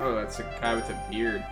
Oh, that's a guy with a beard.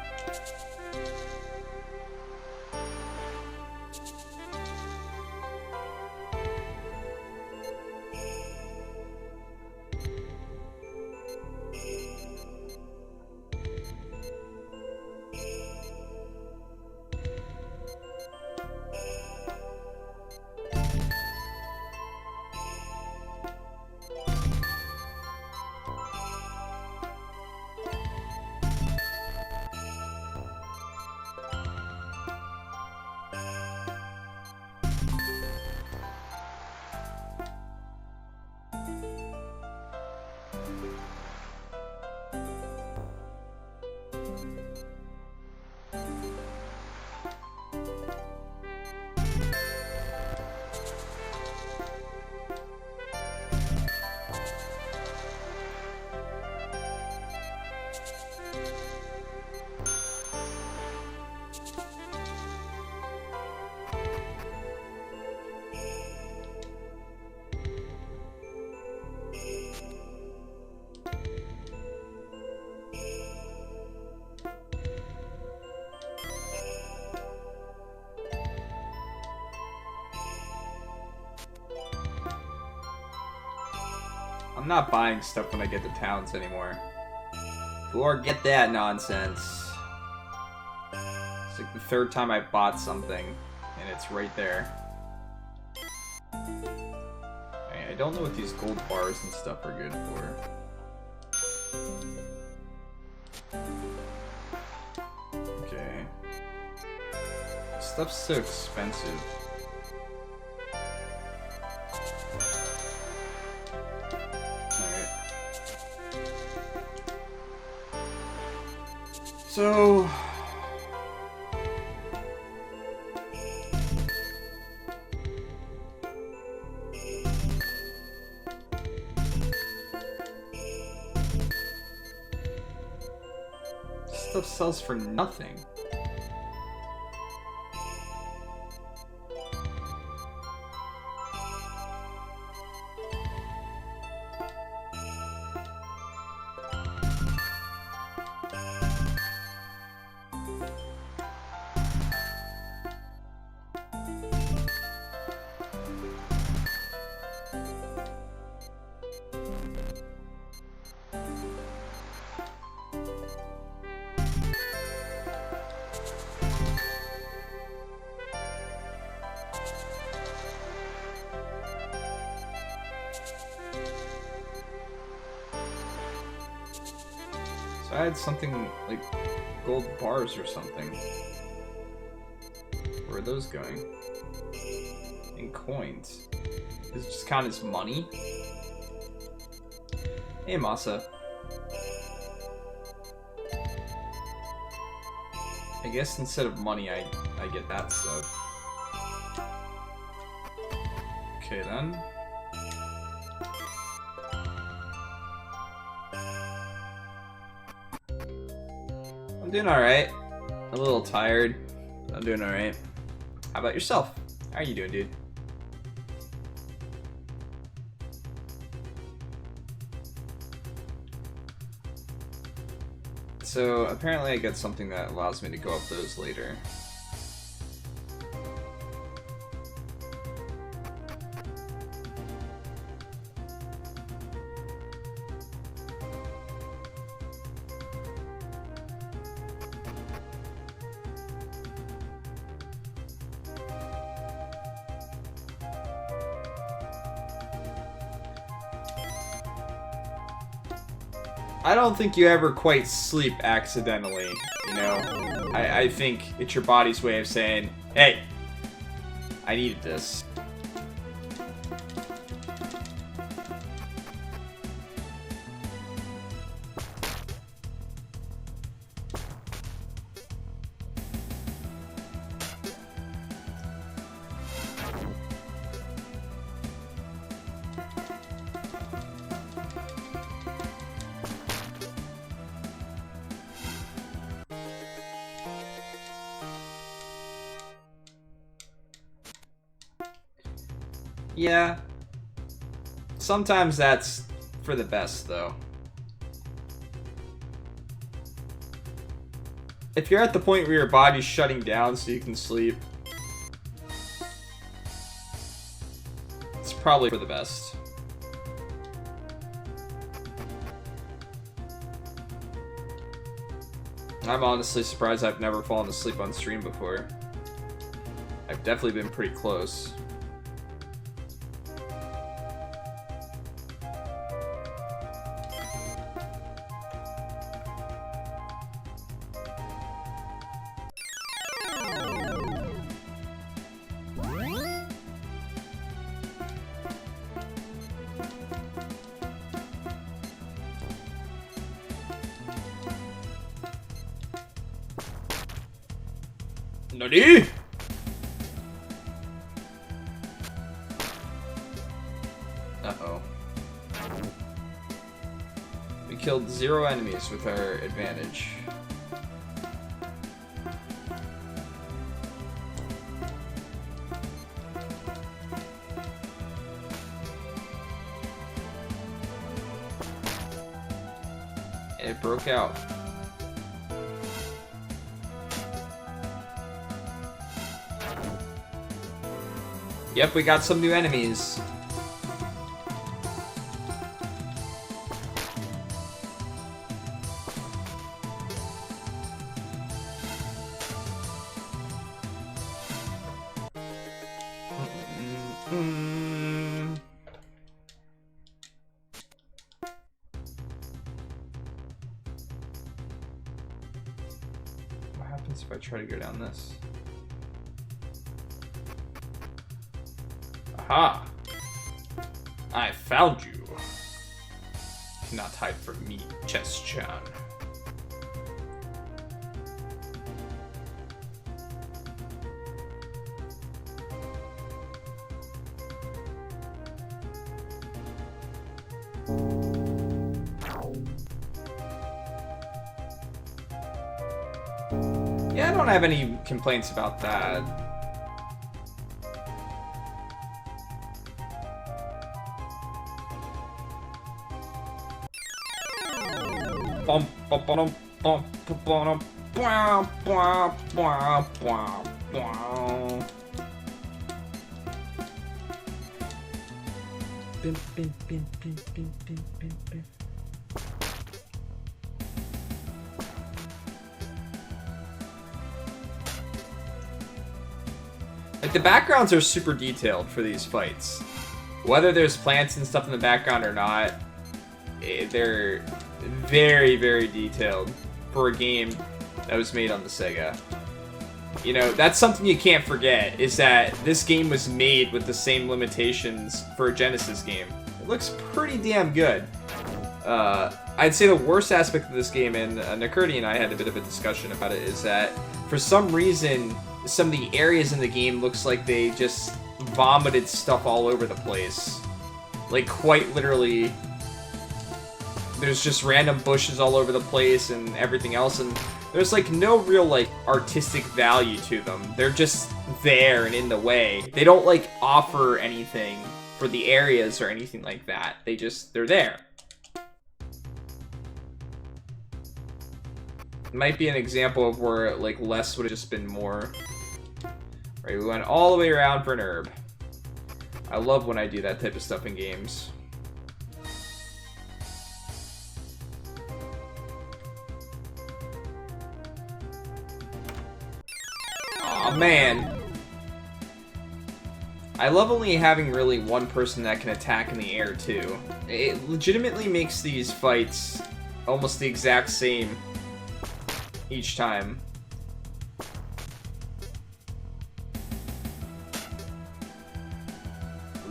I'm not buying stuff when I get to towns anymore. Or get that nonsense. It's like the third time I bought something, and it's right there. I don't know what these gold bars and stuff are good for. Okay. Stuff's so expensive. So, stuff sells for nothing. I had something like gold bars or something. Where are those going? And coins. Does it just count as money? Hey, Masa. I guess instead of money, I get that stuff. Okay, then. I'm doing alright. A little tired. I'm doing alright. How about yourself? How are you doing, dude? So, apparently I get something that allows me to go up those later. I don't think you ever quite sleep accidentally, you know? I think it's your body's way of saying, hey, I needed this. Yeah. Sometimes that's for the best, though. If you're at the point where your body's shutting down so you can sleep, it's probably for the best. I'm honestly surprised I've never fallen asleep on stream before. I've definitely been pretty close. Nani? Uh-oh. We killed 0 enemies with our advantage. It broke out. Yep, we got some new enemies. What happens if I try to go down this? Aha! I found you. Cannot hide from me, Chess-chan. Yeah, I don't have any complaints about that. Like, the backgrounds are super detailed for these fights. Whether there's plants and stuff in the background or not, they're very, very detailed for a game that was made on the Sega. You know, that's something you can't forget, is that this game was made with the same limitations for a Genesis game. It looks pretty damn good. I'd say the worst aspect of this game, and Nakurdi and I had a bit of a discussion about it, is that for some reason, some of the areas in the game looks like they just vomited stuff all over the place. Like, quite literally, there's just random bushes all over the place and everything else, and there's like no real like artistic value to them. They're just there and in the way. They don't like offer anything for the areas or anything like that. They're there. It might be an example of where like less would have just been more. Right, we went all the way around for an herb. I love when I do that type of stuff in games. Aw, man. I love only having really one person that can attack in the air, too. It legitimately makes these fights almost the exact same each time.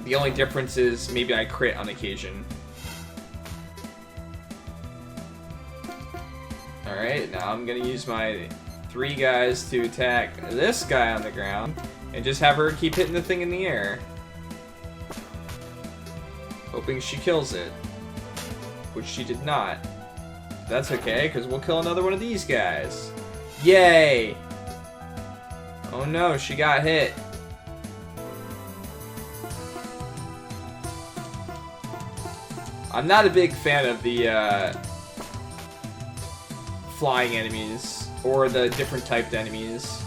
The only difference is maybe I crit on occasion. Alright, now I'm gonna use my 3 guys to attack this guy on the ground and just have her keep hitting the thing in the air. Hoping she kills it. Which she did not. That's okay, because we'll kill another one of these guys. Yay! Oh no, she got hit. I'm not a big fan of the flying enemies or the different typed enemies.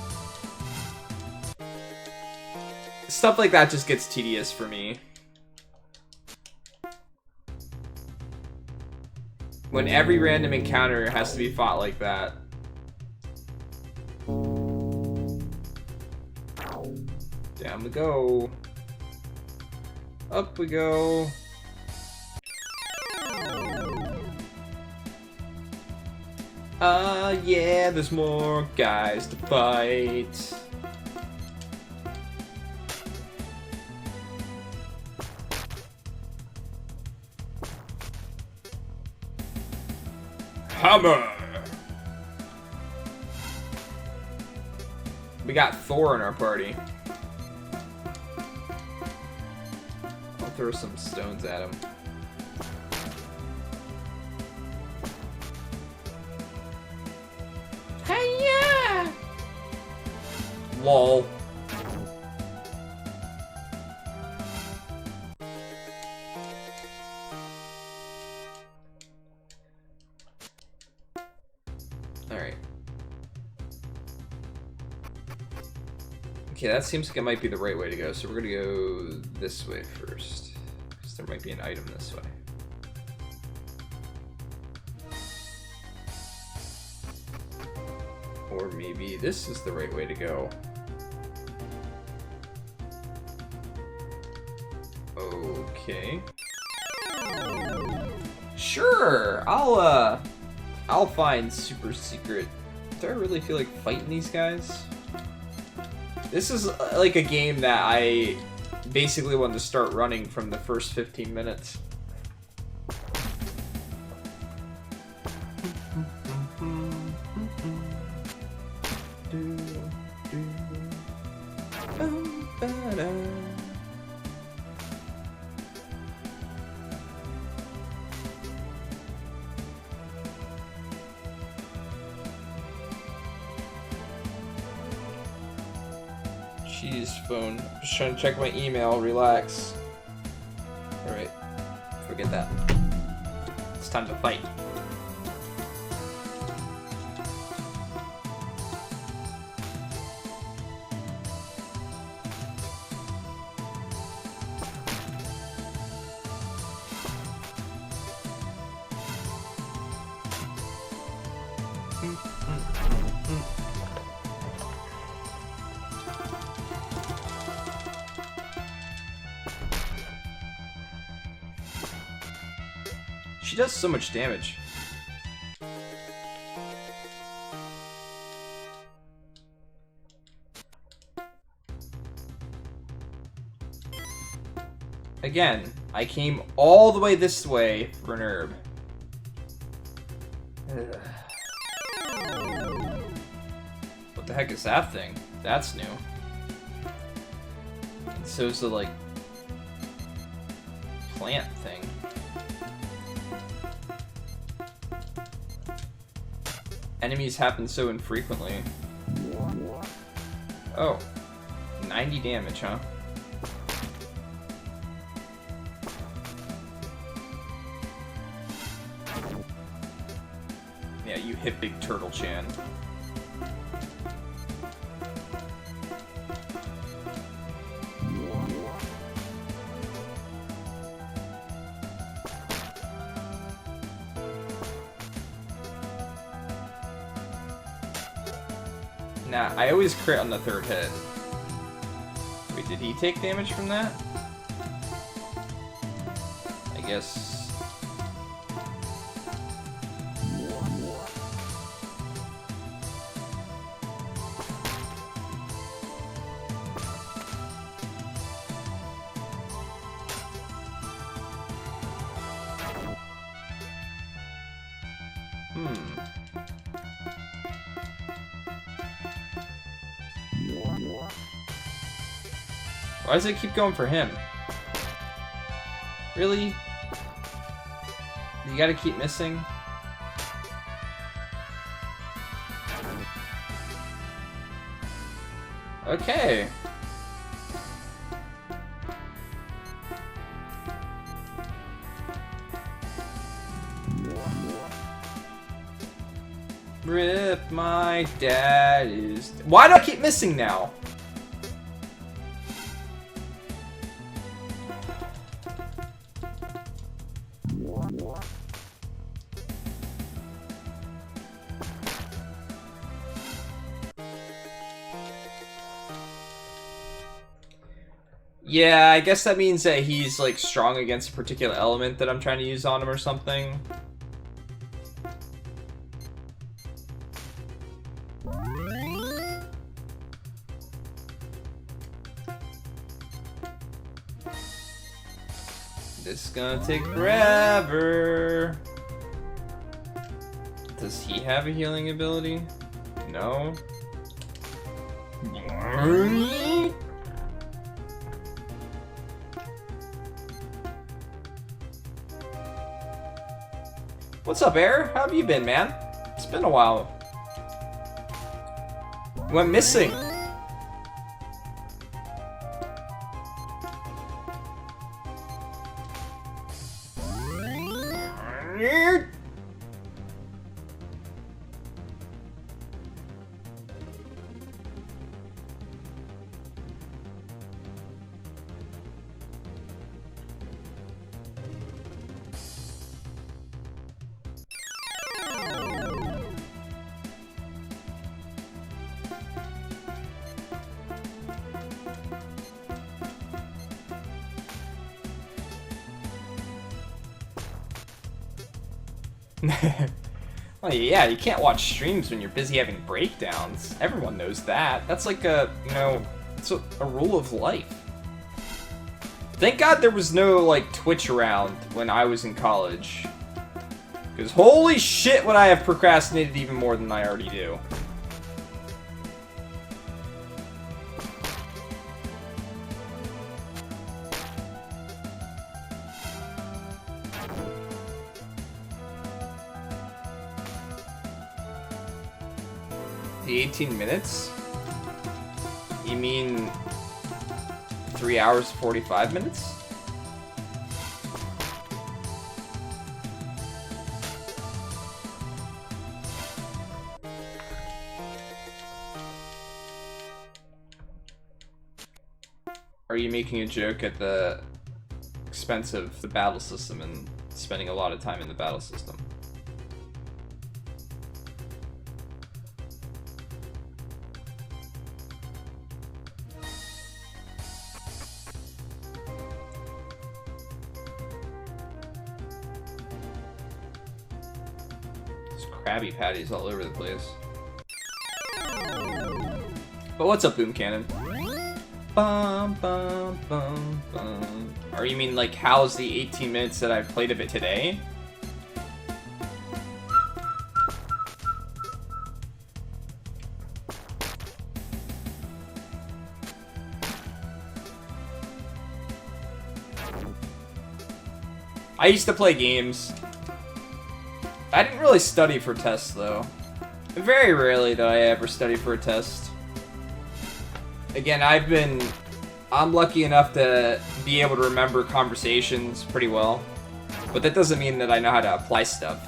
Stuff like that just gets tedious for me. When every random encounter has to be fought like that. Down we go. Up we go. Yeah, there's more guys to fight. Hammer! We got Thor in our party. I'll throw some stones at him. Hiya! Lol. Alright. Okay, that seems like it might be the right way to go, so we're gonna go this way first. Because there might be an item this way. Or maybe this is the right way to go. Okay. Sure, I'll find super secret. Do I really feel like fighting these guys? This is like a game that I basically wanted to start running from the first 15 minutes. Jeez, phone. Just trying to check my email. Relax. Alright. Forget that. It's time to fight. She does so much damage. Again, I came all the way this way for an herb. Ugh. What the heck is that thing? That's new. And so's the, like, plant thing. Enemies happen so infrequently. Oh. 90 damage, huh? Yeah, you hit Big Turtle Chan. Nah, I always crit on the third hit. Wait, did he take damage from that? I guess... Why does it keep going for him? Really? You gotta keep missing? Okay. Rip, my dad is... Why do I keep missing now? Yeah, I guess that means that he's, like, strong against a particular element that I'm trying to use on him or something. This is gonna take forever. Does he have a healing ability? No. What's up, Air? How have you been, man? It's been a while. You went missing. Well, yeah, you can't watch streams when you're busy having breakdowns. Everyone knows that. That's like a, you know, it's a rule of life. Thank God there was no, like, Twitch around when I was in college. Because holy shit would I have procrastinated even more than I already do. The 18 minutes? You mean 3 hours 45 minutes? Are you making a joke at the expense of the battle system and spending a lot of time in the battle system? Krabby Patties all over the place. But what's up, Boom Cannon? Bum, bum, bum, bum. Or you mean like how's the 18 minutes that I've played of it today? I used to play games. I didn't really study for tests, though. Very rarely do I ever study for a test. Again, I'm lucky enough to be able to remember conversations pretty well. But that doesn't mean that I know how to apply stuff.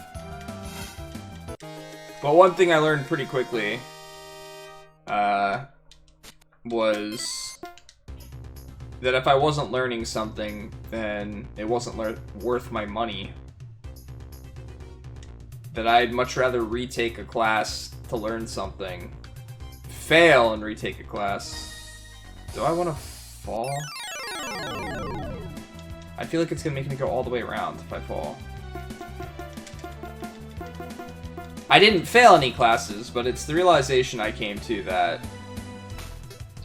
But one thing I learned pretty quickly, was that if I wasn't learning something, then it wasn't worth my money. That I'd much rather retake a class to learn something. Fail and retake a class. Do I want to fall? I feel like it's going to make me go all the way around if I fall. I didn't fail any classes, but it's the realization I came to that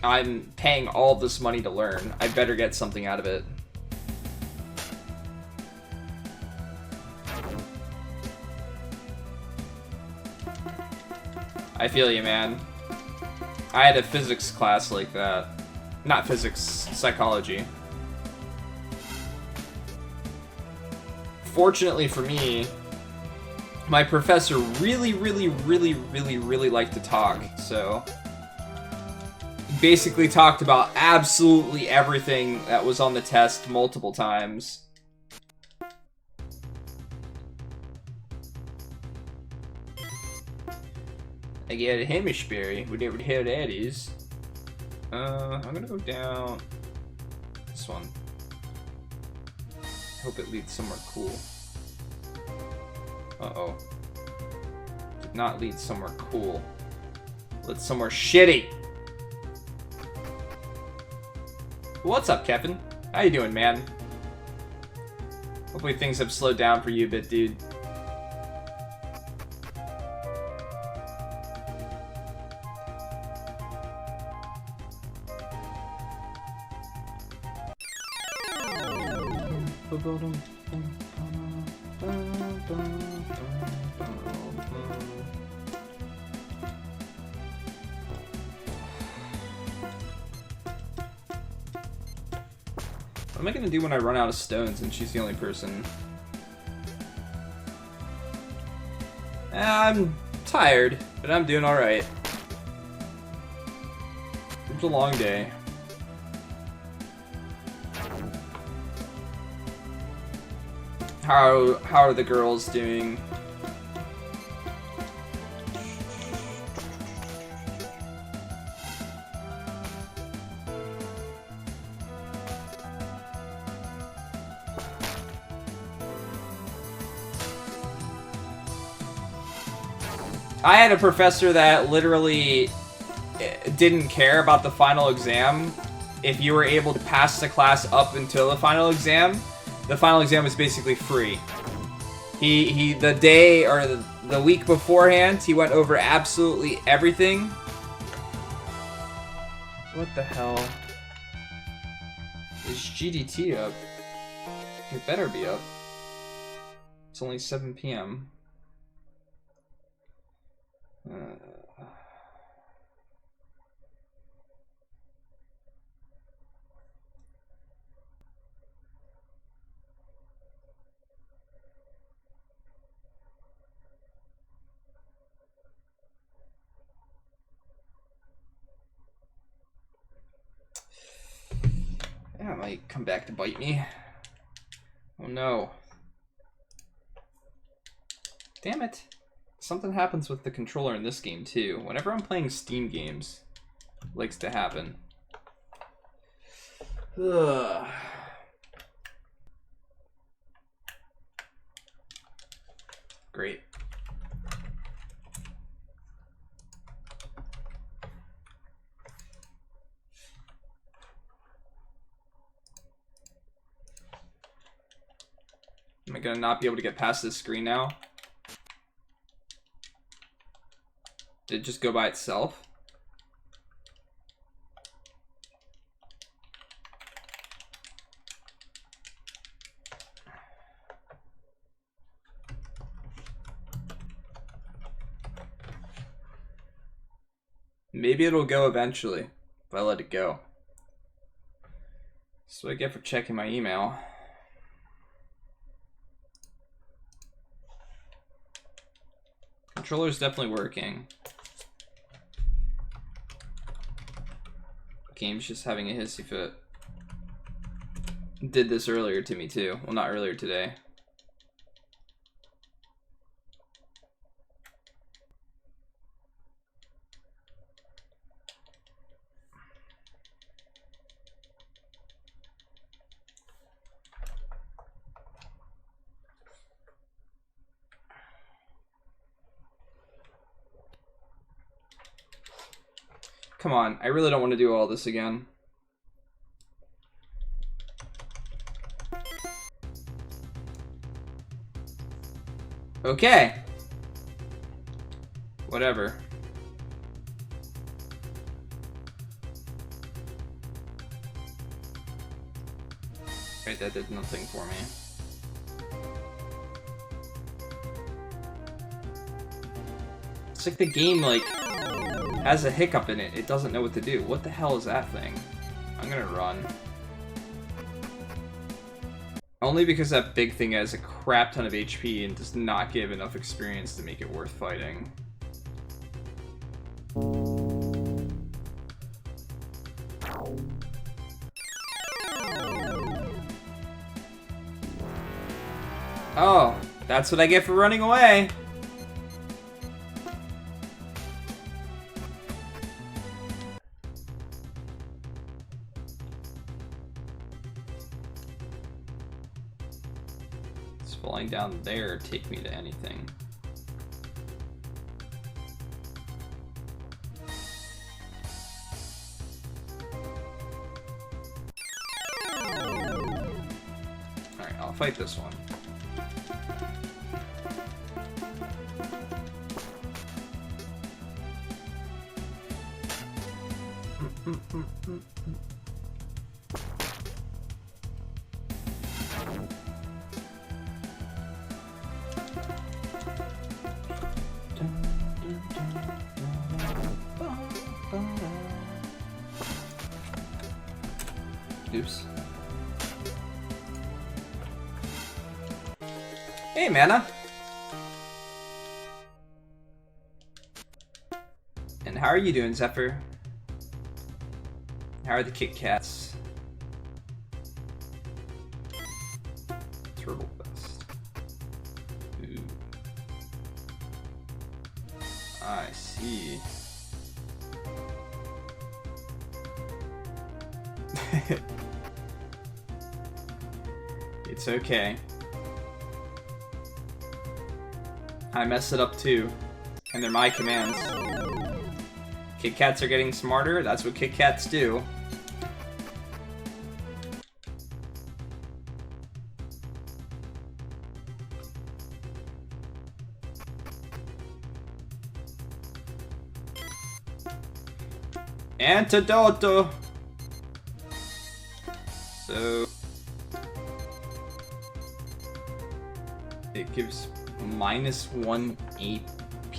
I'm paying all this money to learn. I better get something out of it. I feel you, man. I had a physics class like that. Not physics, psychology. Fortunately for me, my professor really liked to talk, so basically talked about absolutely everything that was on the test multiple times. I get a hemisphere, whatever the hell that is. I'm gonna go down this one. Hope it leads somewhere cool. Uh-oh. Did not lead somewhere cool. Led somewhere shitty. What's up, Kevin? How you doing, man? Hopefully things have slowed down for you a bit, dude. What am I gonna do when I run out of stones and she's the only person? I'm tired, but I'm doing alright. It's a long day. How are the girls doing? I had a professor that literally didn't care about the final exam. If you were able to pass the class up until the final exam was basically free. He the day or the week beforehand, he went over absolutely everything. What the hell? Is GDT up? It better be up. It's only 7 p.m. That might come back to bite me. Oh no. Damn it. Something happens with the controller in this game too. Whenever I'm playing Steam games, it likes to happen. Ugh. Great. Am I gonna not be able to get past this screen now? Did it just go by itself? Maybe it'll go eventually, if I let it go. That's what I get for checking my email. Controller's definitely working. Game's just having a hissy fit. Did this earlier to me too. Well, not earlier today. Come on, I really don't want to do all this again. Okay. Whatever. Right, that did nothing for me. It's like the game, like, has a hiccup in it. It doesn't know what to do. What the hell is that thing? I'm gonna run. Only because that big thing has a crap ton of HP and does not give enough experience to make it worth fighting. Oh, that's what I get for running away. Does falling down there take me to anything? Alright, I'll fight this one. Oops. Hey, Mana. And how are you doing, Zephyr? How are the Kit Kats? Turtle Fest. Ooh. I see. It's okay. I mess it up too. And they're my commands. Kit Kats are getting smarter, that's what Kit Kats do. Antidote! So... it gives -1 AP.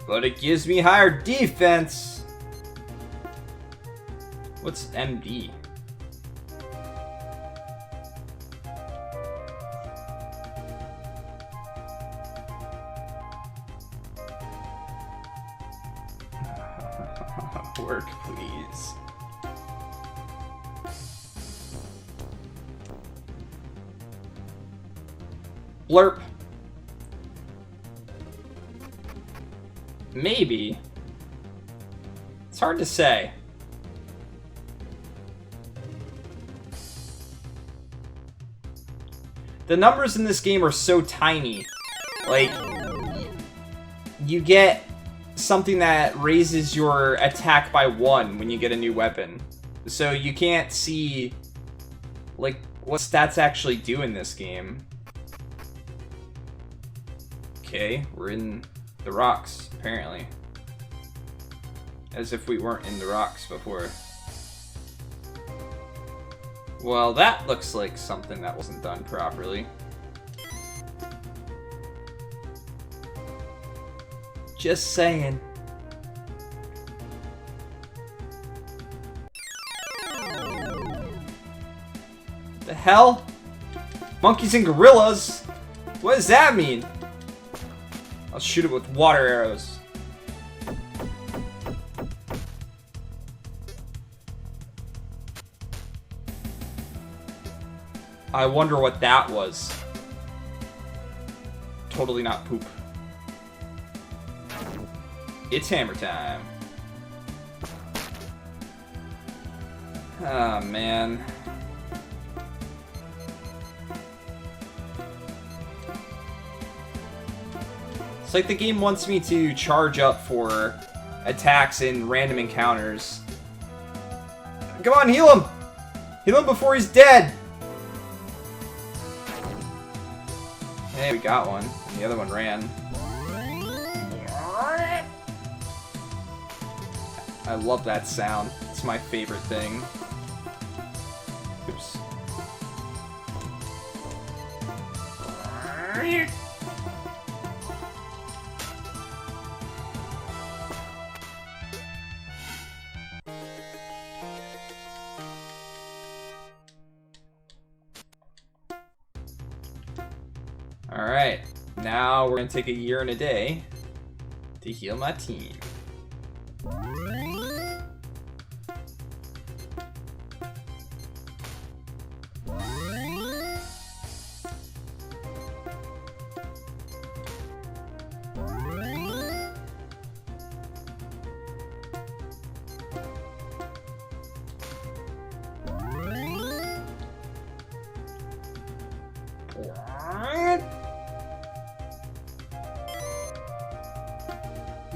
But it gives me higher defense! What's MD? Work, please. Blurp. Maybe. It's hard to say. The numbers in this game are so tiny. Like, you get something that raises your attack by 1 when you get a new weapon. So you can't see, like, what stats actually do in this game. Okay, we're in the rocks, apparently. As if we weren't in the rocks before. Well, that looks like something that wasn't done properly. Just saying. The hell? Monkeys and gorillas? What does that mean? I'll shoot it with water arrows. I wonder what that was. Totally not poop. It's hammer time. Ah, man. It's like the game wants me to charge up for attacks in random encounters. Come on, heal him! Heal him before he's dead! Hey, we got one. And the other one ran. I love that sound. It's my favorite thing. Oops. Alright, now we're gonna take a year and a day to heal my team.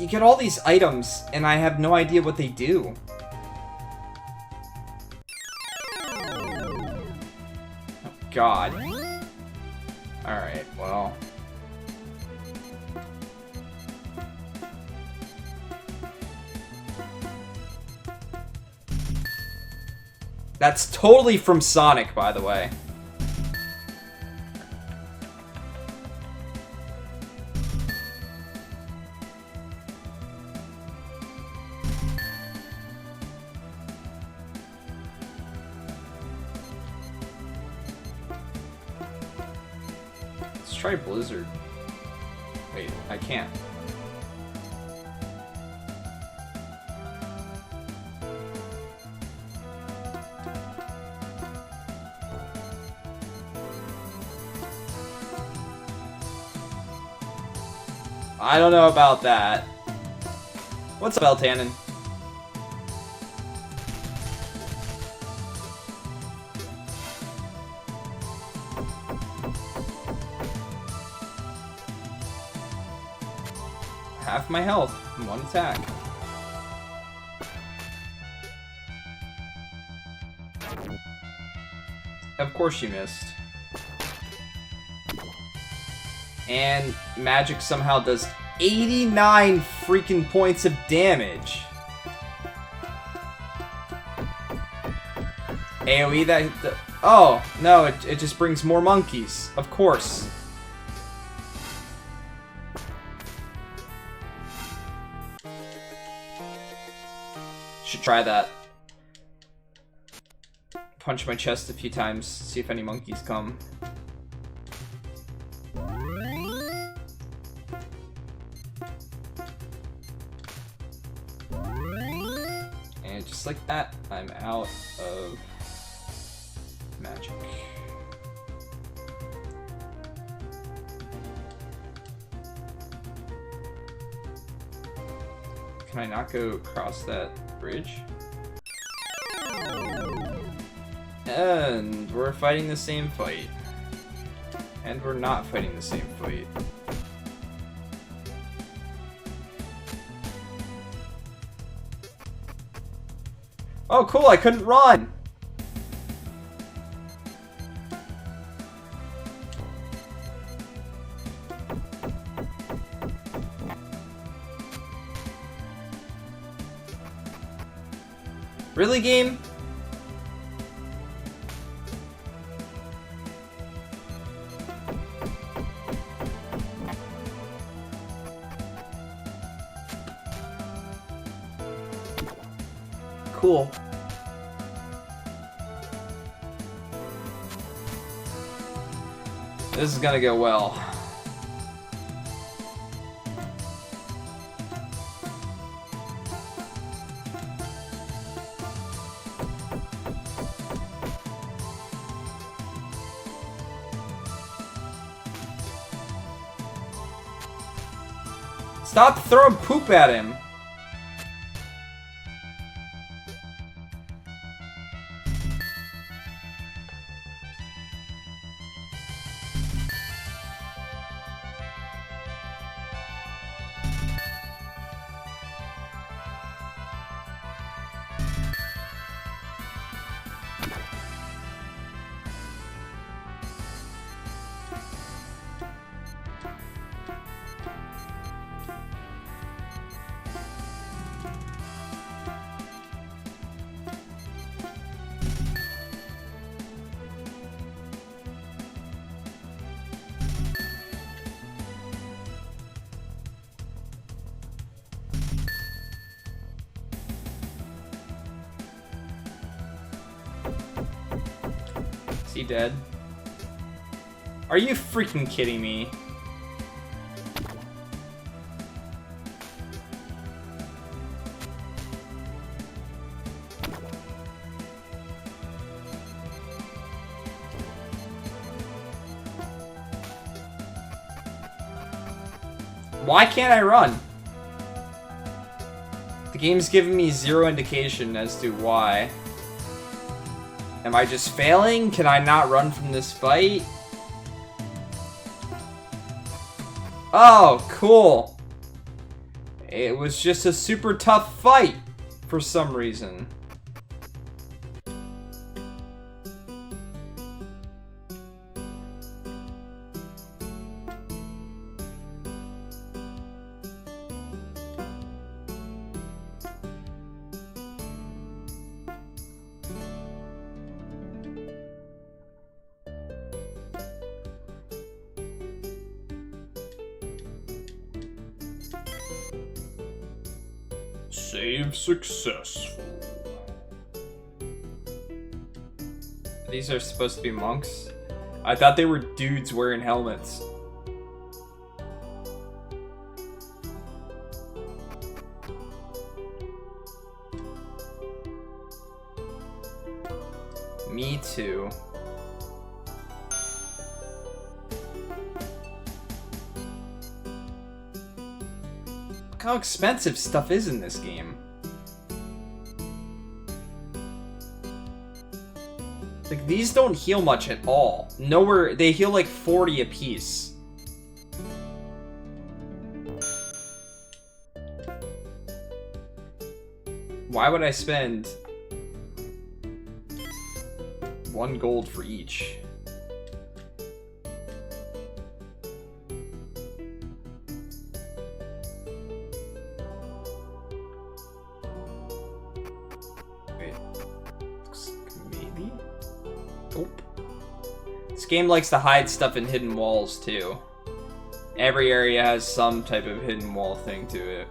you get all these items, and I have no idea what they do. Oh, God. Alright, well... That's totally from Sonic, by the way. Let's try Blizzard. Wait, I can't. I don't know about that. What's up, Eltanin? Half my health in one attack. Of course you missed. And magic somehow does 89 freaking points of damage. AoE that... Oh, no, it just brings more monkeys. Of course. Should try that. Punch my chest a few times, see if any monkeys come. And just like that, I'm out of magic. Can I not go across that bridge? And we're fighting the same fight. And we're not fighting the same fight. Oh, cool, I couldn't run! Really, game? Cool. This is gonna go well. Stop throwing poop at him. Is he dead? Are you freaking kidding me? Why can't I run? The game's giving me zero indication as to why. Am I just failing? Can I not run from this fight? Oh, cool. It was just a super tough fight for some reason. Save successful. These are supposed to be monks? I thought they were dudes wearing helmets. Me too. Look how expensive stuff is in this game. Like, these don't heal much at all. Nowhere, they heal like 40 apiece. Why would I spend 1 gold for each? Wait. Maybe? Nope. This game likes to hide stuff in hidden walls, too. Every area has some type of hidden wall thing to it.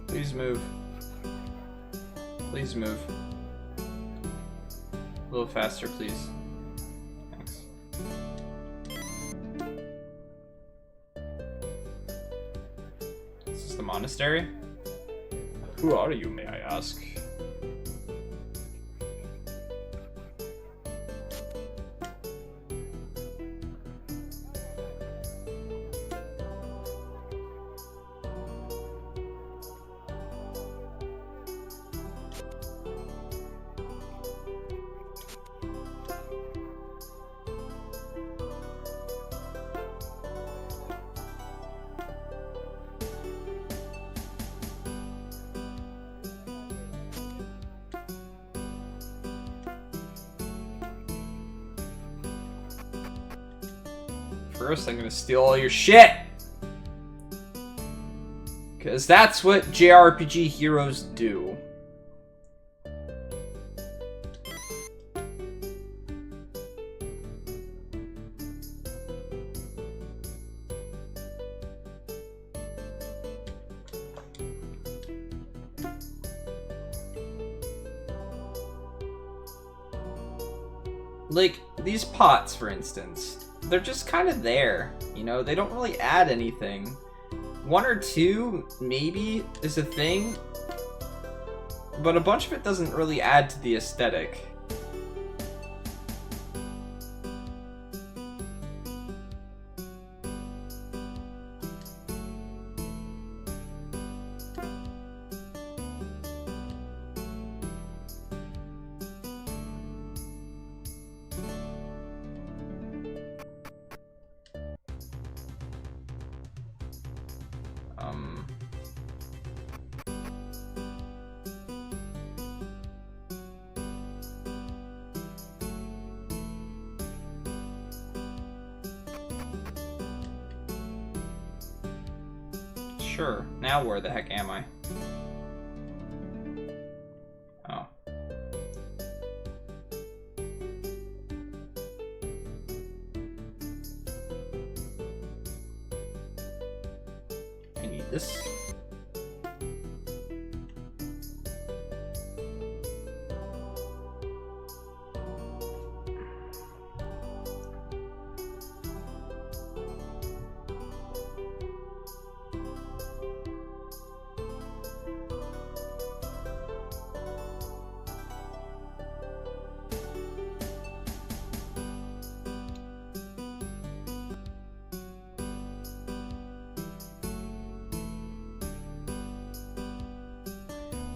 Please move. Please move. A little faster, please. Thanks. Is this the monastery? Who are you, may I ask? First, I'm gonna steal all your shit! Because that's what JRPG heroes do. Like, these pots, for instance. They're just kind of there, you know? They don't really add anything. 1 or 2, maybe, is a thing. But a bunch of it doesn't really add to the aesthetic. Sure. Now where the heck am I? Oh. I need this.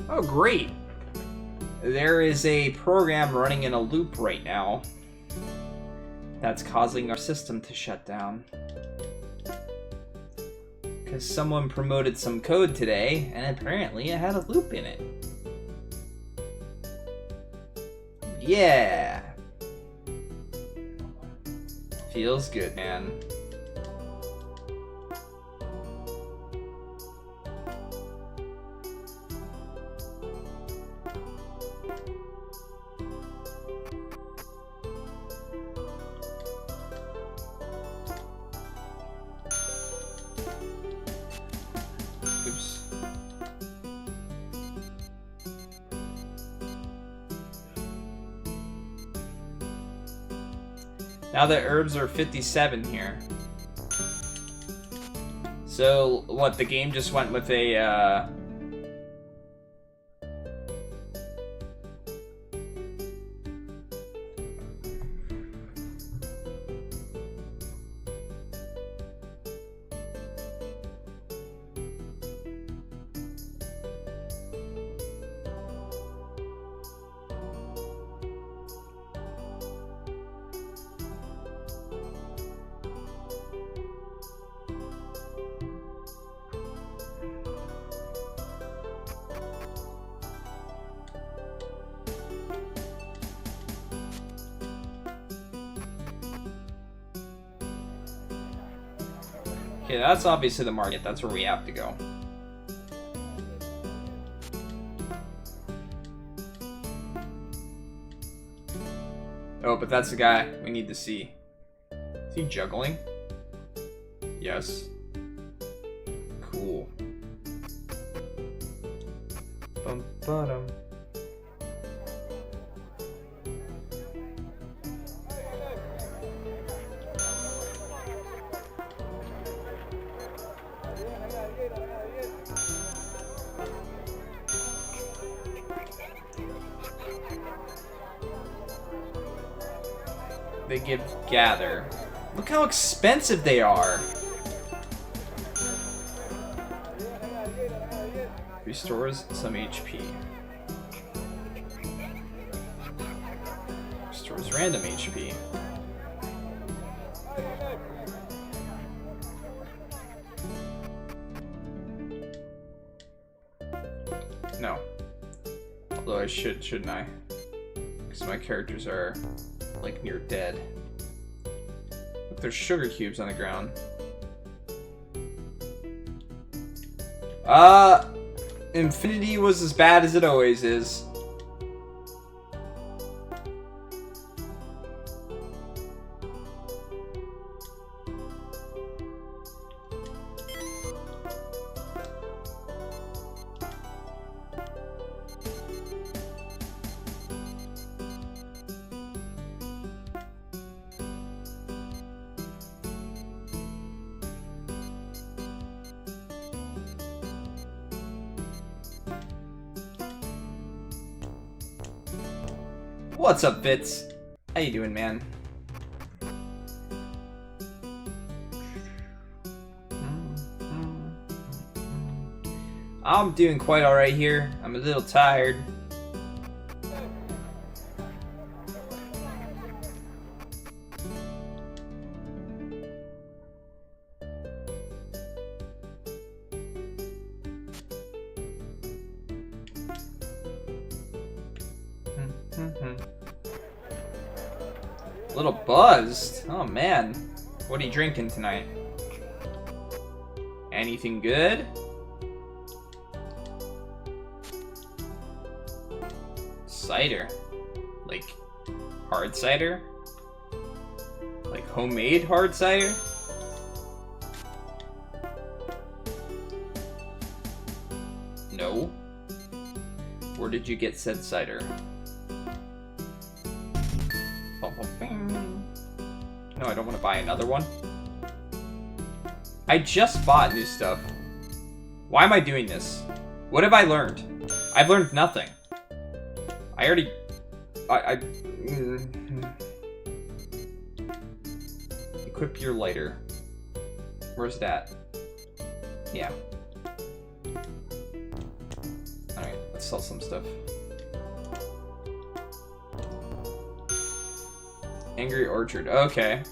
Oh, great. There is a program running in a loop right now that's causing our system to shut down. Because someone promoted some code today, and apparently it had a loop in it. Yeah! Feels good, man. Oops. Now the herbs are 57 here. So, what, the game just went with a, Okay, that's obviously the market. That's where we have to go. Oh, but that's the guy we need to see. Is he juggling? Yes. Cool. Bum, ba-dum. They give gather. Look how expensive they are. Restores some HP. Restores random HP. No. Although I shouldn't I? Because my characters are like near dead. Look, there's sugar cubes on the ground. Infinity was as bad as it always is. What's up, Fitz? How you doing, man? I'm doing quite alright here. I'm a little tired. A little buzzed. Oh man. What are you drinking tonight? Anything good? Cider. Like, hard cider? Like, homemade hard cider? No. Where did you get said cider? No, I don't want to buy another one. I just bought new stuff. Why am I doing this? What have I learned? I've learned nothing. I already... Equip your lighter. Where's that? Yeah. Alright, let's sell some stuff. Angry Orchard. Okay.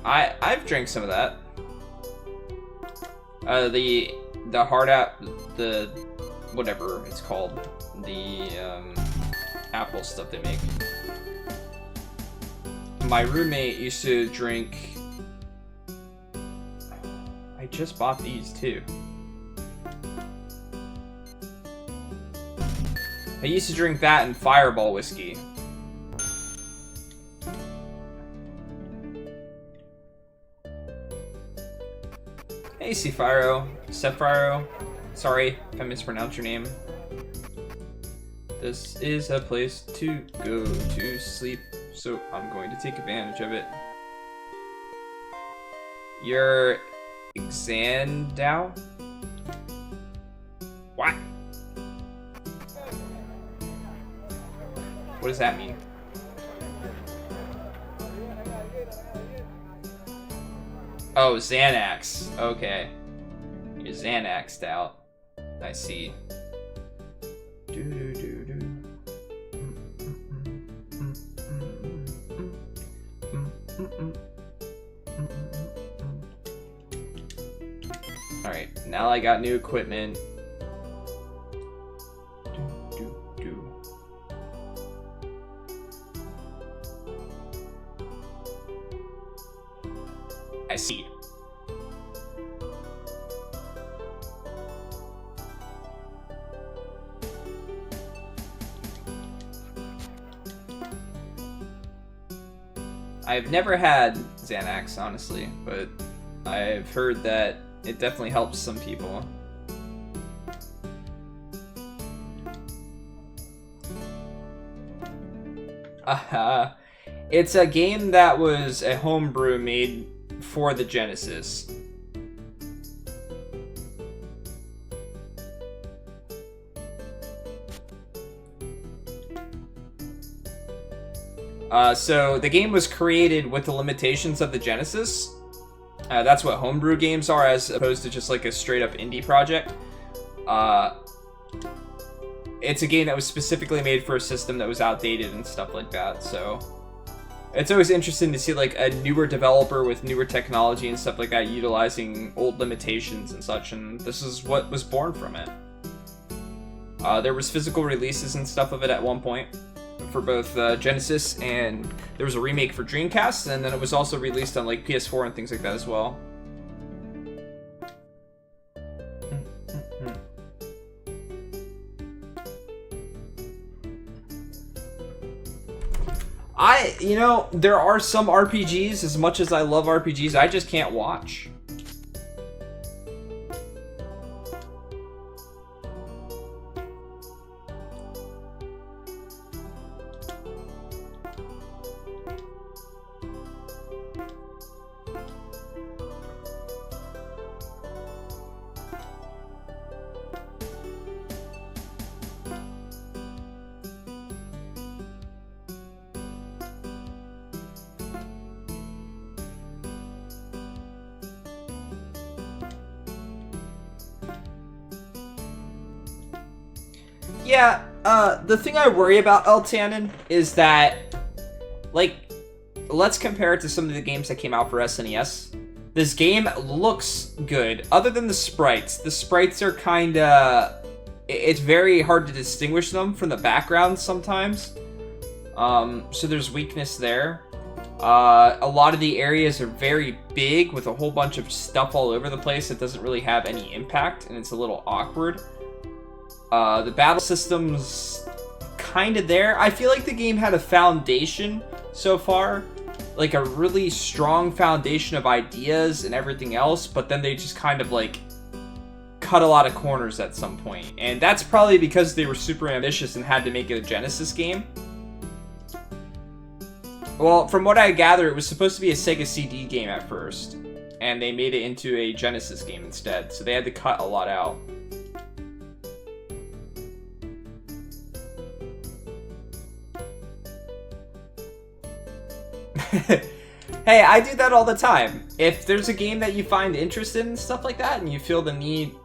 I've drank some of that. The hard the whatever it's called. The apple stuff they make. My roommate used to drink. I just bought these too. I used to drink that and Fireball whiskey. Hey, Sephiro. Sorry if I mispronounced your name. This is a place to go to sleep, so I'm going to take advantage of it. You're Xandao? What? What does that mean? Oh, Xanax. Okay. You're Xanaxed out. I see. Alright, now I got new equipment. I see. I've never had Xanax, honestly, but I've heard that it definitely helps some people. It's a game that was a homebrew made for the Genesis. So the game was created with the limitations of the Genesis. That's what homebrew games are, as opposed to just like a straight up indie project. It's a game that was specifically made for a system that was outdated and stuff like that, so it's always interesting to see like a newer developer with newer technology and stuff like that utilizing old limitations and such, and this is what was born from it. There was physical releases and stuff of it at one point for both Genesis, and there was a remake for Dreamcast, and then it was also released on like PS4 and things like that as well. You know, there are some RPGs, as much as I love RPGs, I just can't watch. Yeah, the thing I worry about El Tannen is that, like, let's compare it to some of the games that came out for SNES. This game looks good, other than the sprites. The sprites are kinda... It's very hard to distinguish them from the background sometimes. So there's weakness there. A lot of the areas are very big with a whole bunch of stuff all over the place that doesn't really have any impact, and it's a little awkward. The battle system's kind of there. I feel like the game had a foundation so far, like a really strong foundation of ideas and everything else, but then they just kind of like cut a lot of corners at some point. And that's probably because they were super ambitious and had to make it a Genesis game. Well, from what I gather, it was supposed to be a Sega CD game at first, and they made it into a Genesis game instead, so they had to cut a lot out. Hey, I do that all the time. If there's a game that you find interested in, stuff like that, and you feel the need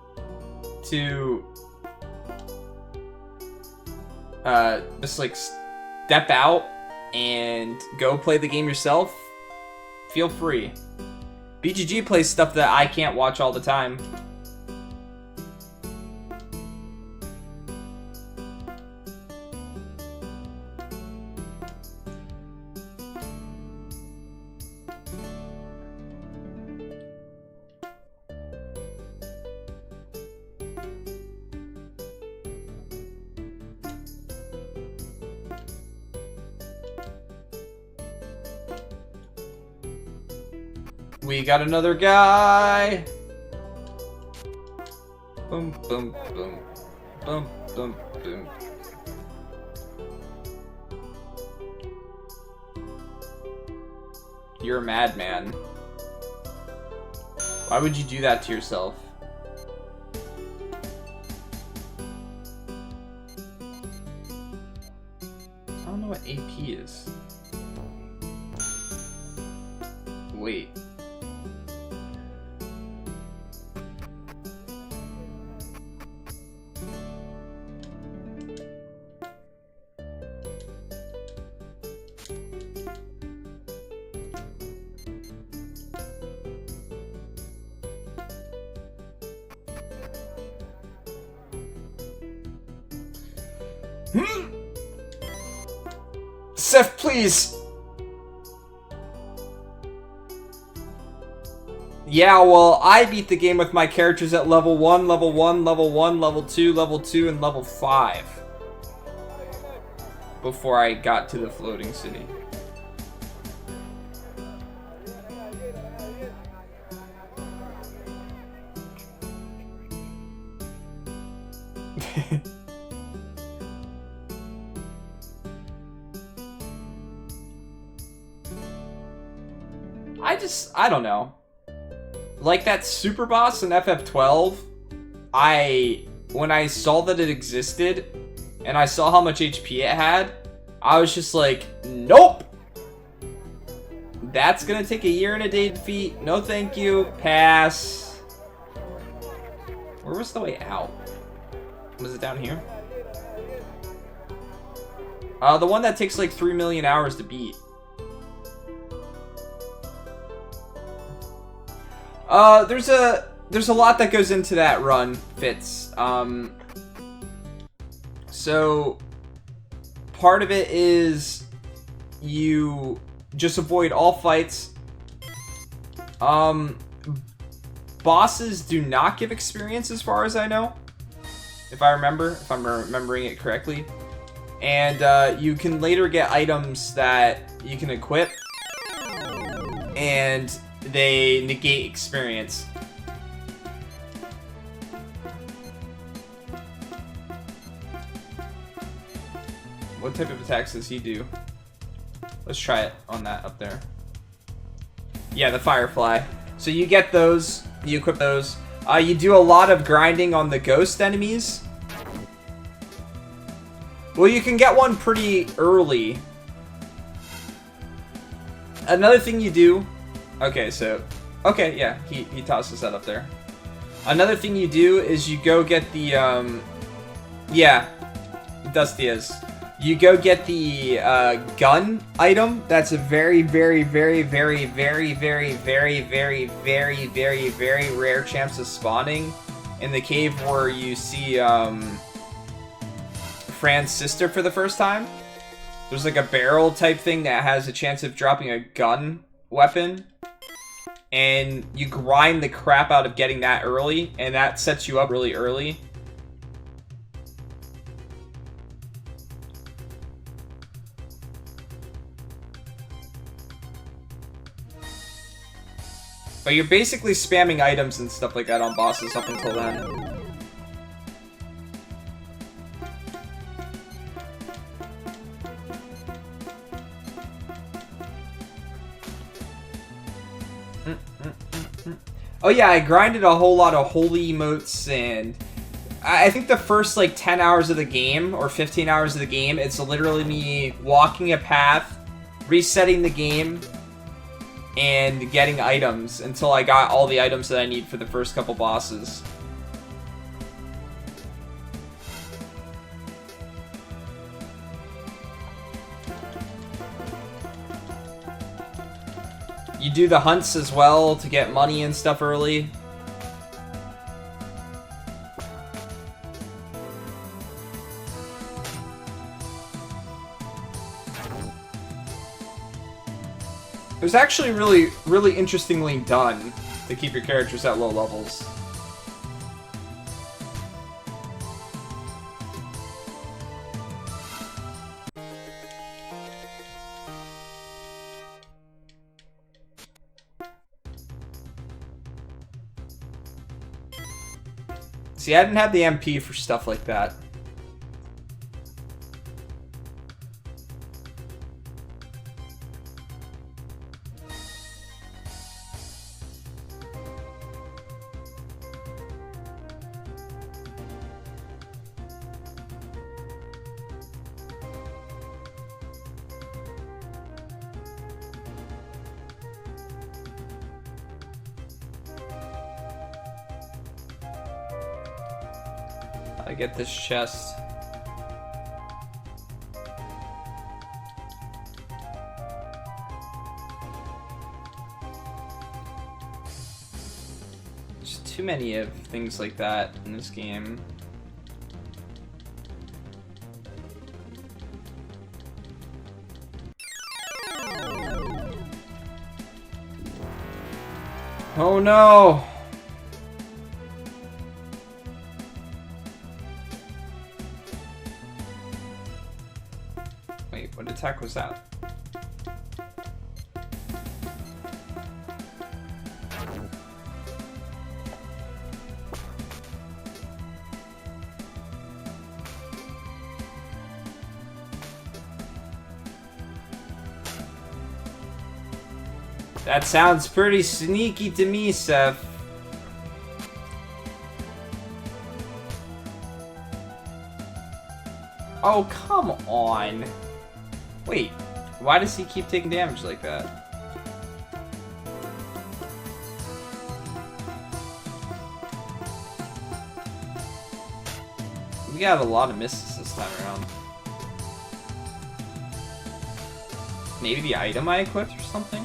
to just like step out and go play the game yourself, feel free. BGG plays stuff that I can't watch all the time. We got another guy. Boom, boom, boom, boom, boom, boom. You're a madman. Why would you do that to yourself? I don't know what AP is. Wait. Seth, please! Yeah, well, I beat the game with my characters at level 1, level 1, level 1, level 2, and level 5. Before I got to the floating city. I don't know. Like that super boss in FF12, when I saw that it existed, and I saw how much HP it had, I was just like, nope! That's gonna take a year and a day to defeat. No thank you. Pass. Where was the way out? Was it down here? The one that takes like 3 million hours to beat. There's a lot that goes into that run, Fitz. So part of it is you just avoid all fights. Bosses do not give experience as far as I know. If I'm remembering it correctly. And you can later get items that you can equip, and they negate experience. What type of attacks does he do? Let's try it on that up there. Yeah, the Firefly. So you get those, you equip those. You do a lot of grinding on the ghost enemies. Well, you can get one pretty early. Another thing you do... Okay, so... Okay, yeah, he tosses that up there. Another thing you do is you go get the, Yeah, Dusty is. You go get the, gun item. That's a very, very, very, very, very, very, very, very, very, very, very rare chance of spawning in the cave where you see, Fran's sister for the first time. There's like a barrel type thing that has a chance of dropping a gun weapon. And you grind the crap out of getting that early, and that sets you up really early. But you're basically spamming items and stuff like that on bosses up until then. Oh yeah, I grinded a whole lot of holy emotes, and I think the first like 10 hours of the game, or 15 hours of the game, it's literally me walking a path, resetting the game, and getting items until I got all the items that I need for the first couple bosses. You do the hunts as well to get money and stuff early. It was actually really interestingly done to keep your characters at low levels. See, I didn't have the MP for stuff like that. I get this chest. There's too many of things like that in this game. Oh no! Wait, what attack was that? That sounds pretty sneaky to me, Seth. Oh, come on. Wait, why does he keep taking damage like that? We got a lot of misses this time around. Maybe the item I equipped or something?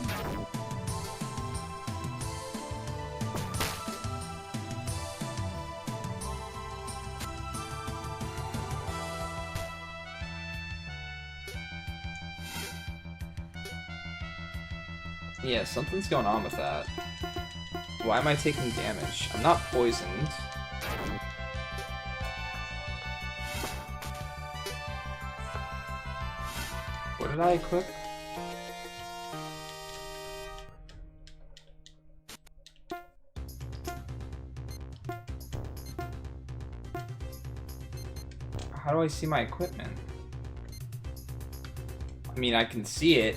Yeah, something's going on with that. Why am I taking damage? I'm not poisoned. What did I equip? How do I see my equipment? I mean, I can see it.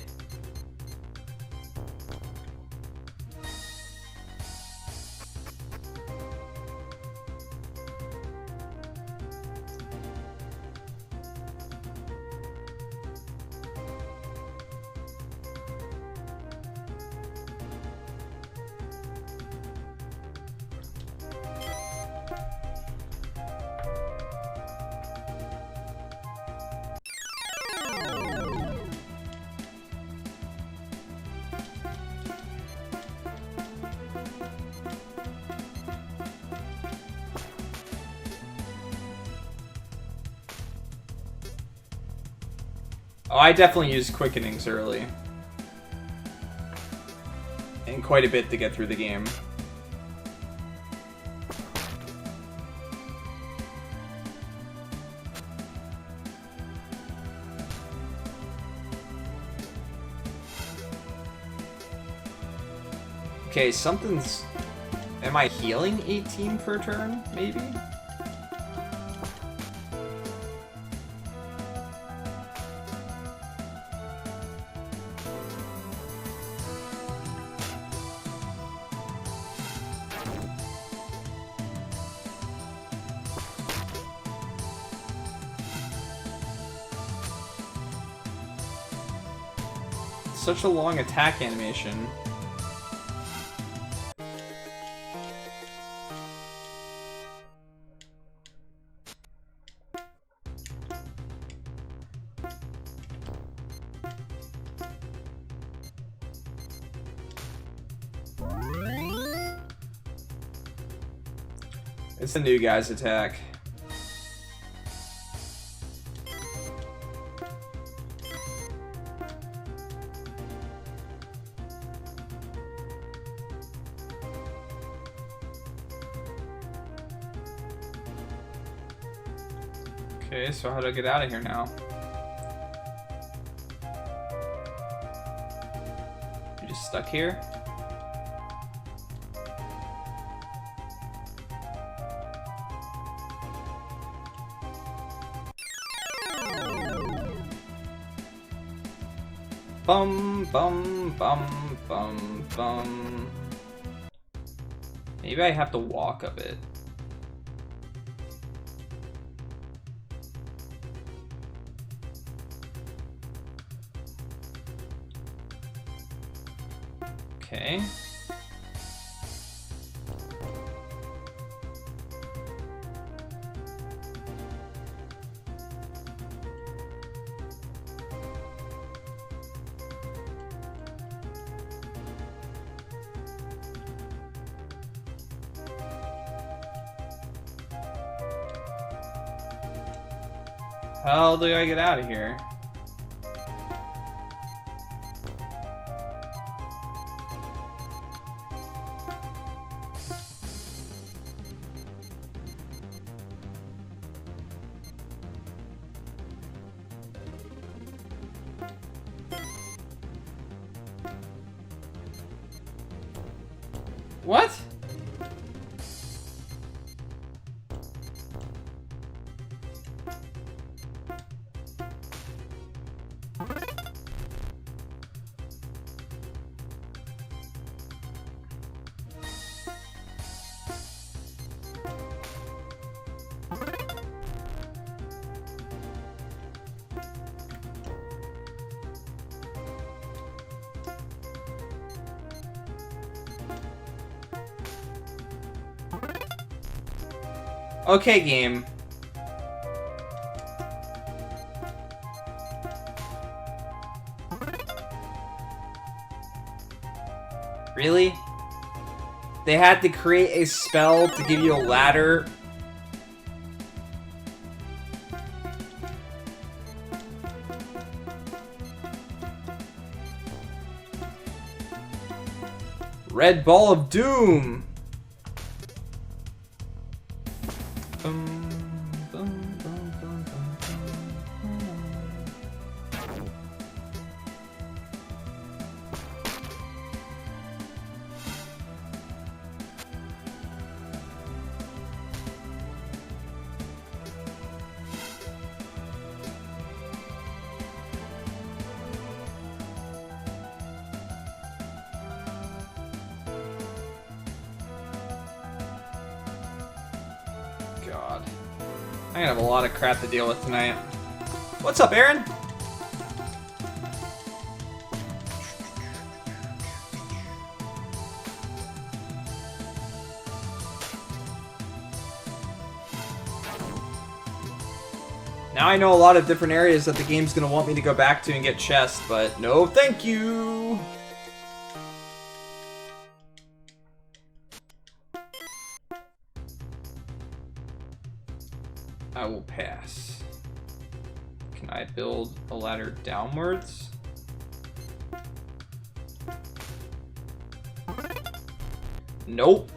Oh, I definitely used quickenings early. And quite a bit to get through the game. Okay, something's... Am I healing 18 per turn, maybe? Such a long attack animation. It's the new guy's attack. Okay, so how do I get out of here now? You just stuck here? Bum bum bum bum bum. Maybe I have to walk a bit. Okay. How do I get out of here? What? Okay, game. Really? They had to create a spell to give you a ladder? Red Ball of Doom! God. I'm gonna have a lot of crap to deal with tonight. What's up, Aaron? Now I know a lot of different areas that the game's gonna want me to go back to and get chests, but no thank you! I will pass. Can I build a ladder downwards? Nope.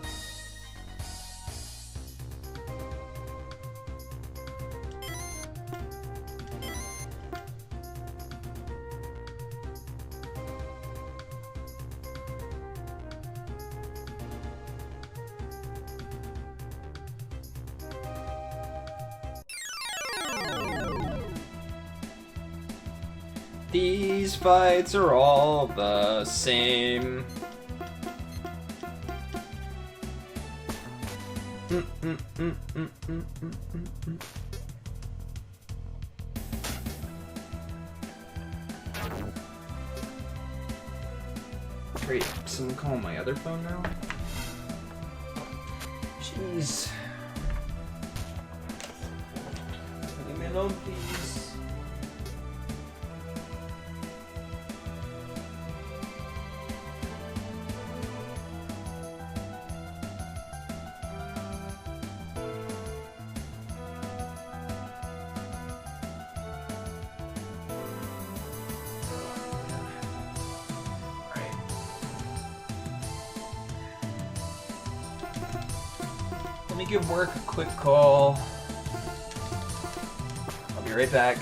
These fights are all the same. Great, someone calling my other phone now? Jeez. Leave me alone, please. Let me give work a quick call. I'll be right back.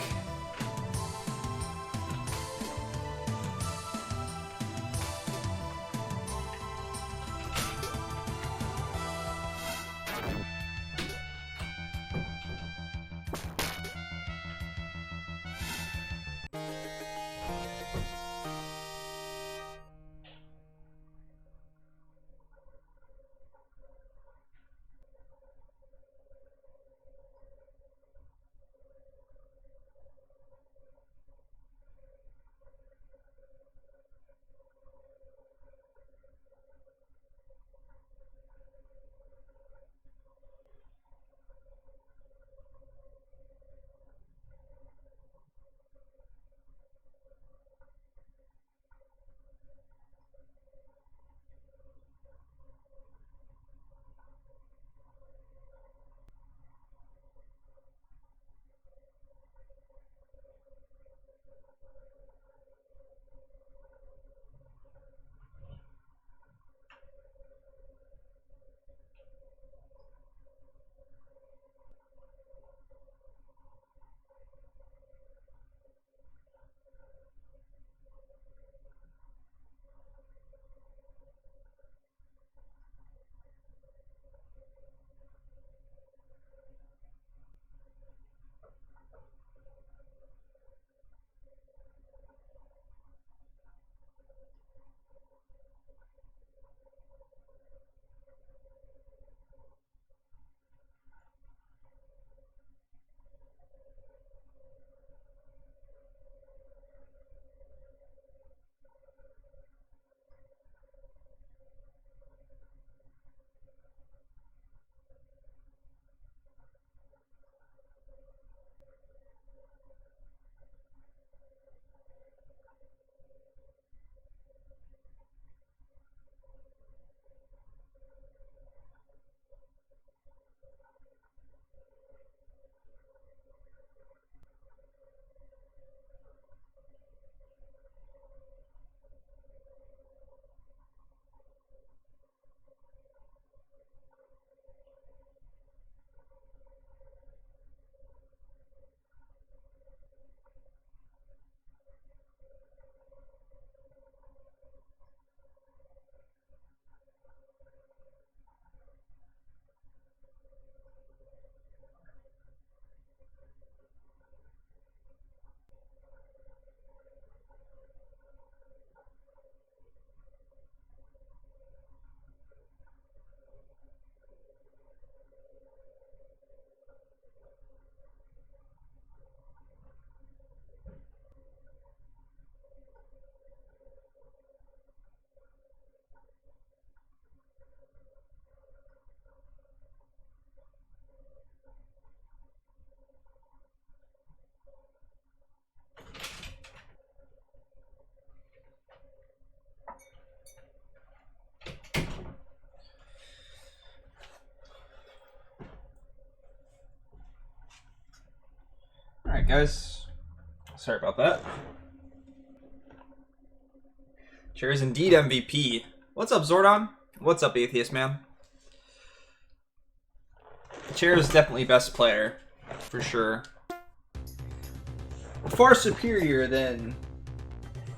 Alright guys, sorry about that. Chair is indeed MVP. What's up, Zordon? What's up, Atheist Man? Chair is definitely best player, for sure. Far superior than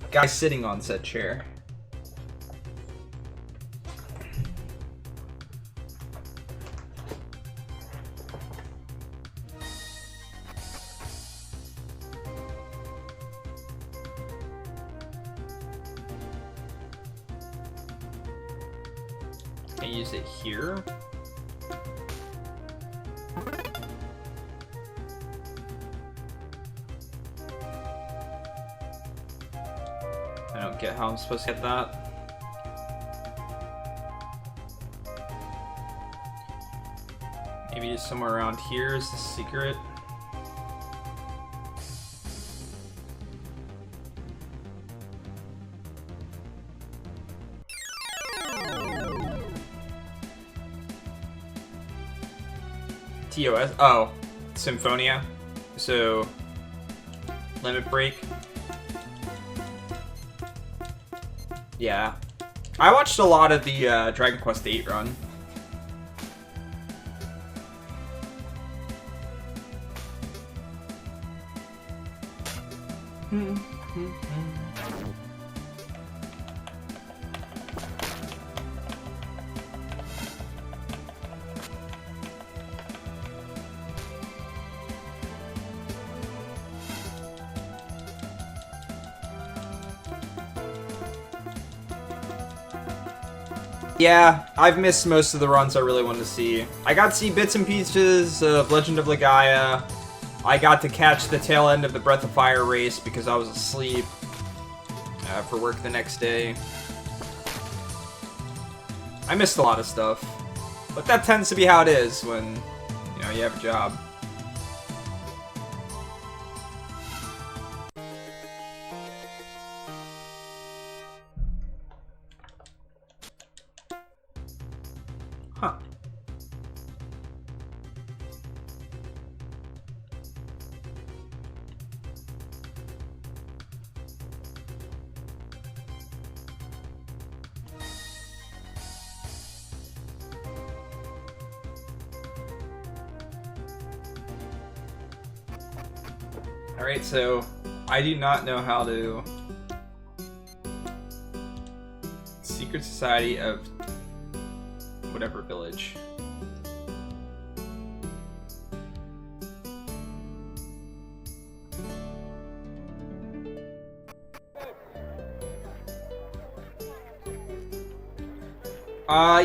guy sitting on said chair. Can I use it here? I don't get how I'm supposed to get that. Maybe just somewhere around here is the secret. TOS? Oh, Symphonia. So, Limit Break. Yeah. I watched a lot of the Dragon Quest VIII run. Yeah, I've missed most of the runs I really wanted to see. I got to see bits and pieces of Legend of Legaia. I got to catch the tail end of the Breath of Fire race because I was asleep for work the next day. I missed a lot of stuff. But that tends to be how it is when, you know, you have a job. Huh. Alright, so I do not know how to... Secret Society of whatever village.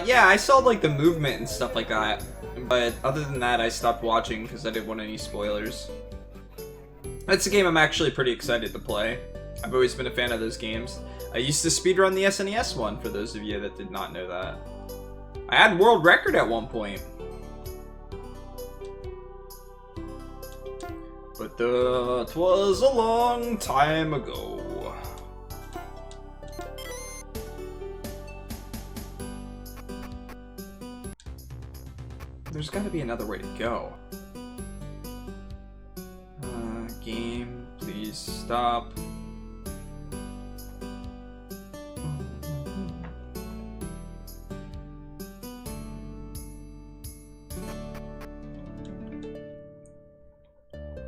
Yeah, I saw like the movement and stuff like that, but other than that I stopped watching because I didn't want any spoilers. That's a game I'm actually pretty excited to play. I've always been a fan of those games. I used to speedrun the SNES one, for those of you that did not know that. I had world record at one point. But that was a long time ago. There's gotta be another way to go. Game, please stop.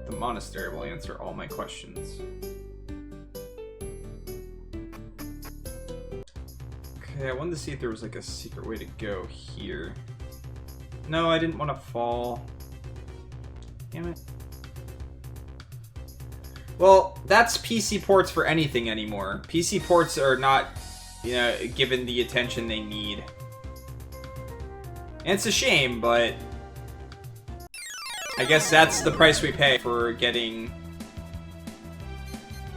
The monastery will answer all my questions. Okay, I wanted to see if there was like a secret way to go here. No, I didn't want to fall. Damn it. Well, that's PC ports for anything anymore. PC ports are not, you know, given the attention they need. And it's a shame, but I guess that's the price we pay for getting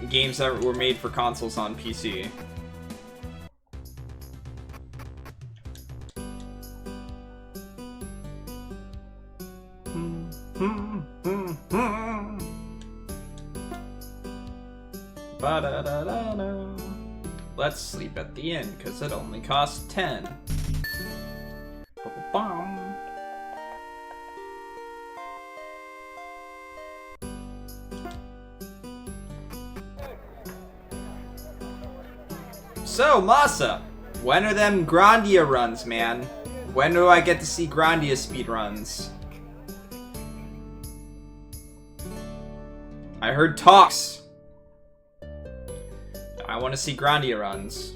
games that were made for consoles on PC. Ba-da-da-da-da. Let's sleep at the inn, because it only costs 10. Ba-ba-bum. So, Masa, when are them Grandia runs, man? When do I get to see Grandia speedruns? I heard talks. I want to see Grandia runs.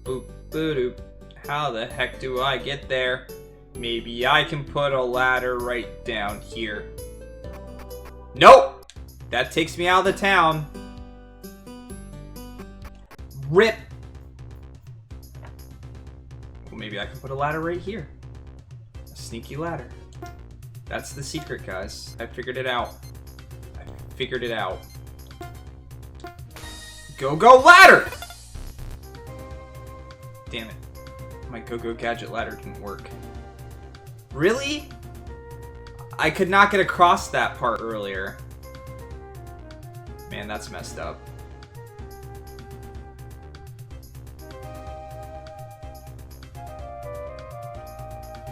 Boop, boop. How the heck do I get there? Maybe I can put a ladder right down here. Nope! That takes me out of the town. Rip! Well, maybe I can put a ladder right here. A sneaky ladder. That's the secret, guys. I figured it out. I figured it out. Go ladder! Damn it. My go gadget ladder didn't work. Really? I could not get across that part earlier. Man, that's messed up.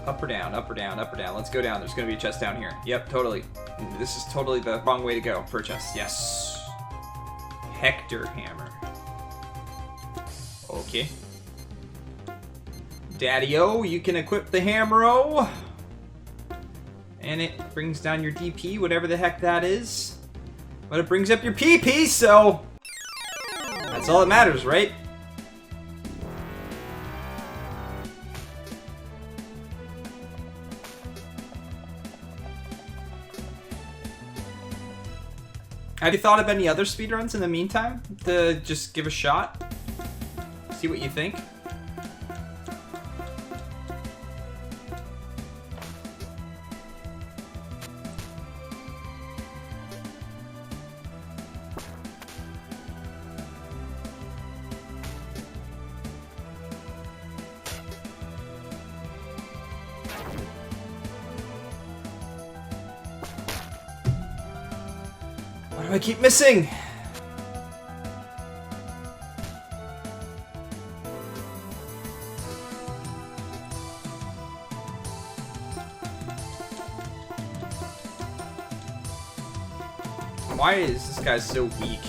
Up or down, up or down, up or down. Let's go down. There's gonna be a chest down here. Yep, totally. This is totally the wrong way to go for a chest. Yes. Hector hammer. Okay. Daddy-o, you can equip the hammer-o. And it brings down your DP, whatever the heck that is. But it brings up your PP, so... that's all that matters, right? Have you thought of any other speedruns in the meantime? To just give a shot? See what you think? What do I keep missing? Why is this guy so weak?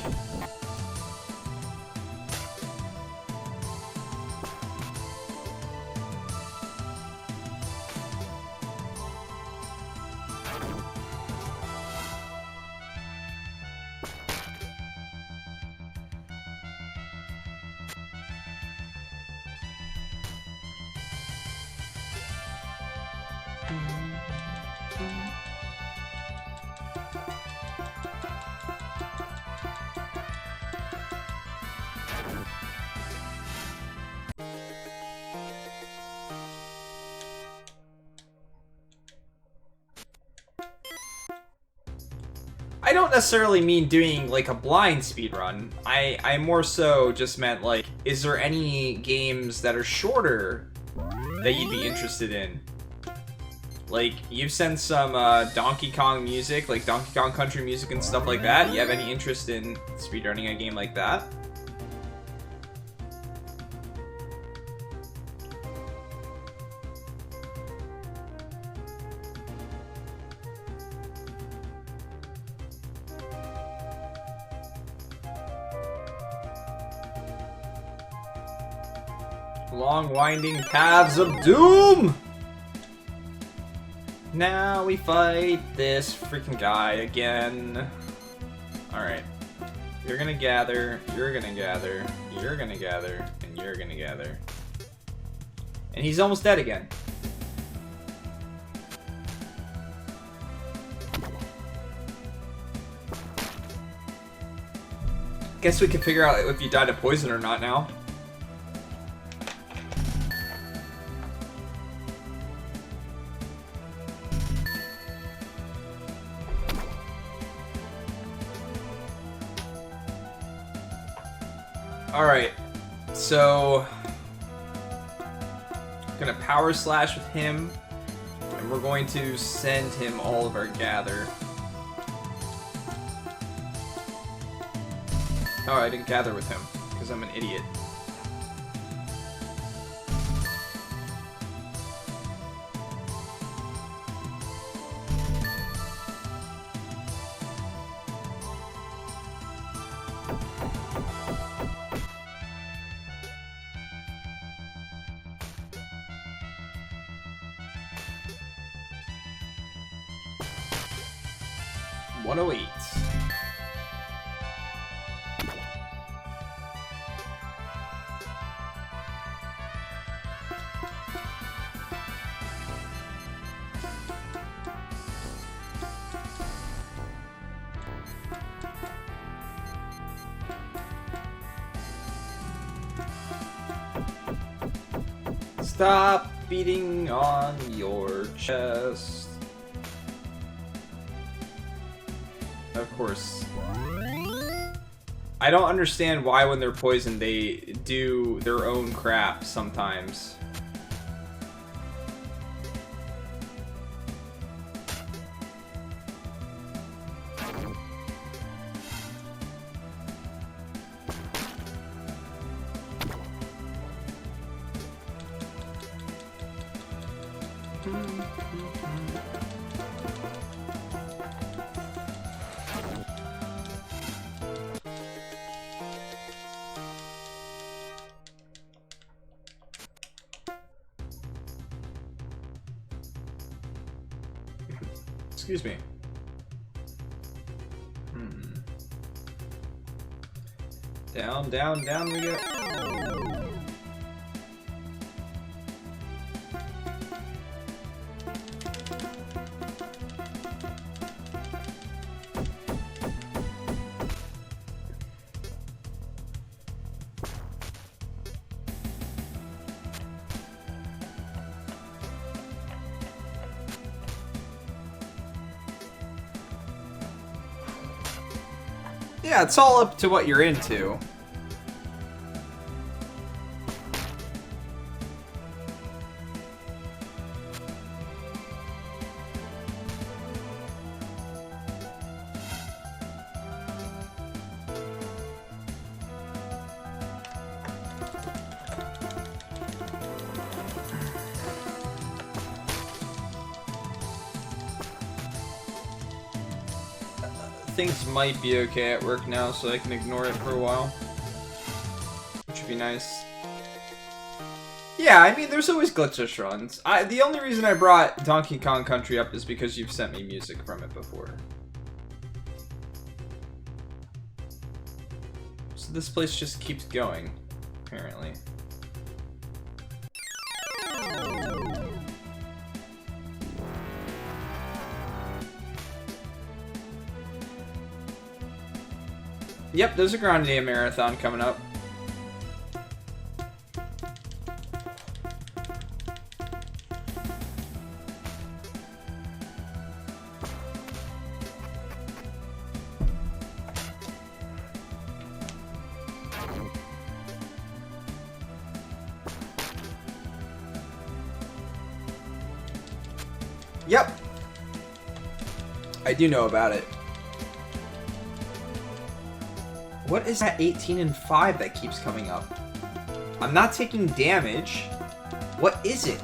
I don't necessarily mean doing like a blind speedrun. I more so just meant like, is there any games that are shorter that you'd be interested in? Like, you've sent some Donkey Kong music, like Donkey Kong Country music and stuff like that. You have any interest in speedrunning a game like that? Long winding paths of doom! Now we fight this freaking guy again. Alright. You're gonna gather, you're gonna gather, you're gonna gather, and you're gonna gather. And he's almost dead again. Guess we can figure out if you died of poison or not now. Alright, so I'm gonna power slash with him, and we're going to send him all of our gather. Oh, I didn't gather with him, because I'm an idiot. .108. Stop beating on your chest. Of course. I don't understand why when they're poisoned they do their own crap sometimes. Excuse me. Down, down, down we go. Yeah, it's all up to what you're into. Things might be okay at work now, so I can ignore it for a while. Which would be nice. Yeah, I mean, there's always glitchless runs. The only reason I brought Donkey Kong Country up is because you've sent me music from it before. So this place just keeps going, apparently. Yep, there's a Grande Marathon coming up. Yep. I do know about it. What is that 18 and 5 that keeps coming up? I'm not taking damage. What is it?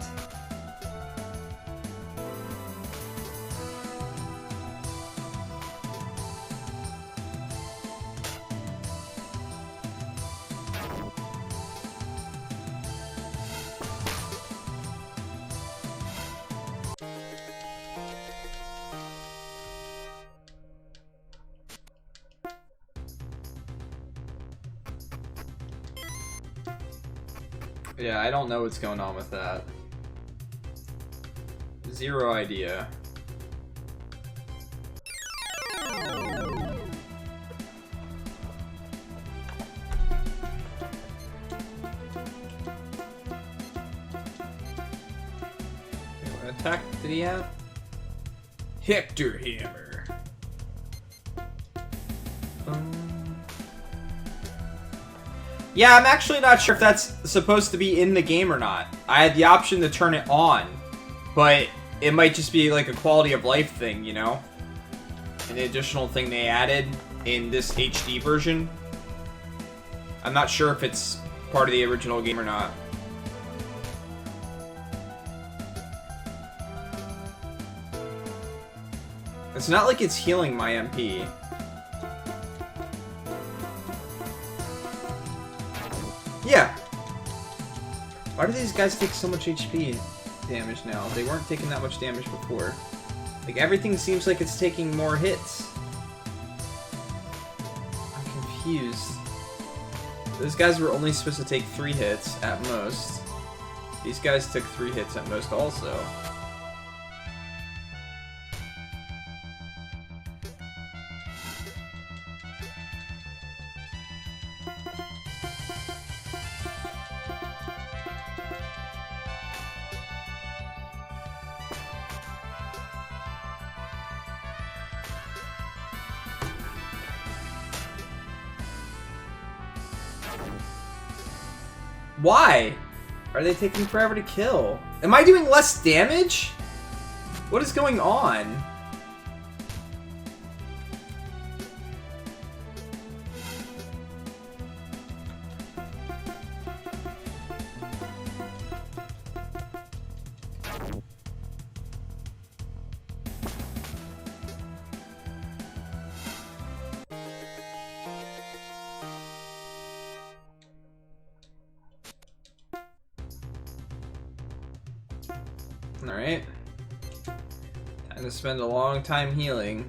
Yeah, I don't know what's going on with that. Zero idea. What attack did he have? Hector Hammer. Yeah, I'm actually not sure if that's supposed to be in the game or not. I had the option to turn it on, but it might just be like a quality of life thing, you know? An additional thing they added in this HD version. I'm not sure if it's part of the original game or not. It's not like it's healing my MP. Yeah. Why do these guys take so much HP damage now? They weren't taking that much damage before. Like, everything seems like it's taking more hits. I'm confused. Those guys were only supposed to take 3 hits at most. These guys took 3 hits at most also. Why? Are they taking forever to kill? Am I doing less damage? What is going on? Alright. Time to spend a long time healing.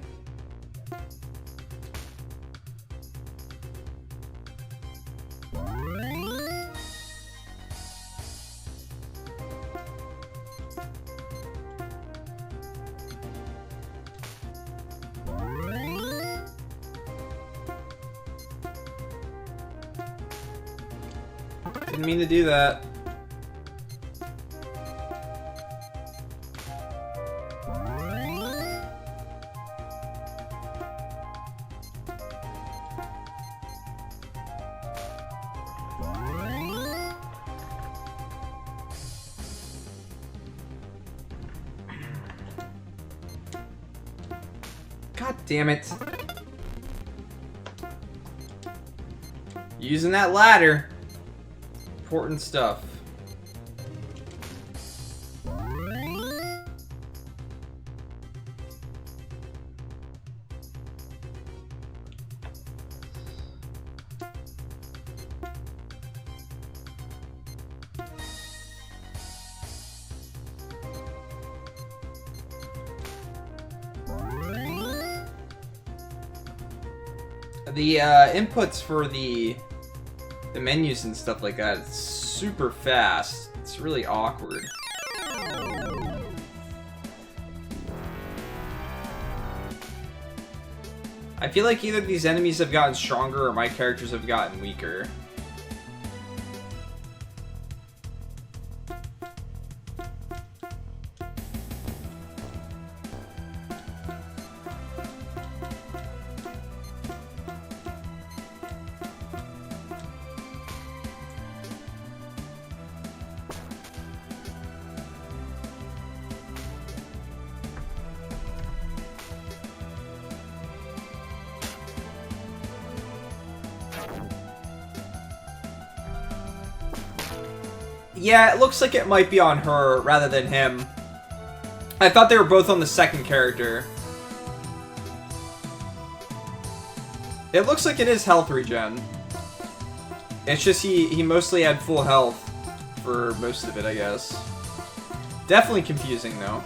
Didn't mean to do that. God damn it. Using that ladder. Important stuff. The inputs for the menus and stuff like that, it's super fast. It's really awkward. I feel like either these enemies have gotten stronger or my characters have gotten weaker. Yeah, it looks like it might be on her rather than him. I thought they were both on the second character. It looks like it is health regen. It's just he mostly had full health for most of it, I guess. Definitely confusing, though.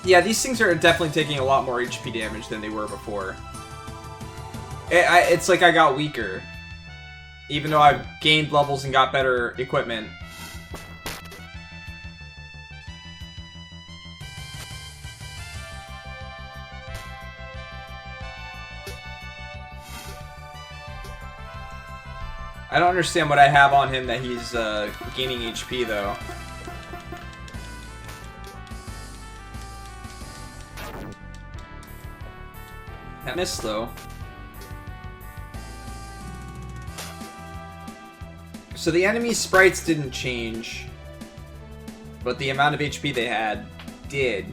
Yeah, these things are definitely taking a lot more HP damage than they were before. It's like I got weaker. Even though I've gained levels and got better equipment. I don't understand what I have on him that he's gaining HP, though. That missed, though. So the enemy sprites didn't change, but the amount of HP they had did.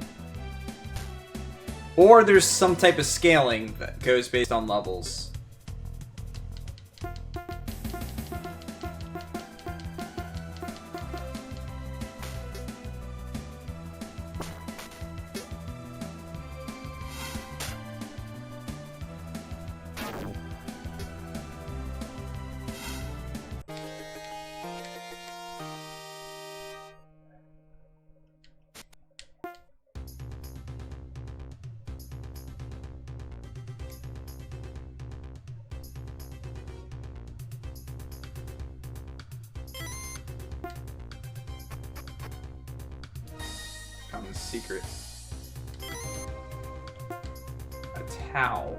Or there's some type of scaling that goes based on levels. Found the secret. A towel.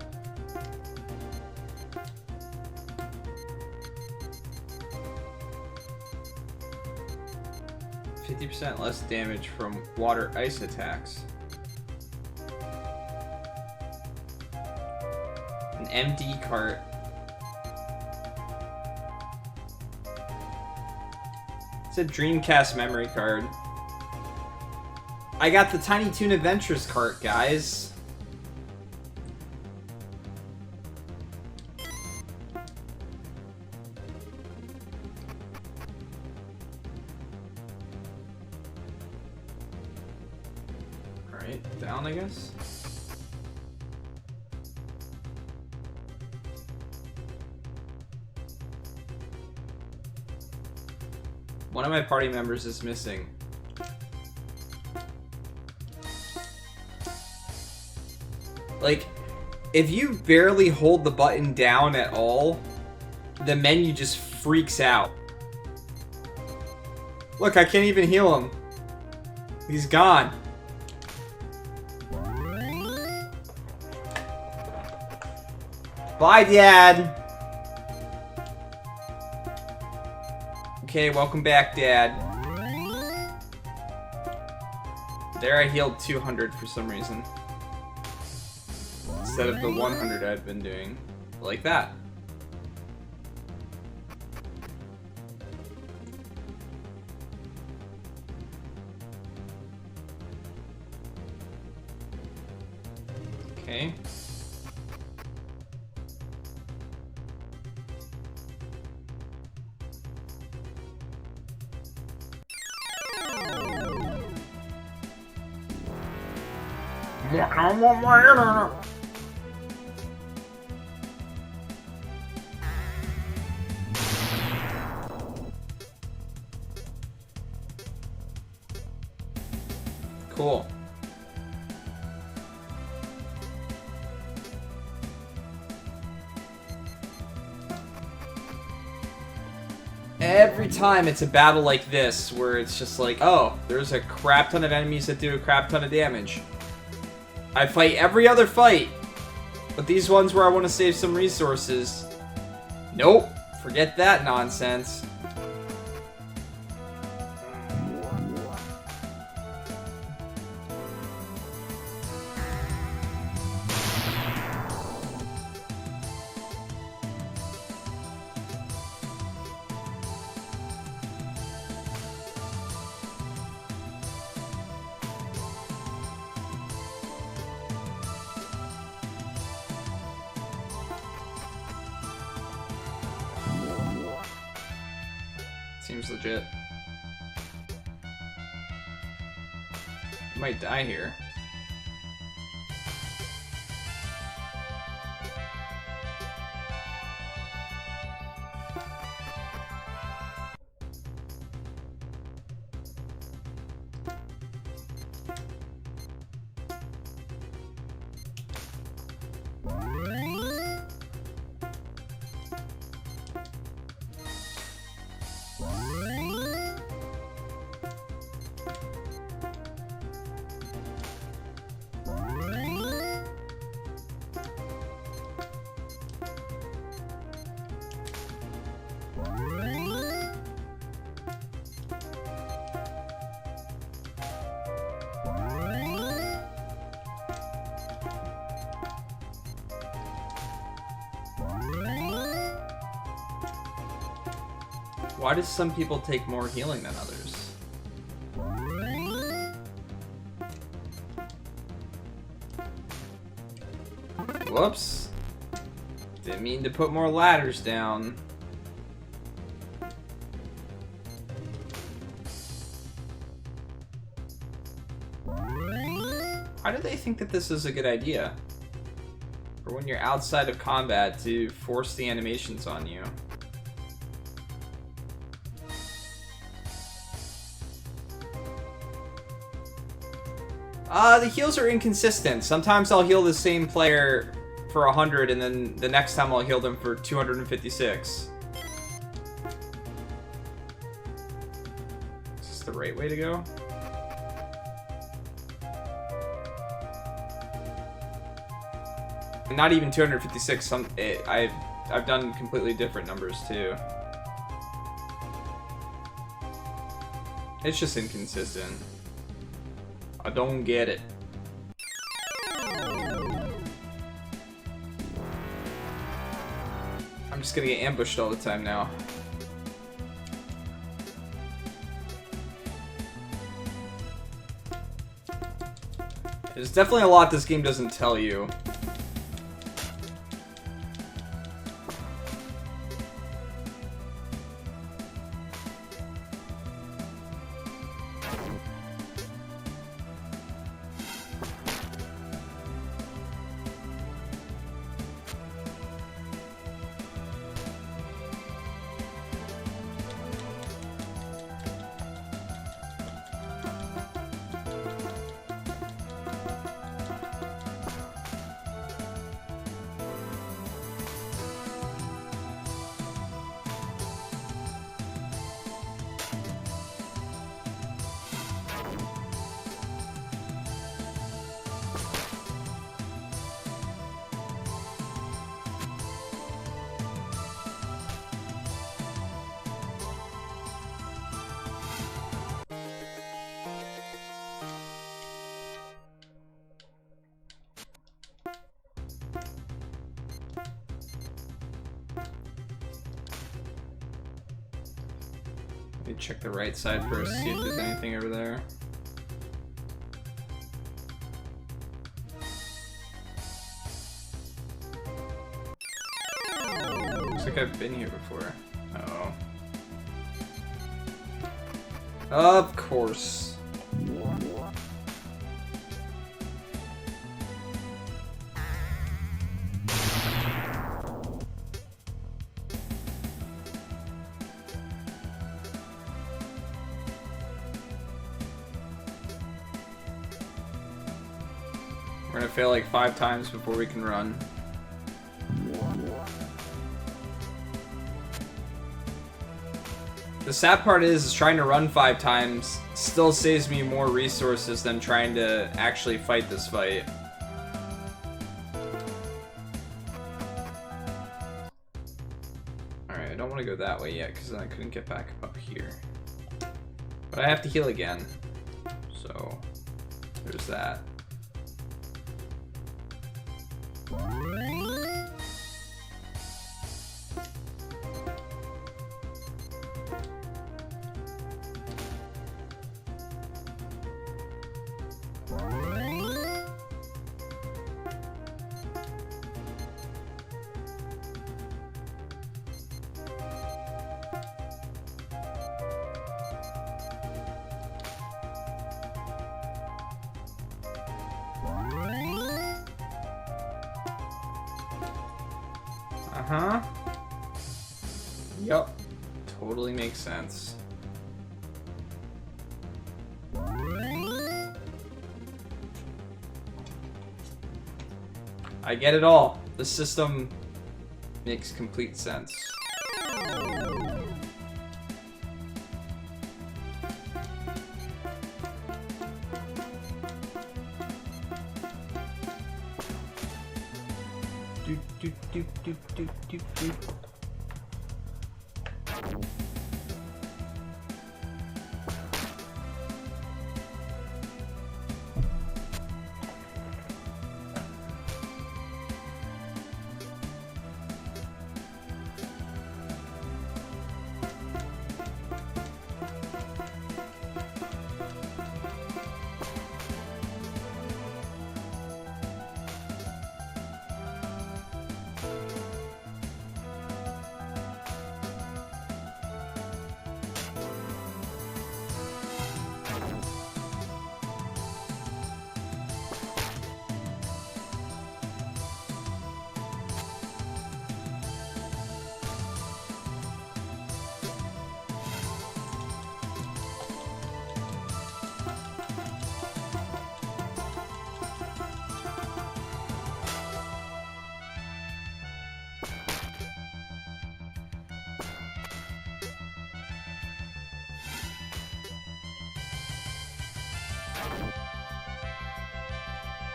%50 less damage from water ice attacks. An MD cart. It's a Dreamcast memory card. I got the Tiny Toon Adventures cart, guys. Alright, down, I guess. One of my party members is missing. Like, if you barely hold the button down at all, the menu just freaks out. Look, I can't even heal him. He's gone. Bye, Dad. Okay, welcome back, Dad. There, I healed 200 for some reason. Instead of the 100 I've been doing. Like that. Okay. Cool. Every time it's a battle like this, where it's just like, oh, there's a crap ton of enemies that do a crap ton of damage. I fight every other fight, but these ones where I want to save some resources, nope, forget that nonsense. Seems legit. Might die here. Why do some people take more healing than others? Whoops. Didn't mean to put more ladders down. Why do they think that this is a good idea? For when you're outside of combat to force the animations on you. The heals are inconsistent. Sometimes I'll heal the same player for 100, and then the next time I'll heal them for 256. Is this the right way to go? Not even 256. I've done completely different numbers too. It's just inconsistent. I don't get it. I'm just gonna get ambushed all the time now. There's definitely a lot this game doesn't tell you. Let me check the right side first, see if there's anything over there. Looks like I've been here before. Oh. Of course. We're gonna fail like 5 times before we can run. The sad part is trying to run 5 times still saves me more resources than trying to actually fight this fight. Alright, I don't want to go that way yet because then I couldn't get back up here. But I have to heal again. So, there's that. Uh-huh. Yup. Totally makes sense. I get it all. The system makes complete sense. Do.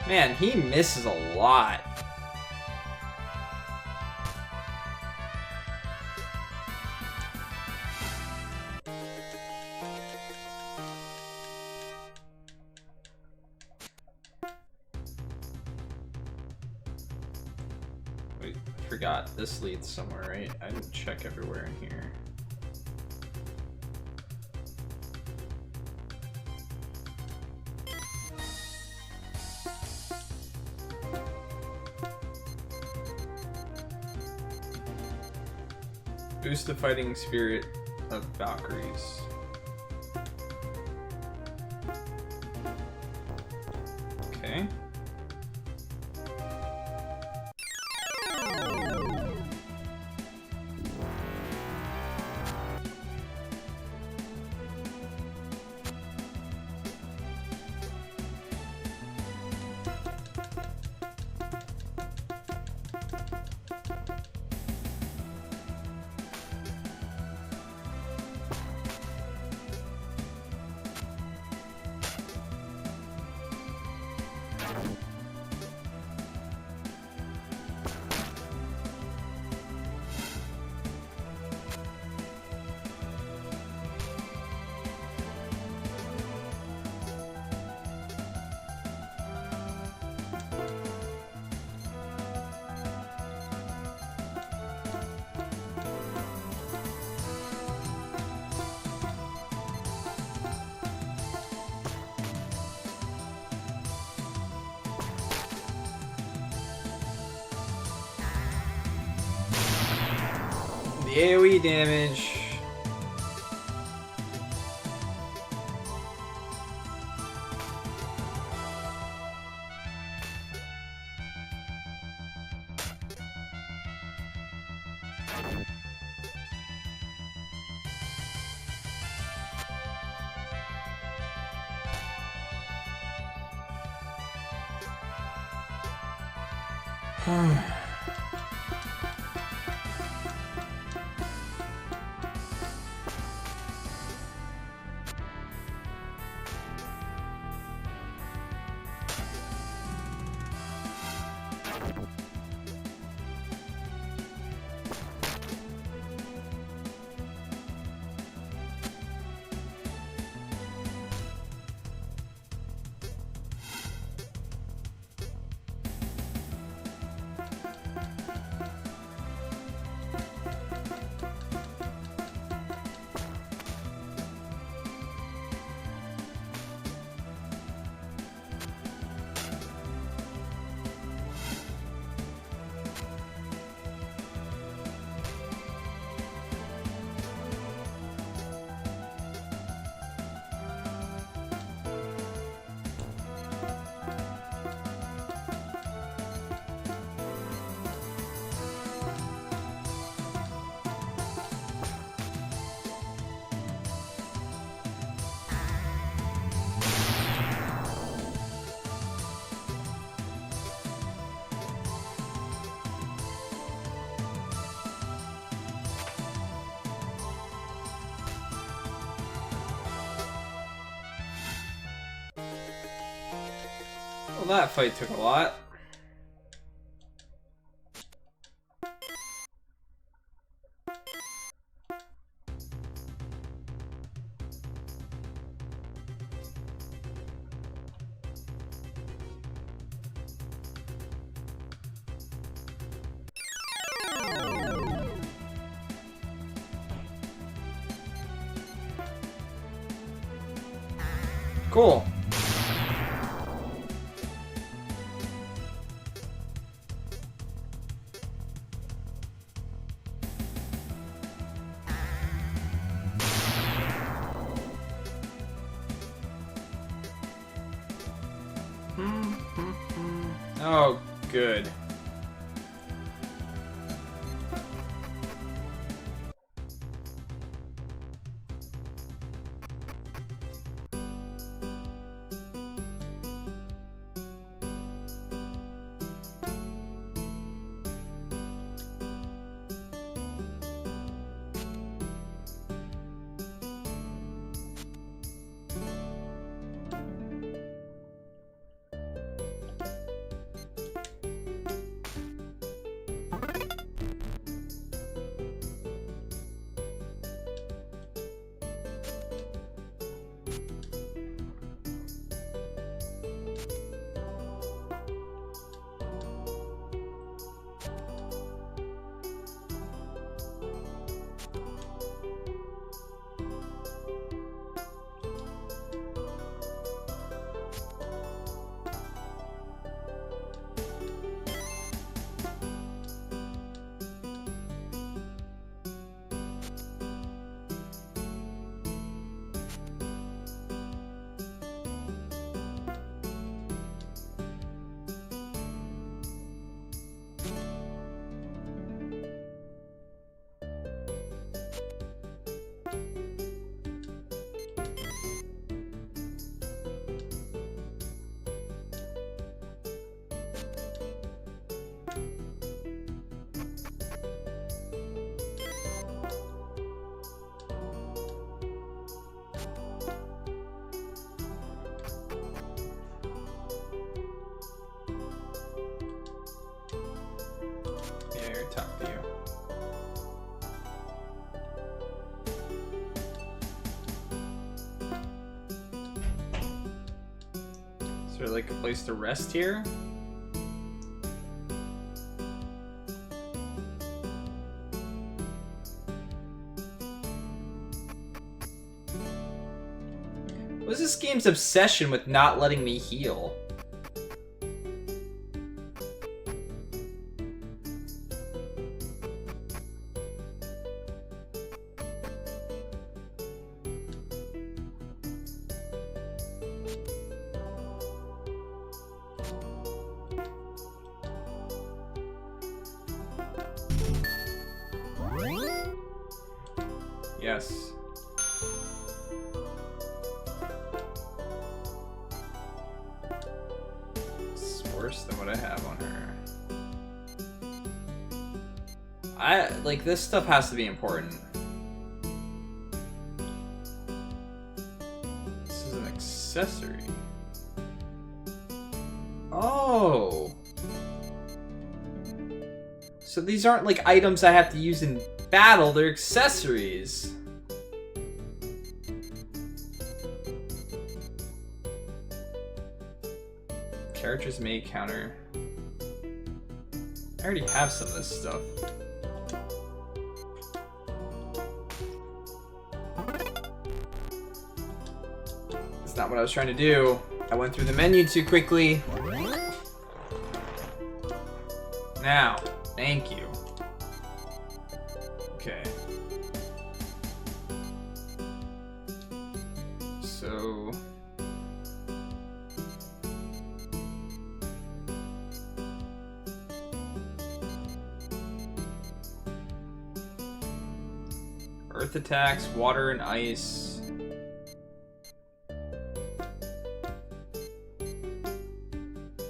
Man, he misses a lot. Wait, I forgot. This leads somewhere, right? I didn't check everywhere in here. Boost the fighting spirit of Valkyries. Okay. The AoE damage. Well, that fight took a lot. Cool. Oh, good. here, talk to you. Is there like a place to rest here? What is this game's obsession with not letting me heal? Yes. It's worse than what I have on her. Like, this stuff has to be important. This is an accessory. Oh! So these aren't like items I have to use in battle, they're accessories. Characters may counter. I already have some of this stuff. That's not what I was trying to do. I went through the menu too quickly. Now, thank you. Okay. So... Earth attacks, water and ice.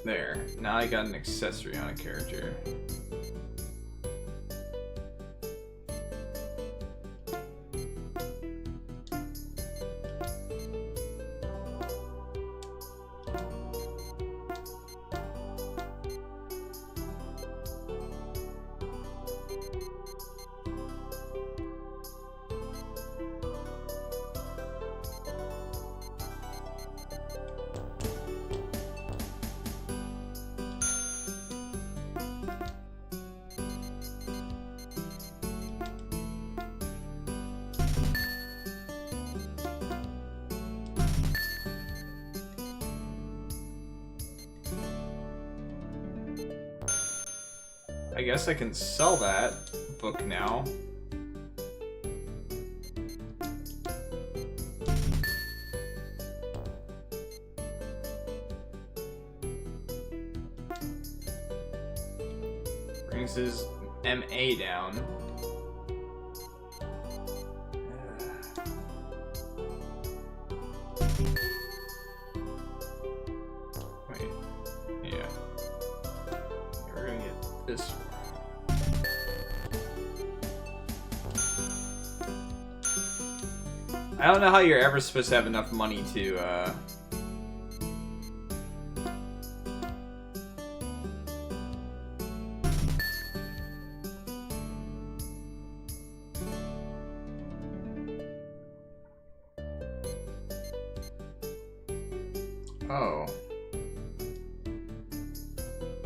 There. Now I got an accessory on a character. I guess I can sell that book now. Brings his MA down. Wait, yeah. We're gonna get this one. I don't know how you're ever supposed to have enough money to, Oh.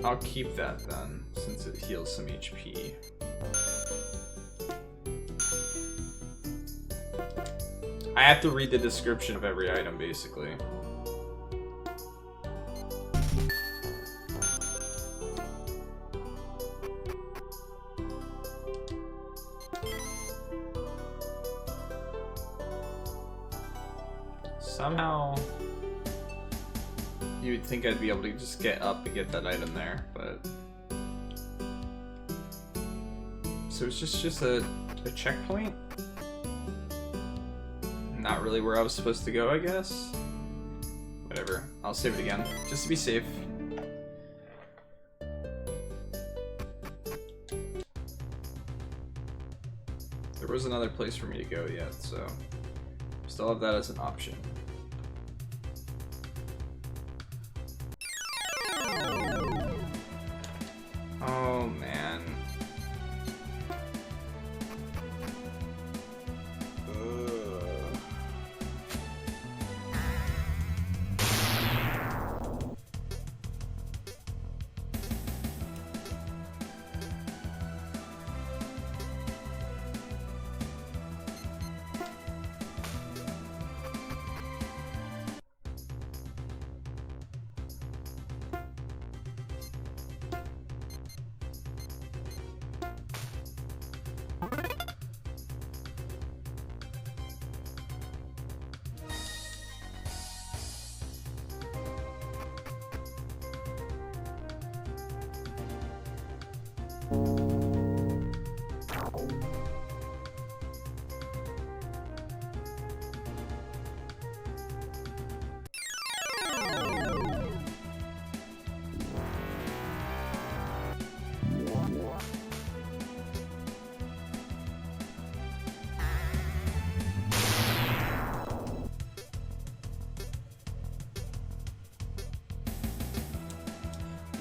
I'll keep that then, since it heals some HP. I have to read the description of every item, basically. Somehow, you would think I'd be able to just get up and get that item there, but... So it's just a checkpoint? Not really where I was supposed to go, I guess? Whatever, I'll save it again, just to be safe. There was another place for me to go yet, so... Still have that as an option. Oh man.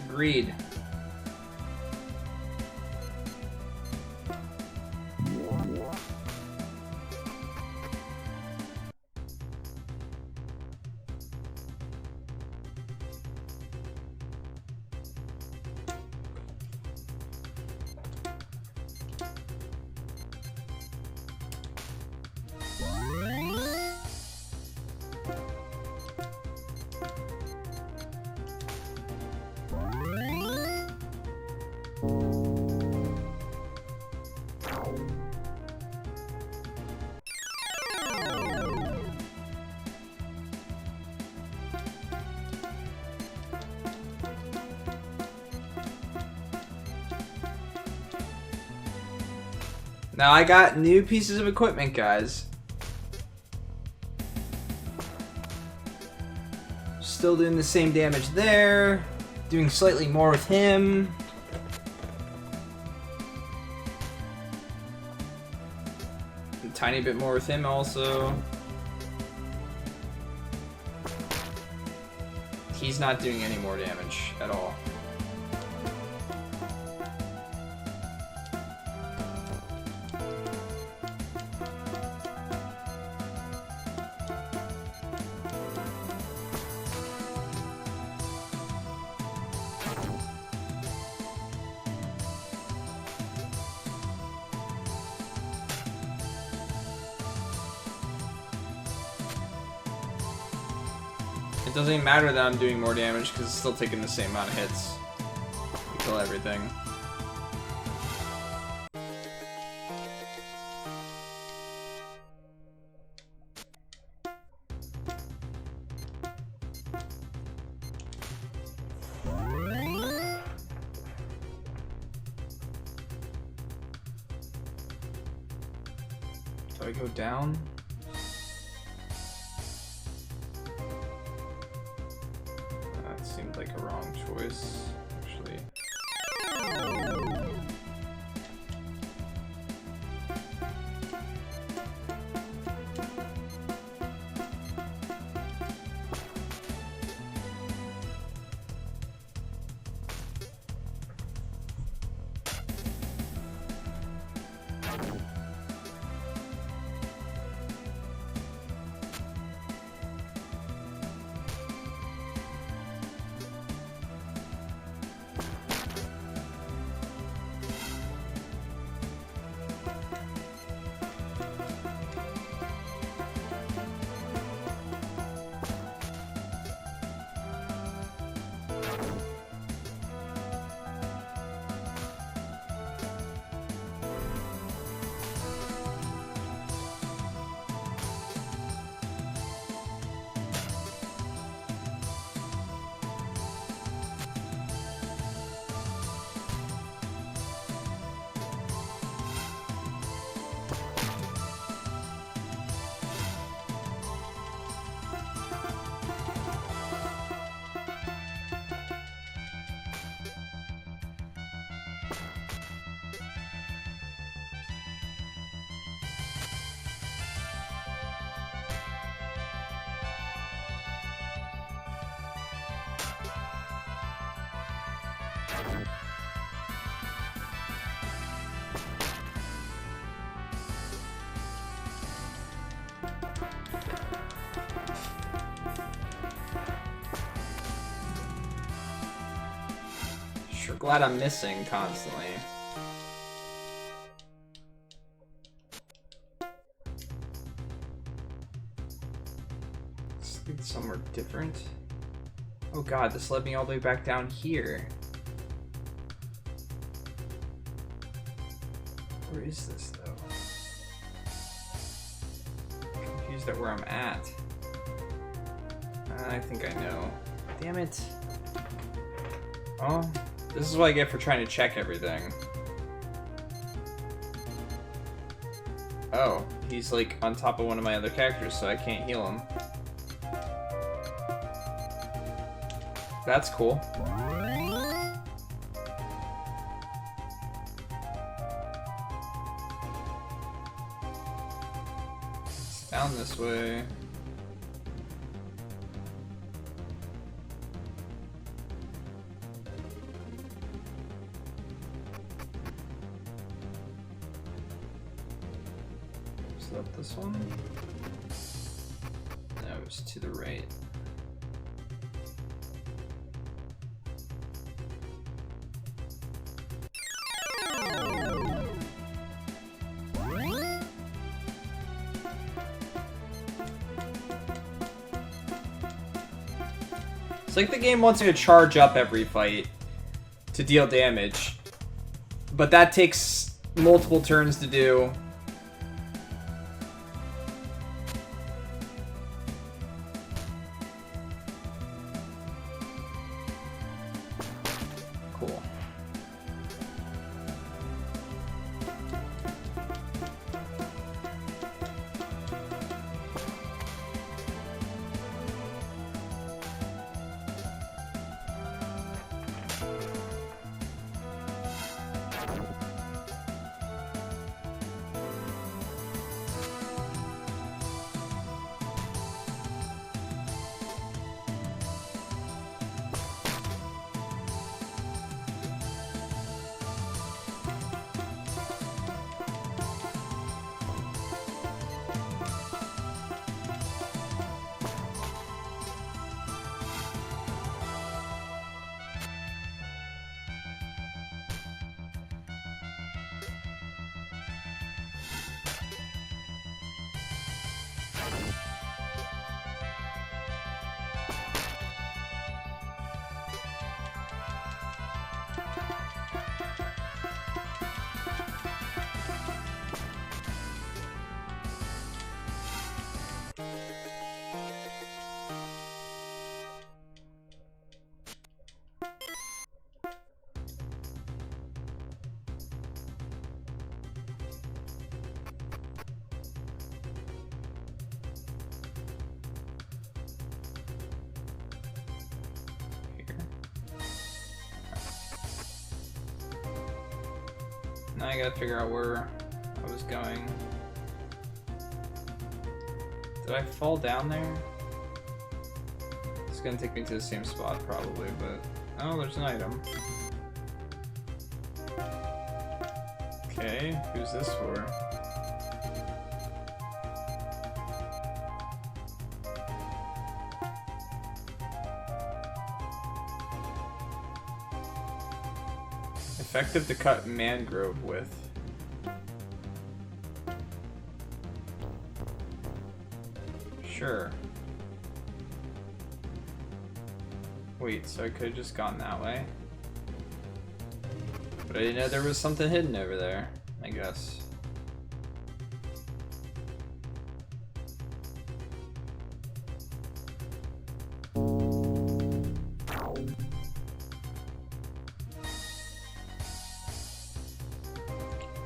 Agreed. Now I got new pieces of equipment, guys. Still doing the same damage there. Doing slightly more with him. A tiny bit more with him also. He's not doing any more damage at all. It doesn't even matter that I'm doing more damage because it's still taking the same amount of hits to kill everything. Do I go down? Seemed like a wrong choice, actually. Sure glad I'm missing constantly. Let's think somewhere different. Oh god, this led me all the way back down here. Where is this, though? I'm confused at where I'm at. I think I know. Damn it. Oh, this is what I get for trying to check everything. Oh, he's like on top of one of my other characters, so I can't heal him. That's cool. It's down this way. Is that this one? No, it was to the right. It's like the game wants you to charge up every fight to deal damage, but that takes multiple turns to do. Cool. Now I gotta figure out where I was going. Did I fall down there? It's gonna take me to the same spot probably, but... Oh, there's an item. Okay, who's this for? Effective to cut mangrove with. Sure. Wait, so I could have just gone that way? But I didn't know there was something hidden over there, I guess.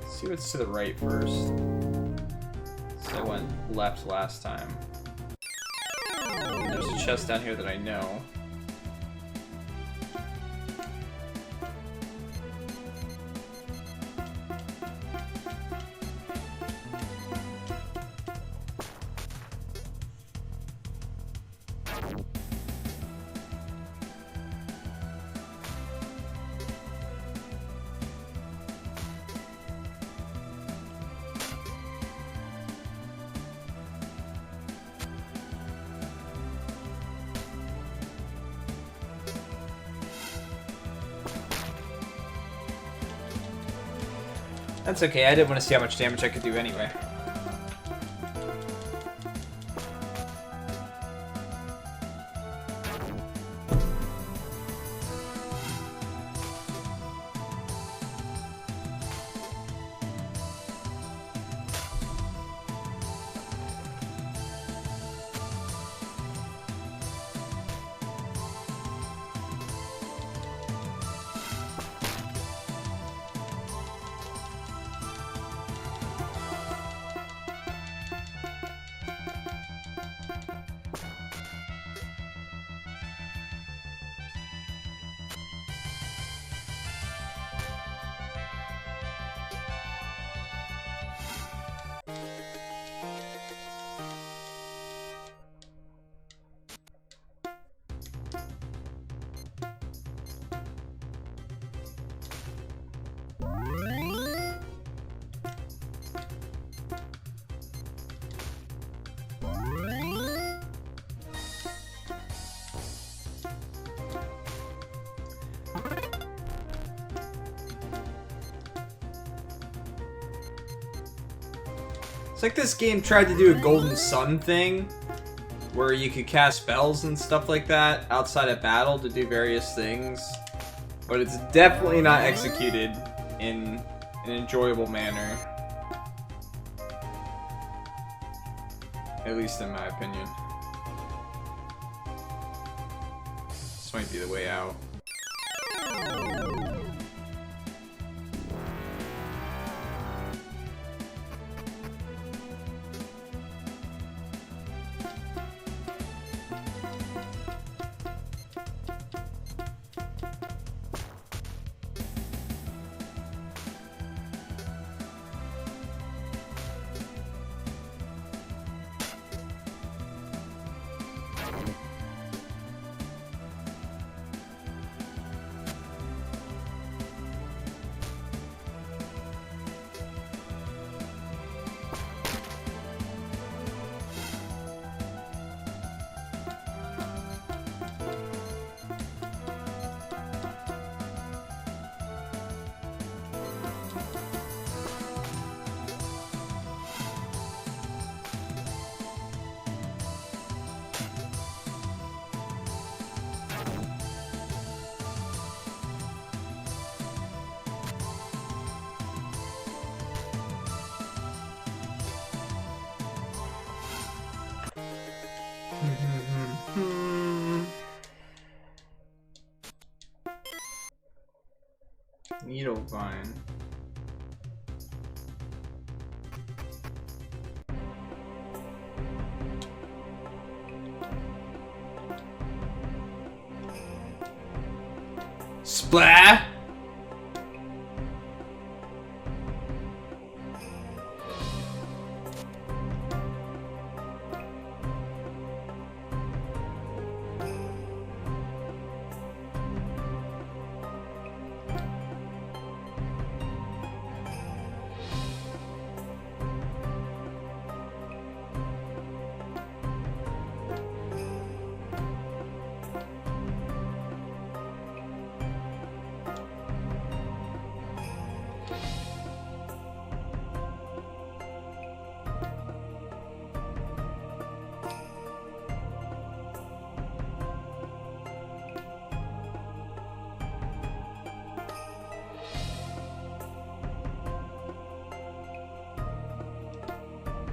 See what's to the right first. So I went left last time. And there's a chest down here that I know. That's okay, I didn't want to see how much damage I could do anyway. It's like this game tried to do a Golden Sun thing, where you could cast spells and stuff like that outside of battle to do various things. But it's definitely not executed in an enjoyable manner. At least in my opinion. This might be the way out. Needlevine. Splat!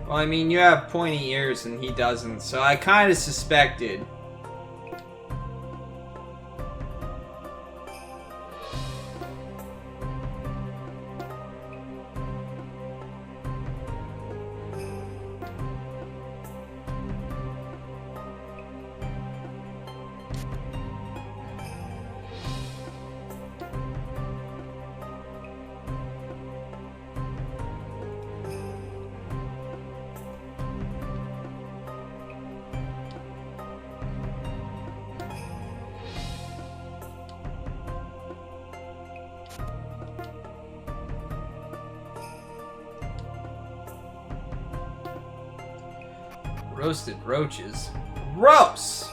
Well, I mean, you have pointy ears and he doesn't, so I kind of suspected. Roasted roaches. Gross!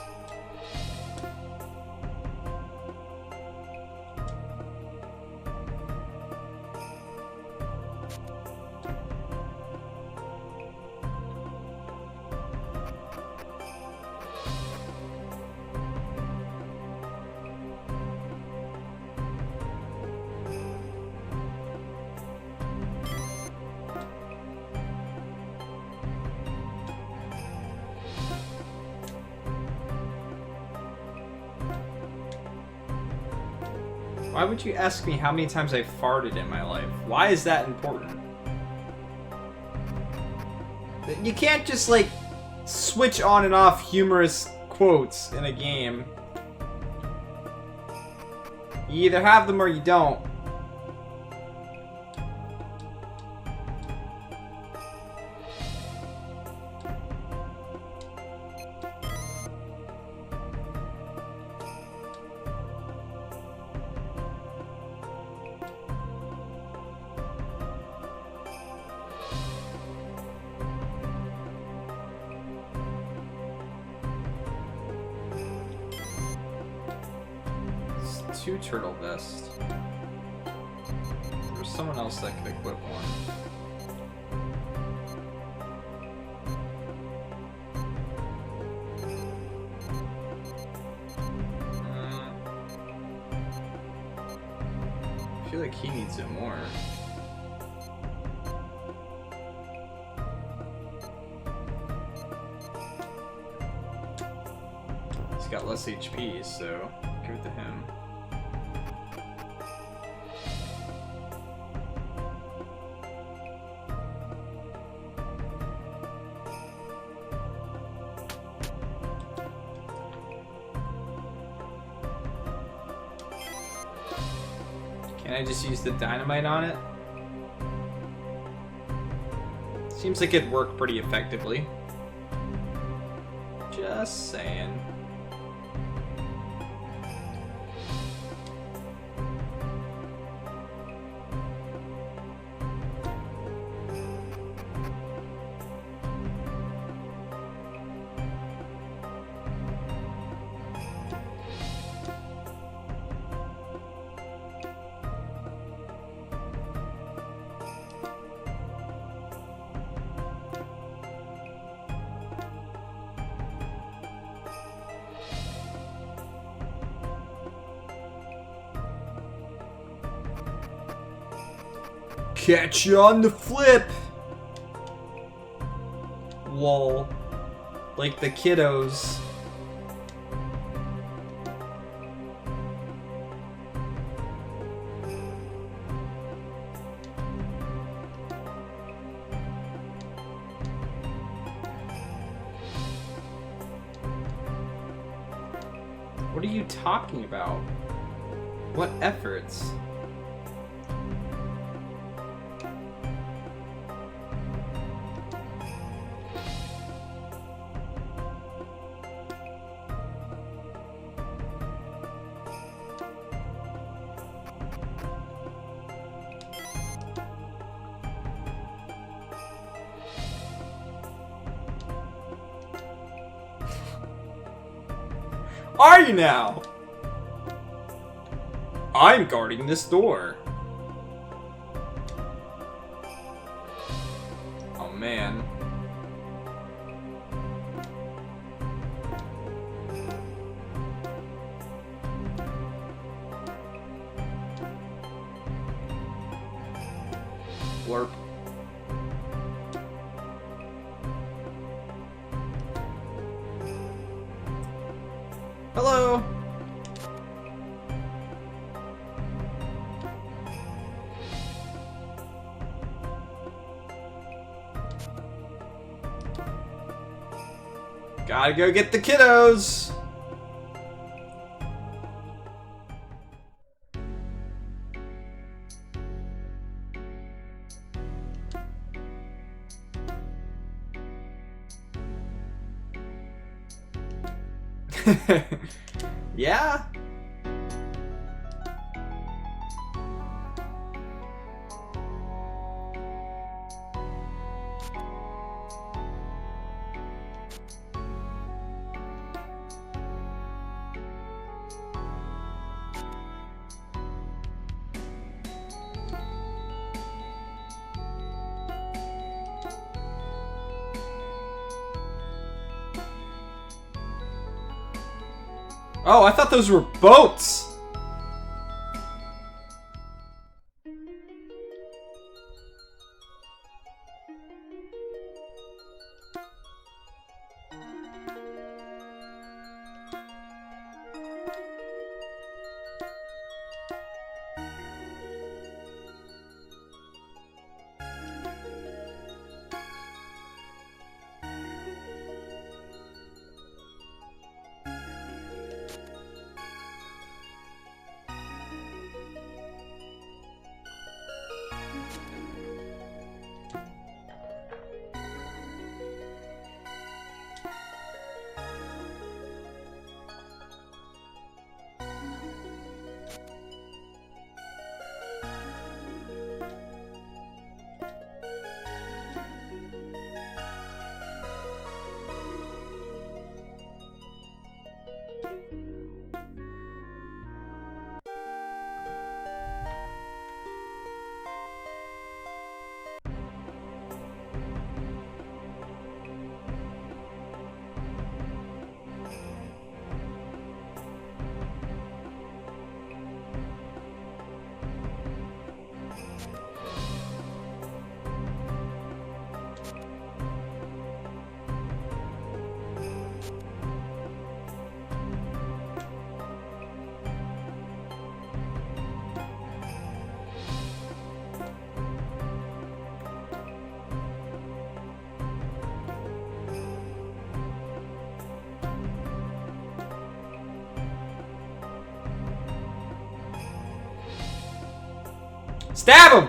Why would you ask me how many times I farted in my life? Why is that important? You can't just, like, switch on and off humorous quotes in a game. You either have them or you don't. Two turtle vests. There was someone else that could equip one. feel like he needs it more. He's got less HP, so give it to him. Can I just use the dynamite on it? Seems like it'd work pretty effectively. Just saying. Catch you on the flip! Lol. Like the kiddos. What are you talking about? What efforts? Are you now? I'm guarding this door. Oh man. Blurp. Hello. Gotta go get the kiddos. Yeah. Oh, I thought those were boats! Stab him!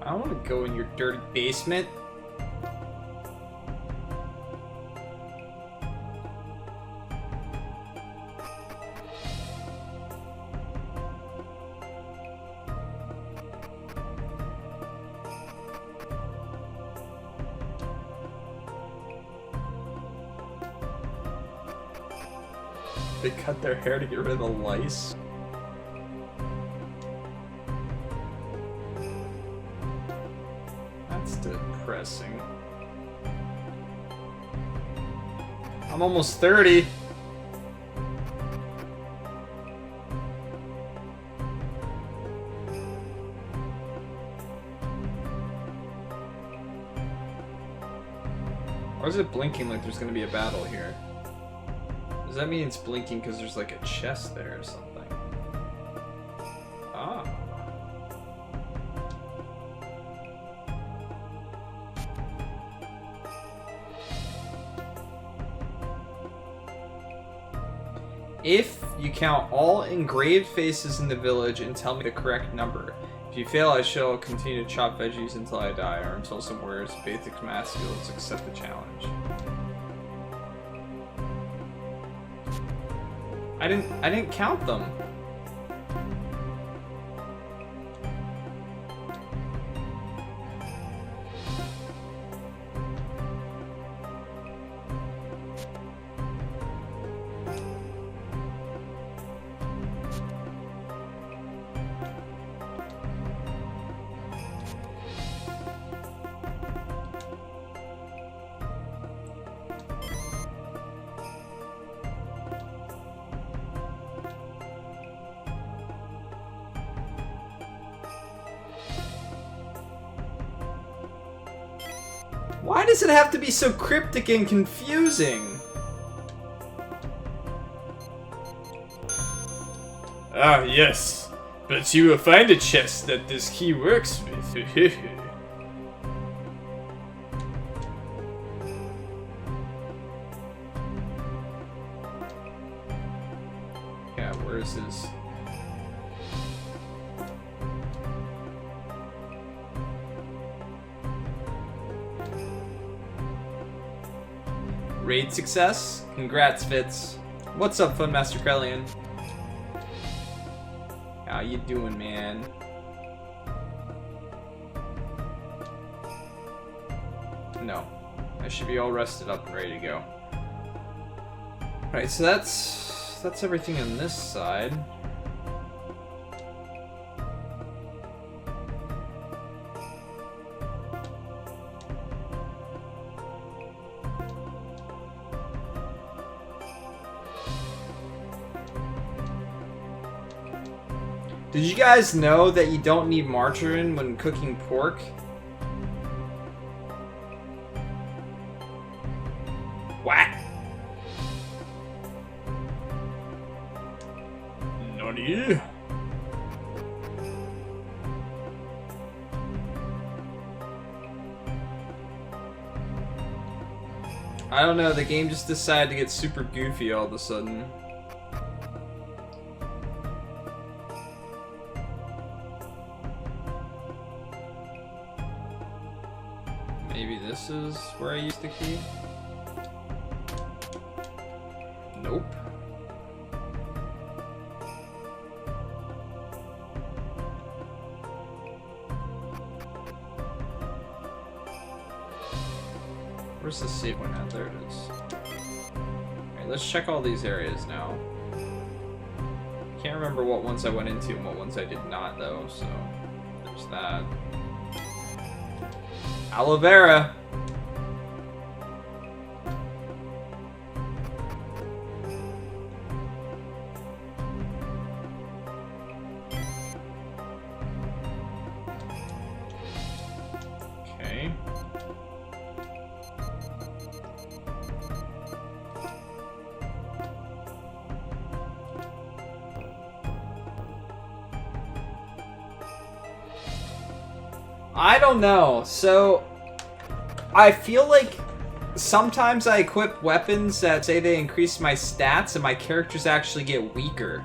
I don't want to go in your dirty basement. They cut their hair to get rid of the lice. That's depressing. I'm almost 30. Or is it blinking like there's gonna be a battle here? Does that mean it's blinking because there's like a chest there or something? Ah. If you count all engraved faces in the village and tell me the correct number. If you fail, I shall continue to chop veggies until I die, or until some warriors, basic mass skills, accept the challenge. I didn't count them. Why does it have to be so cryptic and confusing? Ah, yes. But you will find a chest that this key works with. Yeah, where is his... Raid success? Congrats, Fitz. What's up, Funmaster Krellian? How you doing, man? No. I should be all rested up and ready to go. Alright, so that's everything on this side. Did you guys know that you don't need margarine when cooking pork? What? Nani? I don't know, the game just decided to get super goofy all of a sudden. Maybe this is where I used the key? Nope. Where's the save point at? There it is. Alright, let's check all these areas now. Can't remember what ones I went into and what ones I did not, though, so there's that. Aloe vera! Okay. I don't know. So, I feel like sometimes I equip weapons that say they increase my stats and my characters actually get weaker.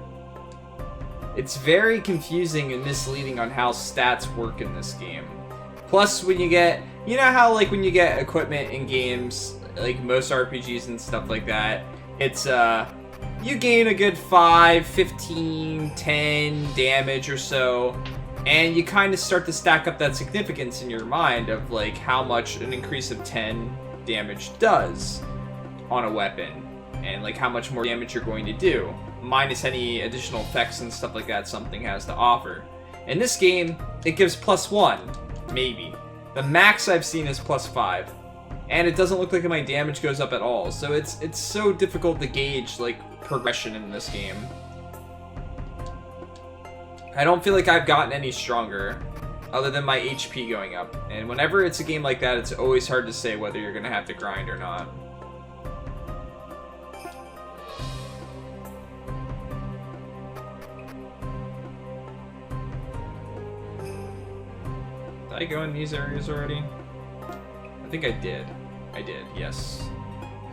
It's very confusing and misleading on how stats work in this game. Plus, when you get... You know how, like, when you get equipment in games, like most RPGs and stuff like that, it's, you gain a good 5, 15, 10 damage or so, and you kind of start to stack up that significance in your mind of, like, how much an increase of 10 damage does on a weapon, and, like, how much more damage you're going to do, minus any additional effects and stuff like that something has to offer. In this game, it gives +1, maybe. The max I've seen is +5. And it doesn't look like my damage goes up at all, so it's so difficult to gauge, like, progression in this game. I don't feel like I've gotten any stronger, other than my HP going up. And whenever it's a game like that, it's always hard to say whether you're gonna have to grind or not. Did I go in these areas already? I think I did. I did, yes.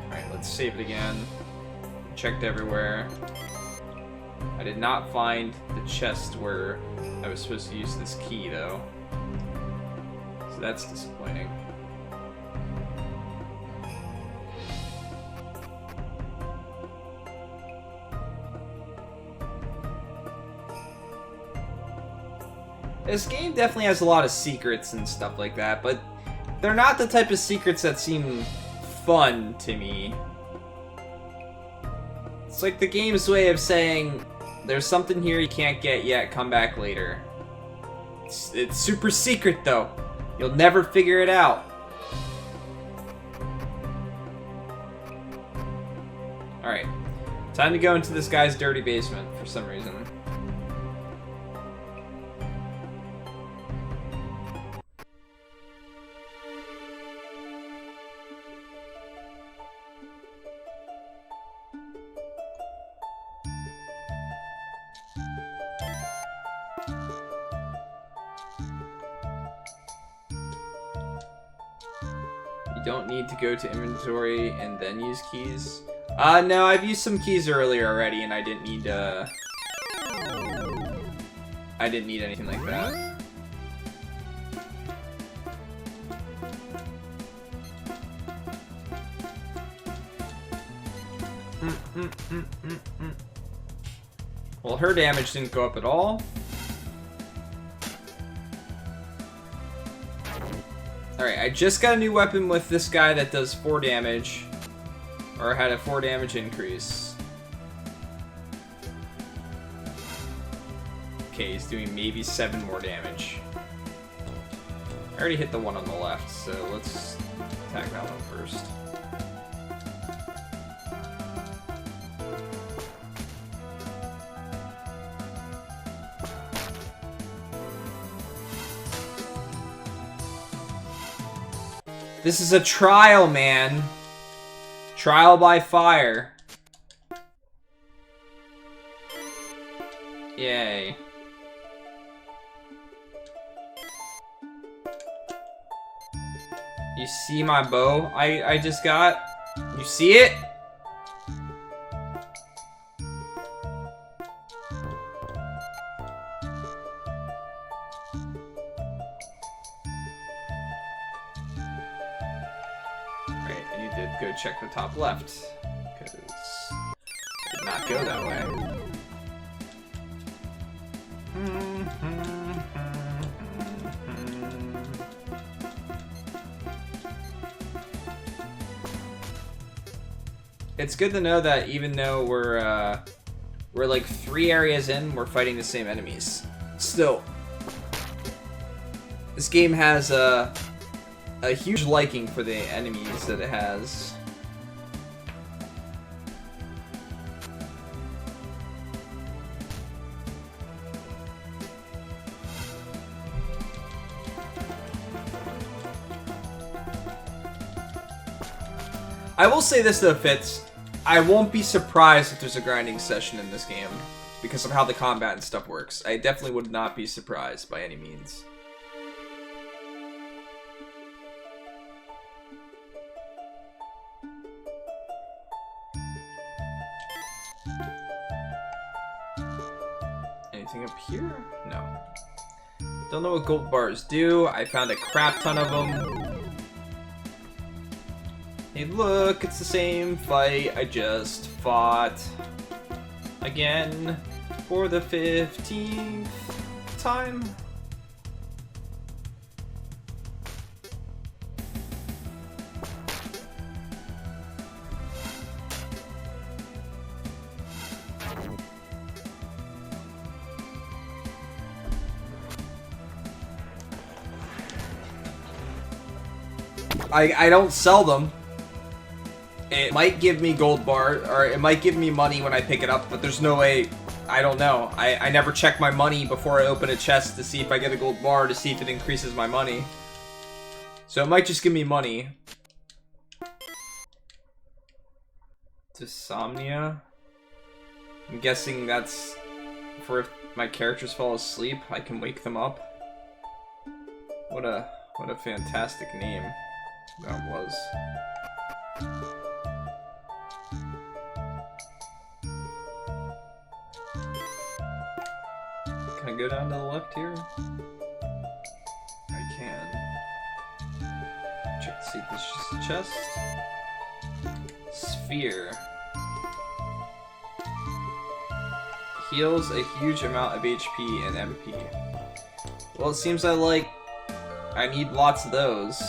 Alright, let's save it again. Checked everywhere. I did not find the chest where I was supposed to use this key, though. So that's disappointing. This game definitely has a lot of secrets and stuff like that, but they're not the type of secrets that seem fun to me. It's like the game's way of saying, there's something here you can't get yet, come back later. It's super secret, though. You'll never figure it out. Alright. Time to go into this guy's dirty basement for some reason. Don't need to go to inventory and then use keys. No, I've used some keys earlier already, and I didn't need anything like that. Well, her damage didn't go up at all. Alright, I just got a new weapon with this guy that does 4 damage. Or had a 4 damage increase. Okay, he's doing maybe 7 more damage. I already hit the one on the left, so let's attack that one first. This is a trial, man. Trial by fire. Yay. You see my bow I just got? You see it? Go check the top left, because it did not go that way. It's good to know that even though we're like 3 areas in, we're fighting the same enemies. Still, this game has a huge liking for the enemies that it has. I will say this though, Fitz. I won't be surprised if there's a grinding session in this game because of how the combat and stuff works. I definitely would not be surprised by any means. Anything up here? No. Don't know what gold bars do. I found a crap ton of them. Hey look, it's the same fight I just fought. Again, for the 15th time. I don't sell them. It might give me gold bar, or it might give me money when I pick it up, but there's no way, I don't know. I never check my money before I open a chest to see if I get a gold bar, to see if it increases my money. So it might just give me money. Dysomnia? I'm guessing that's for if my characters fall asleep, I can wake them up. What a fantastic name that was. Can I go down to the left here? I can. Check to see if this is just a chest. Sphere. Heals a huge amount of HP and MP. Well, it seems I need lots of those.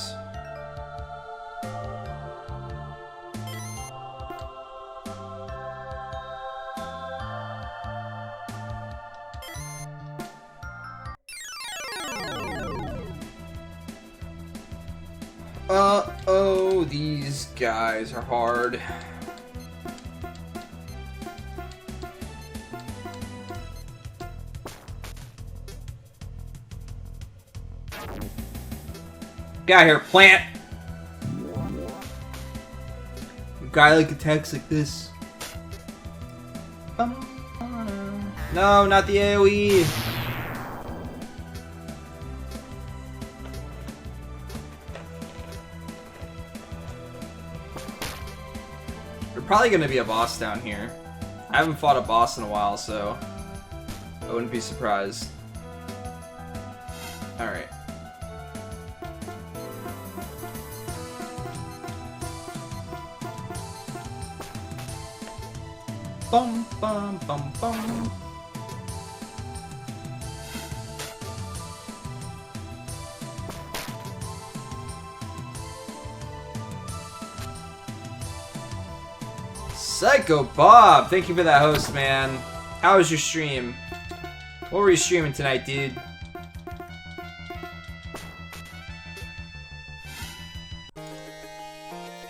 Uh-oh, these guys are hard. Get out of here, plant! A guy like attacks like this. No, not the AoE! There's probably gonna be a boss down here. I haven't fought a boss in a while, so I wouldn't be surprised. Alright. Bum bum bum bum. Psycho Bob, thank you for that host, man. How was your stream? What were you streaming tonight, dude?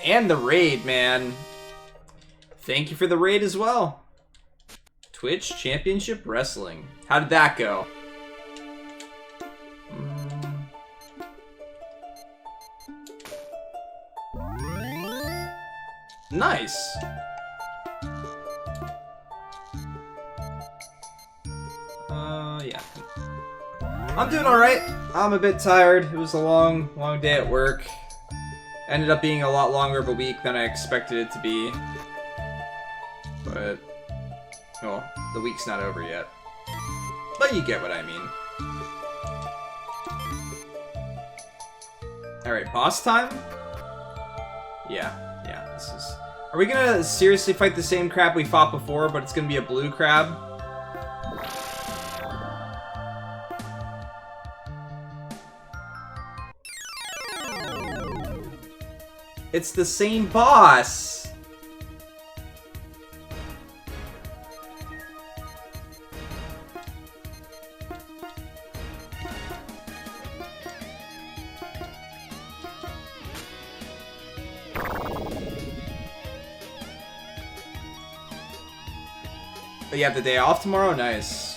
And the raid, man. Thank you for the raid as well. Twitch Championship Wrestling. How did that go? Nice. Yeah. I'm doing alright. I'm a bit tired. It was a long day at work. Ended up being a lot longer of a week than I expected it to be. But, well, the week's not over yet. But you get what I mean. Alright, boss time? Yeah, this is... Are we gonna seriously fight the same crab we fought before, but it's gonna be a blue crab? It's the same boss! But you have the day off tomorrow? Nice.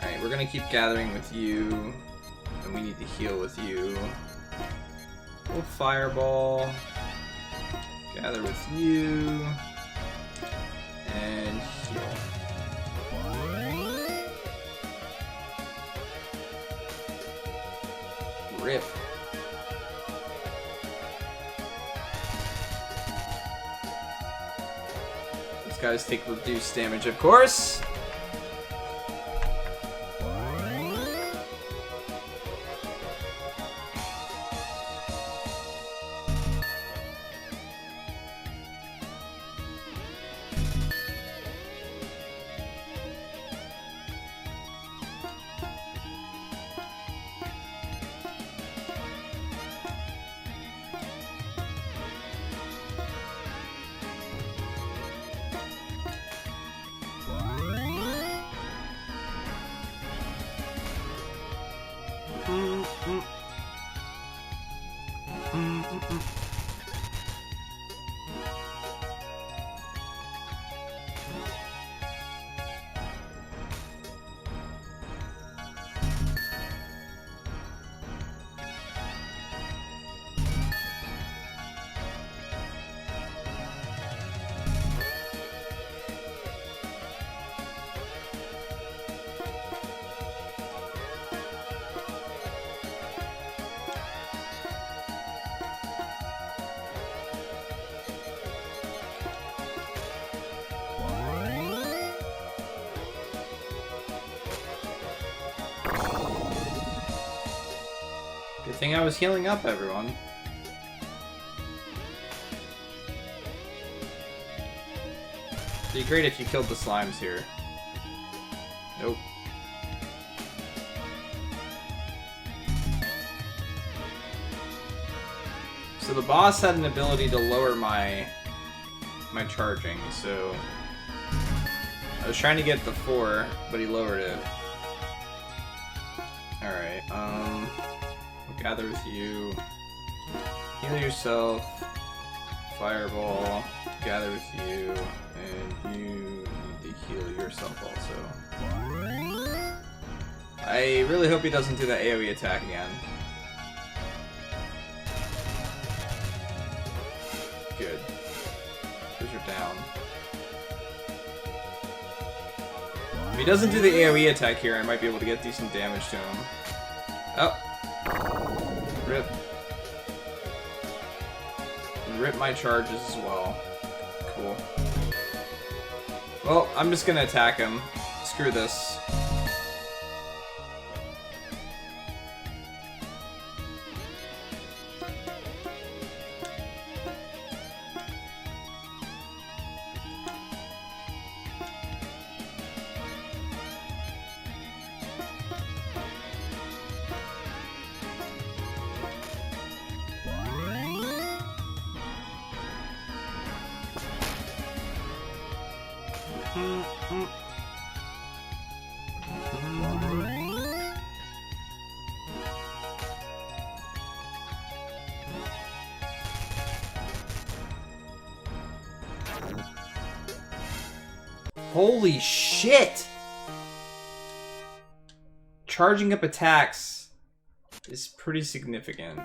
Alright, we're gonna keep gathering with you. And we need to heal with you. We'll fireball. Gather with you. And heal. Rip. These guys take reduced damage, of course. Good thing I was healing up, everyone. It'd be great if you killed the slimes here. Nope. So the boss had an ability to lower my charging, so I was trying to get the 4, but he lowered it. Alright, we'll gather with you. Heal yourself. Fireball. Gather with you. And you need to heal yourself also. I really hope he doesn't do that AoE attack again. Good. Those are down. If he doesn't do the AoE attack here, I might be able to get decent damage to him. Oh. Rip. And rip my charges as well. Cool. Well, I'm just gonna attack him. Screw this. Holy shit! Charging up attacks is pretty significant.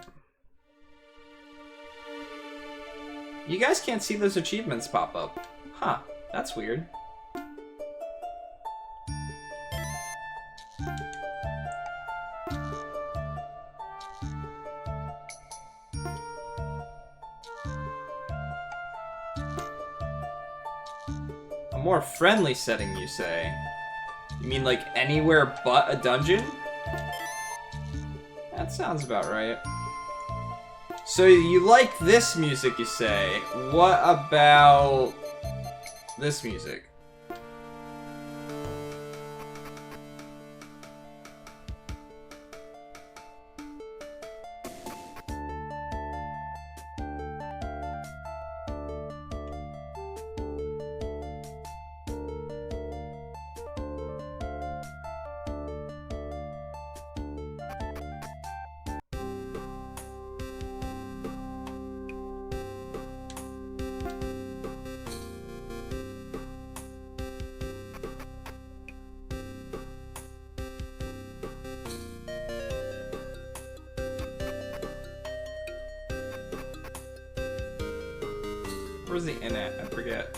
You guys can't see those achievements pop up. Huh, that's weird. A more friendly setting, you say? You mean like anywhere but a dungeon? That sounds about right. So you like this music, you say? What about this music? Where's the inn at? I forget.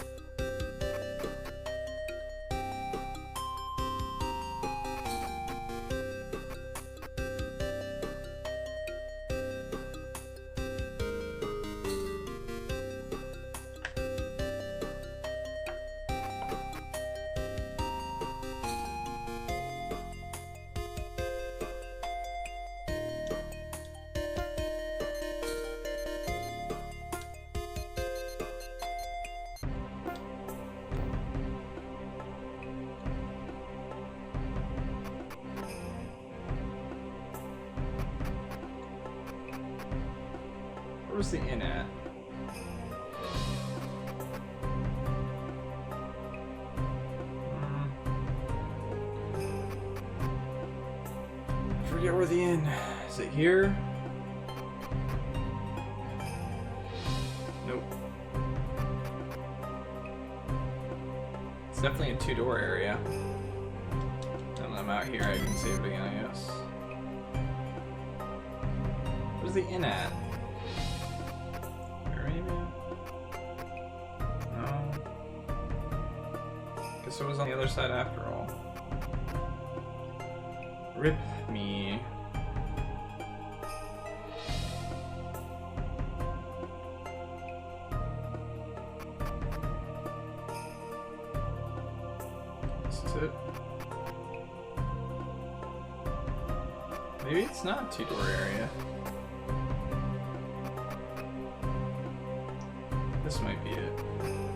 Where's the inn at? I forget where the inn. Is it here? Nope. It's definitely a two-door area. Now that I'm out here, I can save it again, I guess. Where's the inn at? So it was on the other side after all. Rip me. This is it. Maybe it's not a two-door area. This might be it.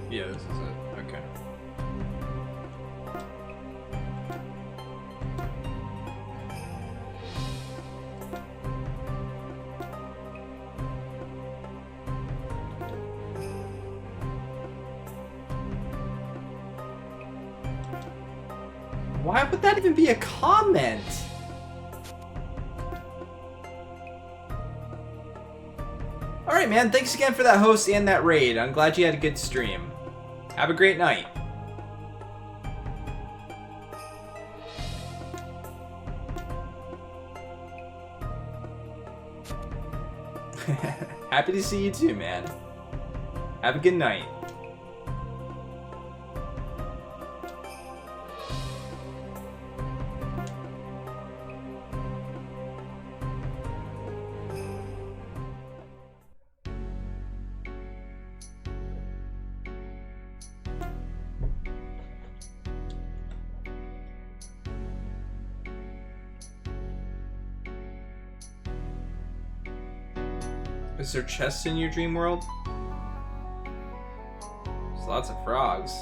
Yeah, this is it. Okay. Why would that even be a comment? Alright, man. Thanks again for that host and that raid. I'm glad you had a good stream. Have a great night. Happy to see you too, man. Have a good night. Is there chests in your dream world? There's lots of frogs.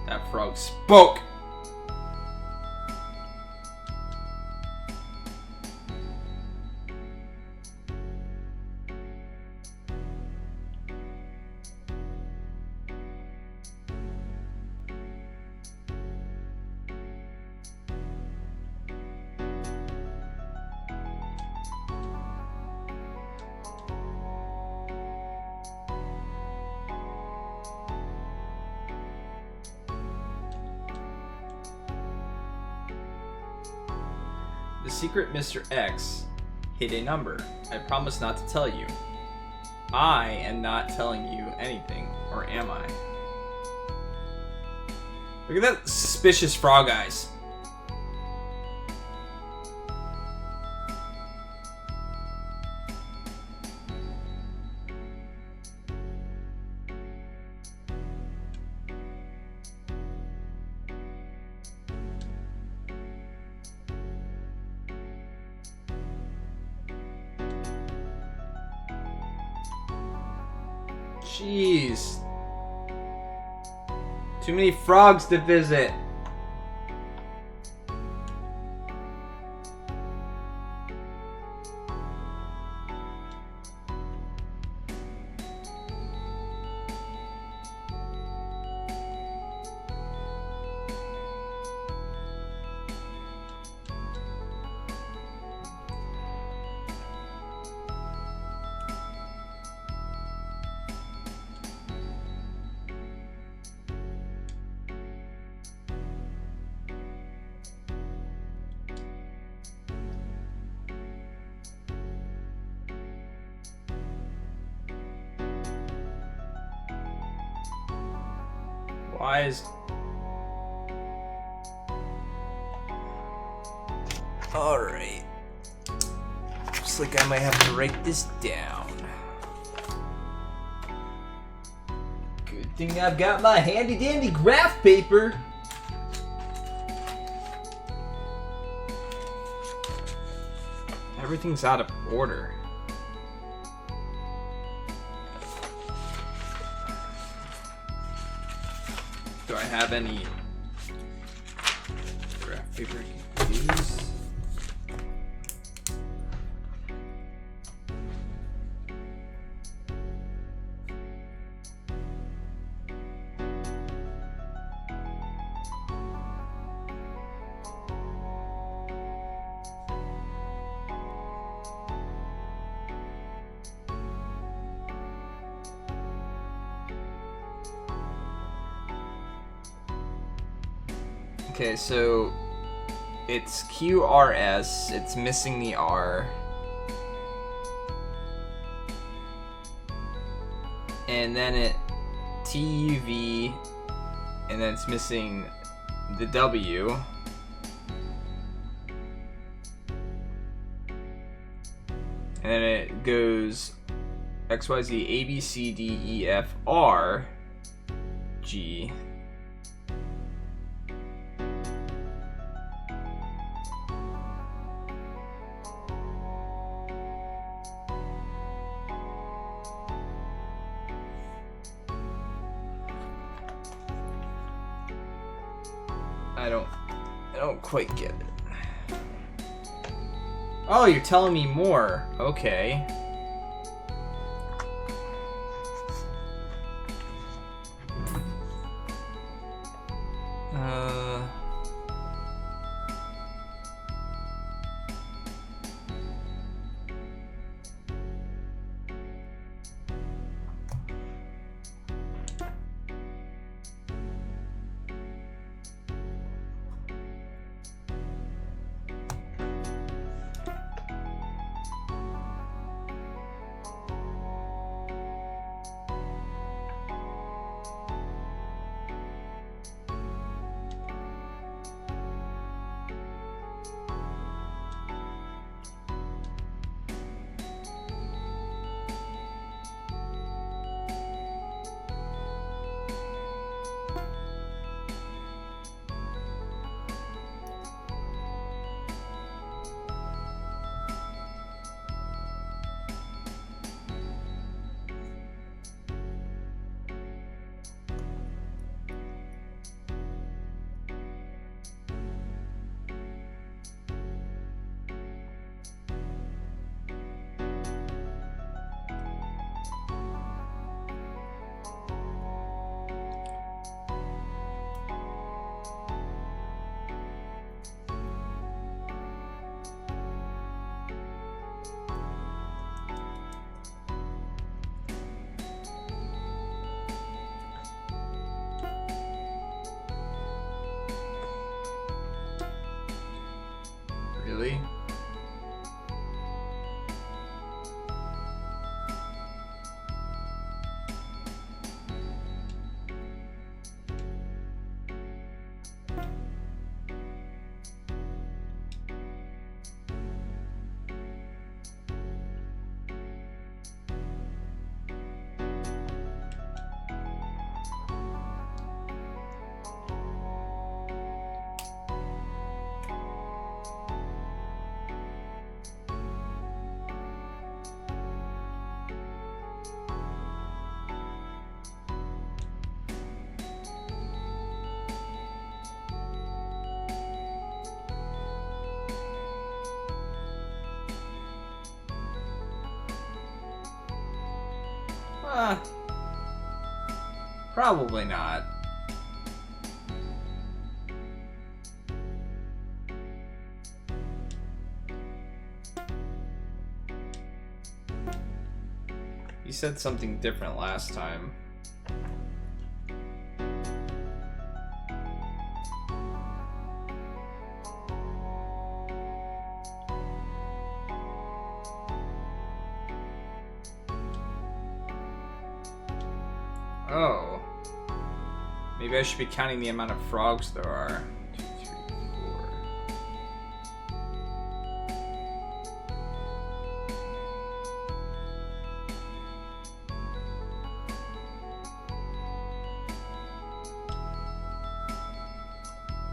That frog spoke! The secret Mr. X hid a number. I promise not to tell you. I am not telling you anything, or am I? Look at that suspicious frog eyes. Jeez. Too many frogs to visit. Why is... Alright. Looks like I might have to write this down. Good thing I've got my handy dandy graph paper. Everything's out of order. Do I have any graph paper I can use? Okay, so it's QRS, it's missing the R. And then it TUV, and then it's missing the W. And then it goes XYZ ABCDEFR G. I don't quite get it. Oh, you're telling me more. Okay. Really? Probably not. You said something different last time. Oh. Maybe I should be counting the amount of frogs there are. 2, 3, 4.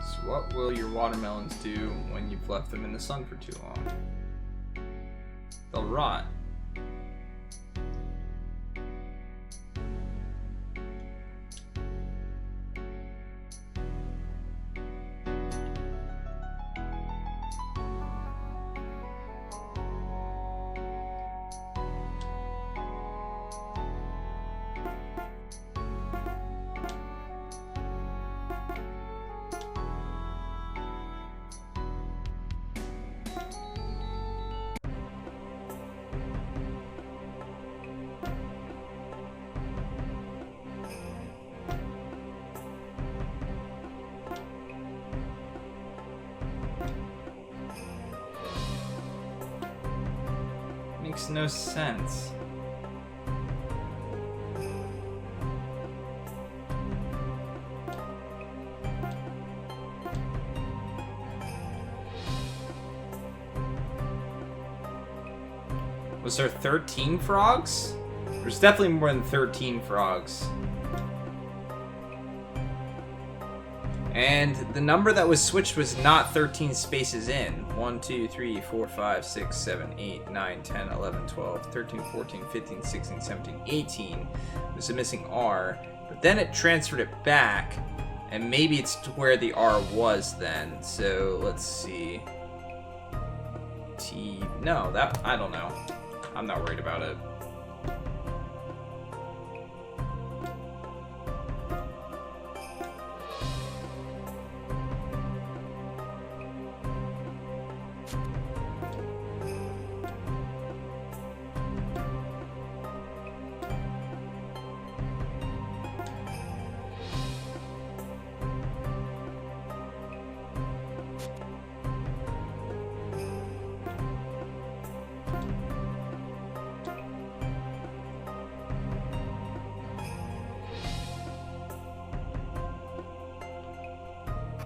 So what will your watermelons do when you've left them in the sun for too long? They'll rot. Makes no sense. Was there 13 frogs? There's definitely more than 13 frogs. And the number that was switched was not 13 spaces in. 1, 2, 3, 4, 5, 6, 7, 8, 9, 10, 11, 12, 13, 14, 15, 16, 17, 18. There's a missing R. But then it transferred it back. And maybe it's to where the R was then. So let's see. T. No, that. I don't know. I'm not worried about it.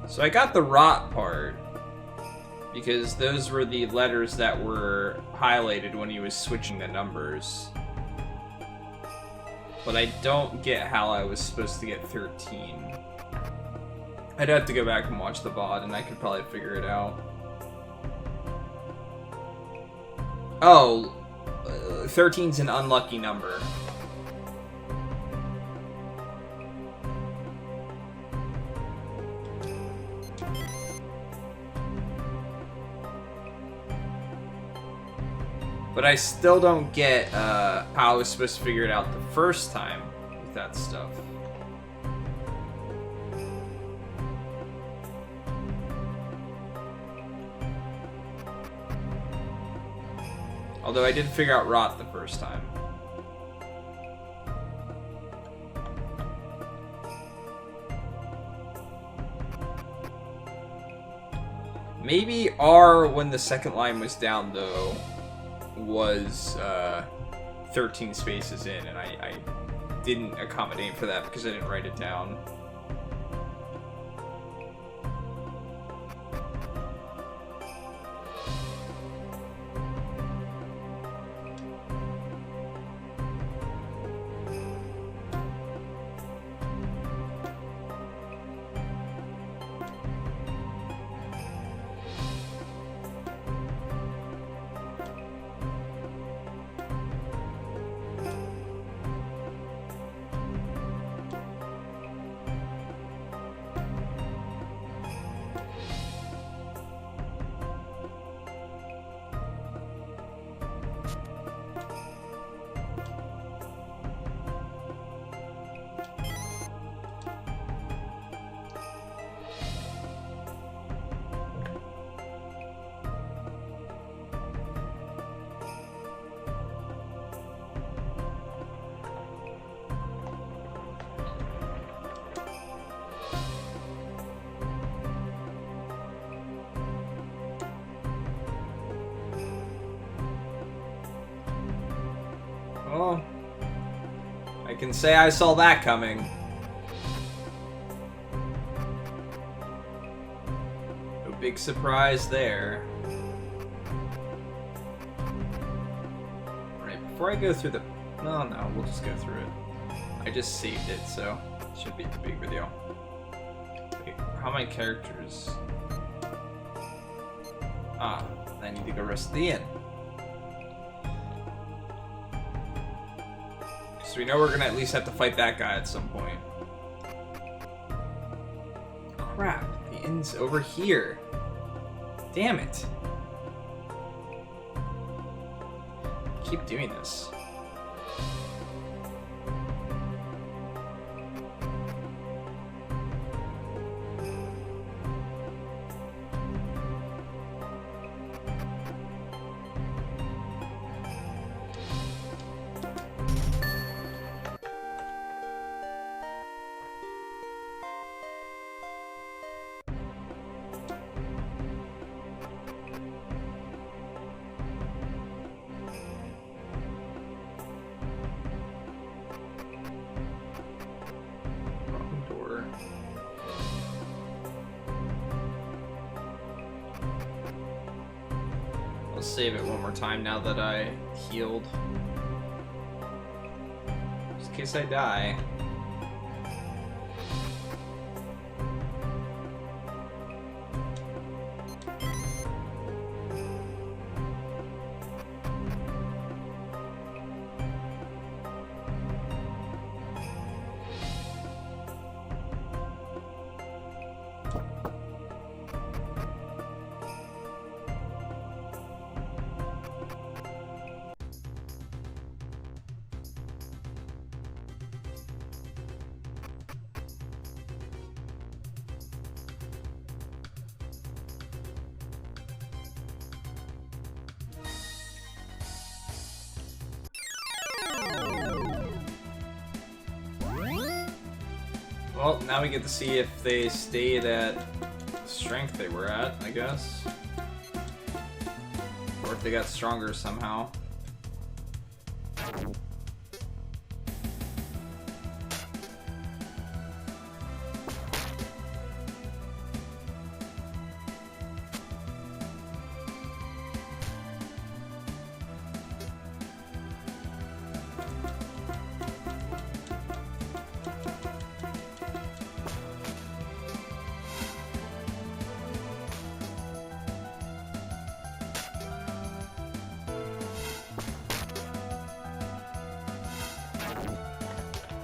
So I got the rot part, because those were the letters that were highlighted when he was switching the numbers. But I don't get how I was supposed to get 13. I'd have to go back and watch the VOD, and I could probably figure it out. Oh, 13's an unlucky number. But I still don't get how I was supposed to figure it out the first time with that stuff. Although I did figure out rot the first time. Maybe R when the second line was down though was 13 spaces in, and I didn't accommodate for that because I didn't write it down. Oh, I can say I saw that coming. Big surprise there. Right, before I go through the... No, we'll just go through it. I just saved it, so it should be a big video. Wait, how many characters? Ah, I need to go rest the inn. So we know we're gonna at least have to fight that guy at some point. Crap, the inn's over here. Damn it. Keep doing this. Save it one more time now that I healed. Just in case I die. Well, now we get to see if they stayed at the strength they were at, I guess. Or if they got stronger somehow.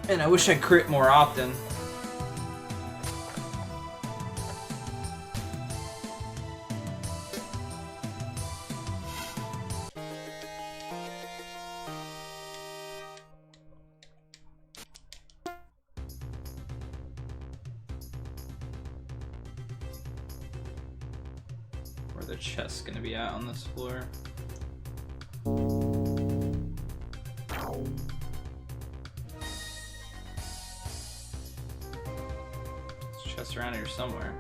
And I wish I crit more often. Where the chest's gonna be at on this floor. Around here somewhere.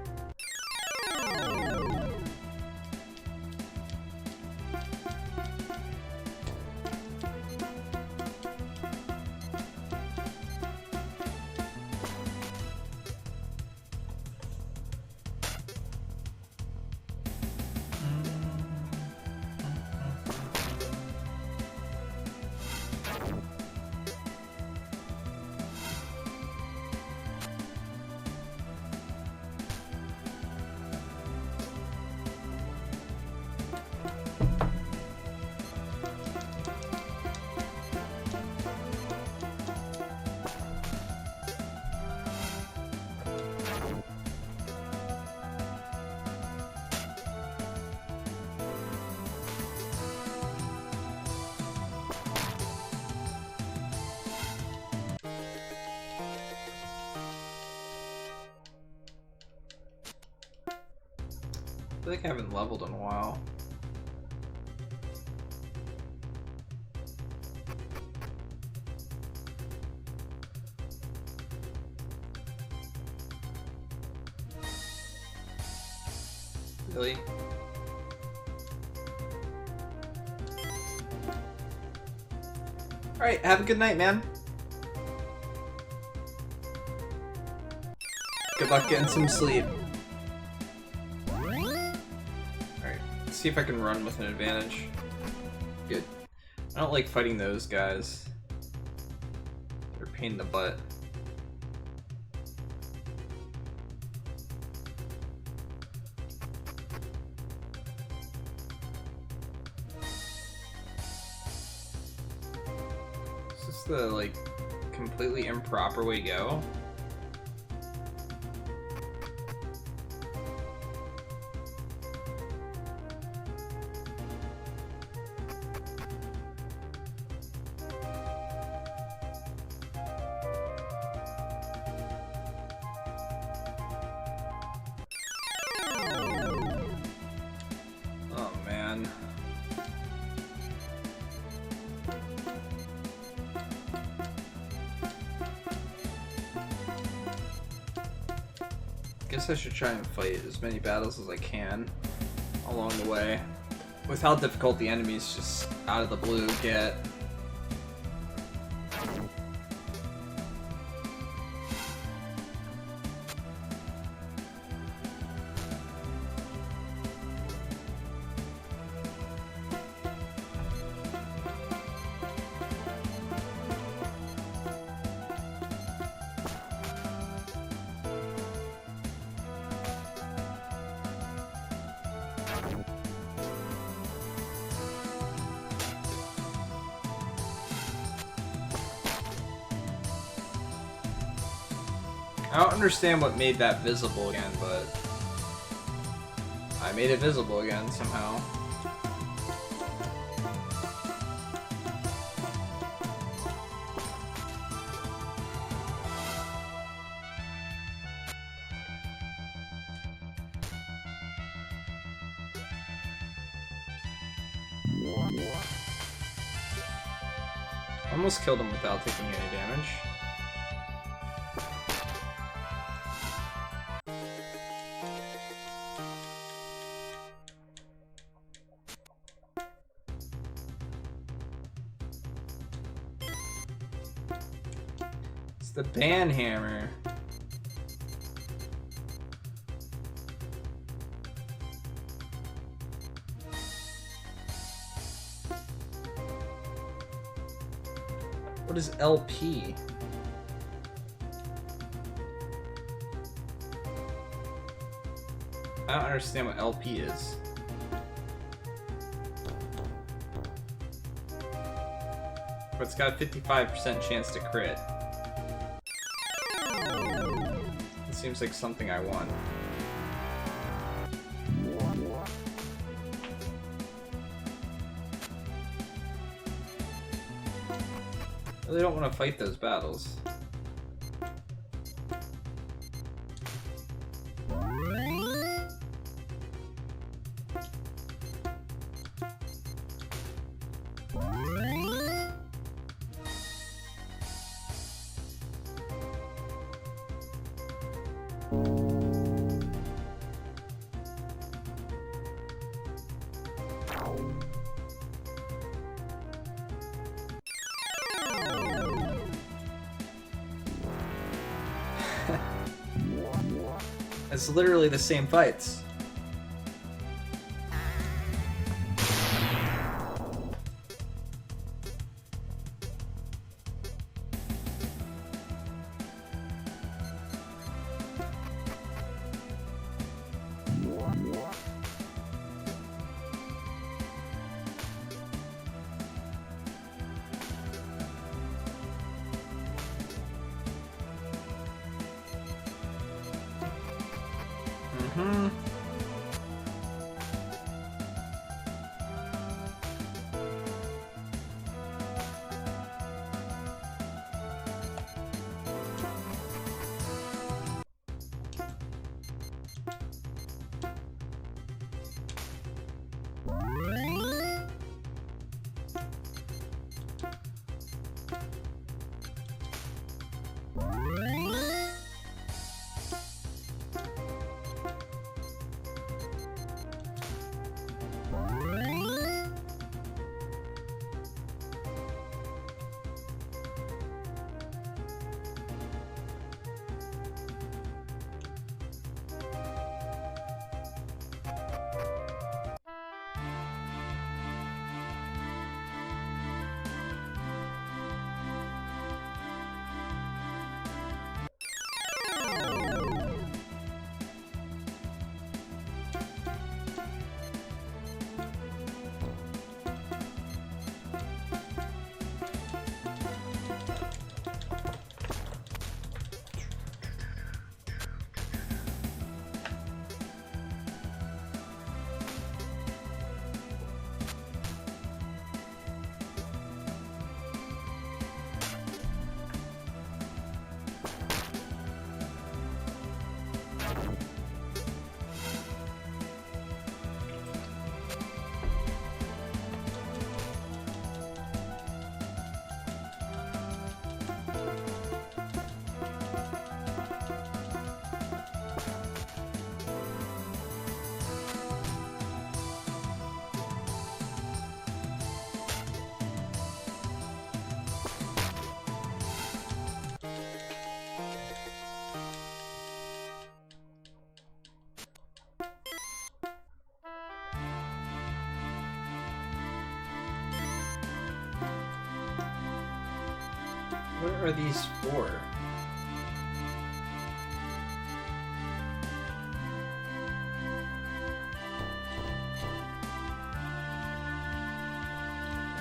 I feel like I haven't leveled in a while. Really? Alright, have a good night, man. Good luck getting some sleep. Let's see if I can run with an advantage. Good. I don't like fighting those guys. They're a pain in the butt. Is this the, like, completely improper way to go? Oh man. Guess I should try and fight as many battles as I can along the way. With how difficult the enemies just out of the blue get. I don't understand what made that visible again, but I made it visible again somehow. Almost killed him without taking any damage. It's the ban hammer. What is LP? I don't understand what LP is. But it's got a 55% chance to crit. It seems like something I want. I really don't want to fight those battles. It's literally the same fights. Mm-hmm. What are these for?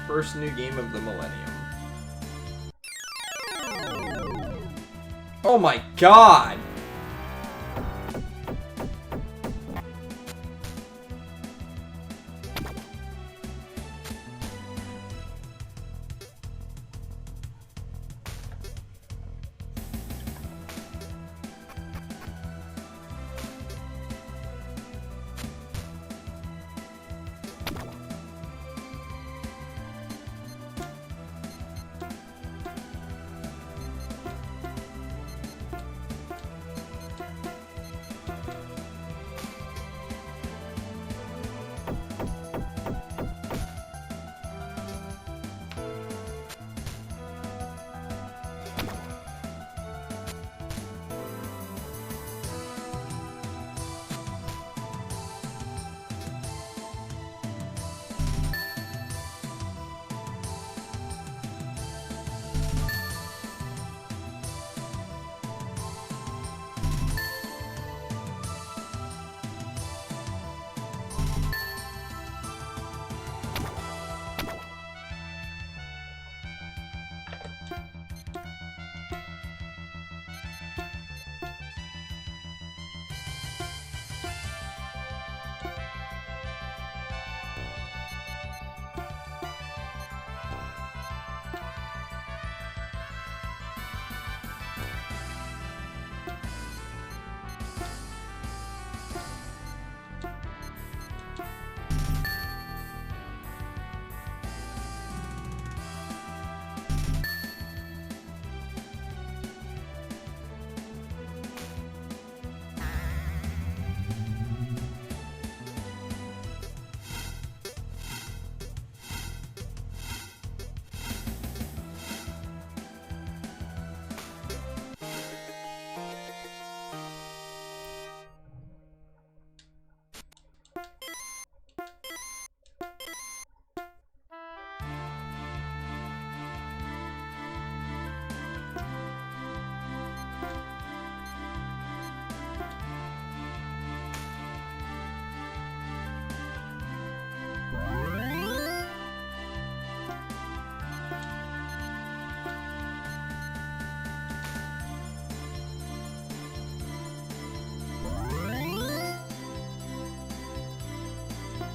First new game of the millennium. Oh my god!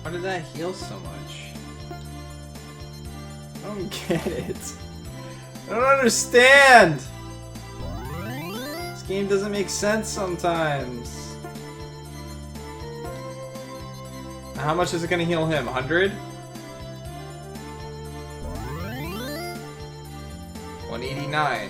Why did that heal so much? I don't get it. I don't understand! This game doesn't make sense sometimes. Now, how much is it gonna heal him? 100? 189.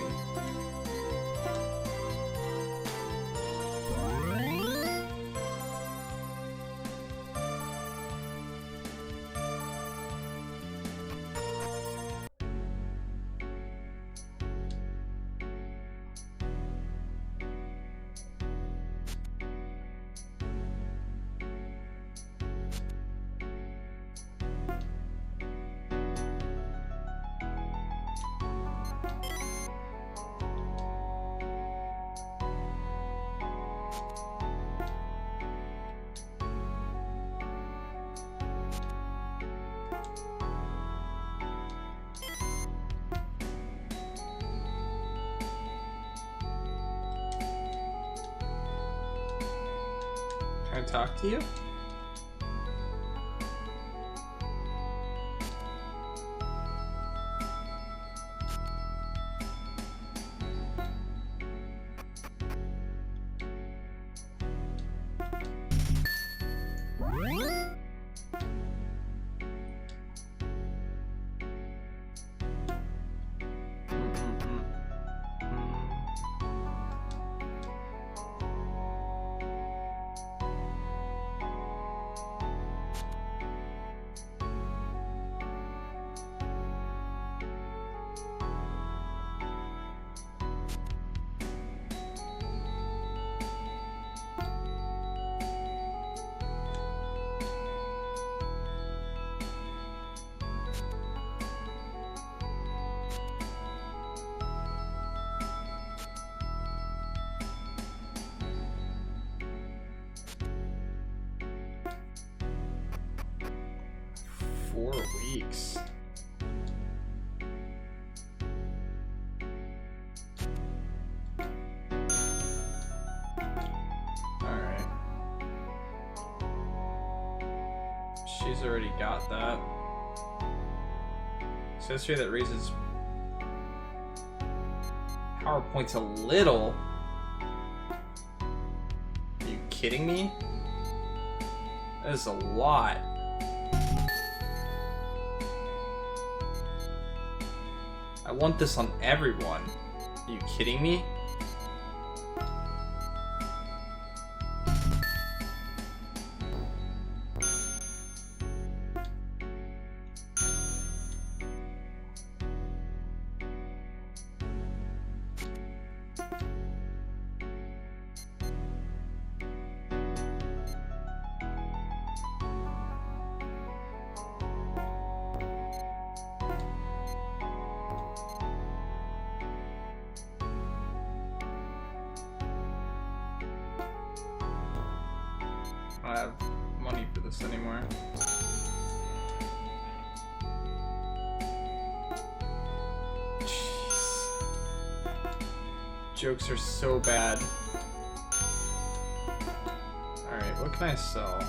Can I talk to you? 4 weeks. Alright. She's already got that. Accessory that raises power points a little. Are you kidding me? That is a lot. I want this on everyone. Are you kidding me? I don't have money for this anymore. Jeez. Jokes are so bad. Alright, what can I sell?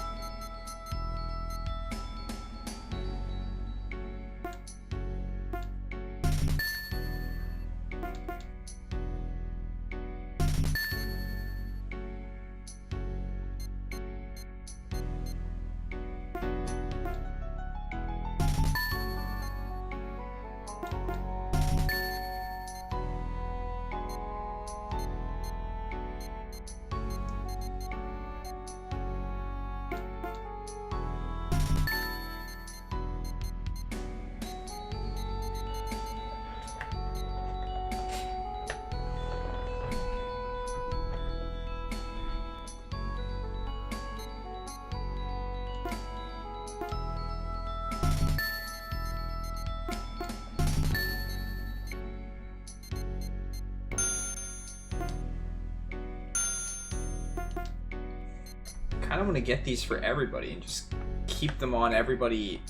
I don't want to get these for everybody and just keep them on everybody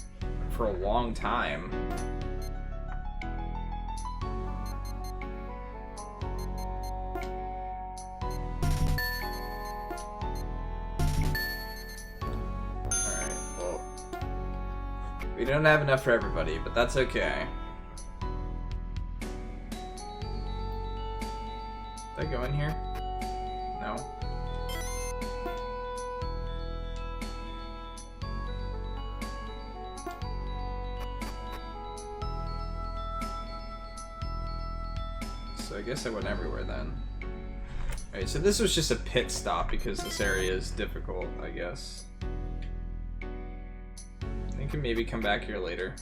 for a long time. Alright, well, we don't have enough for everybody, but that's okay. Did I go in here? No. So I guess I went everywhere then. Alright, so this was just a pit stop because this area is difficult, I guess. I can maybe come back here later.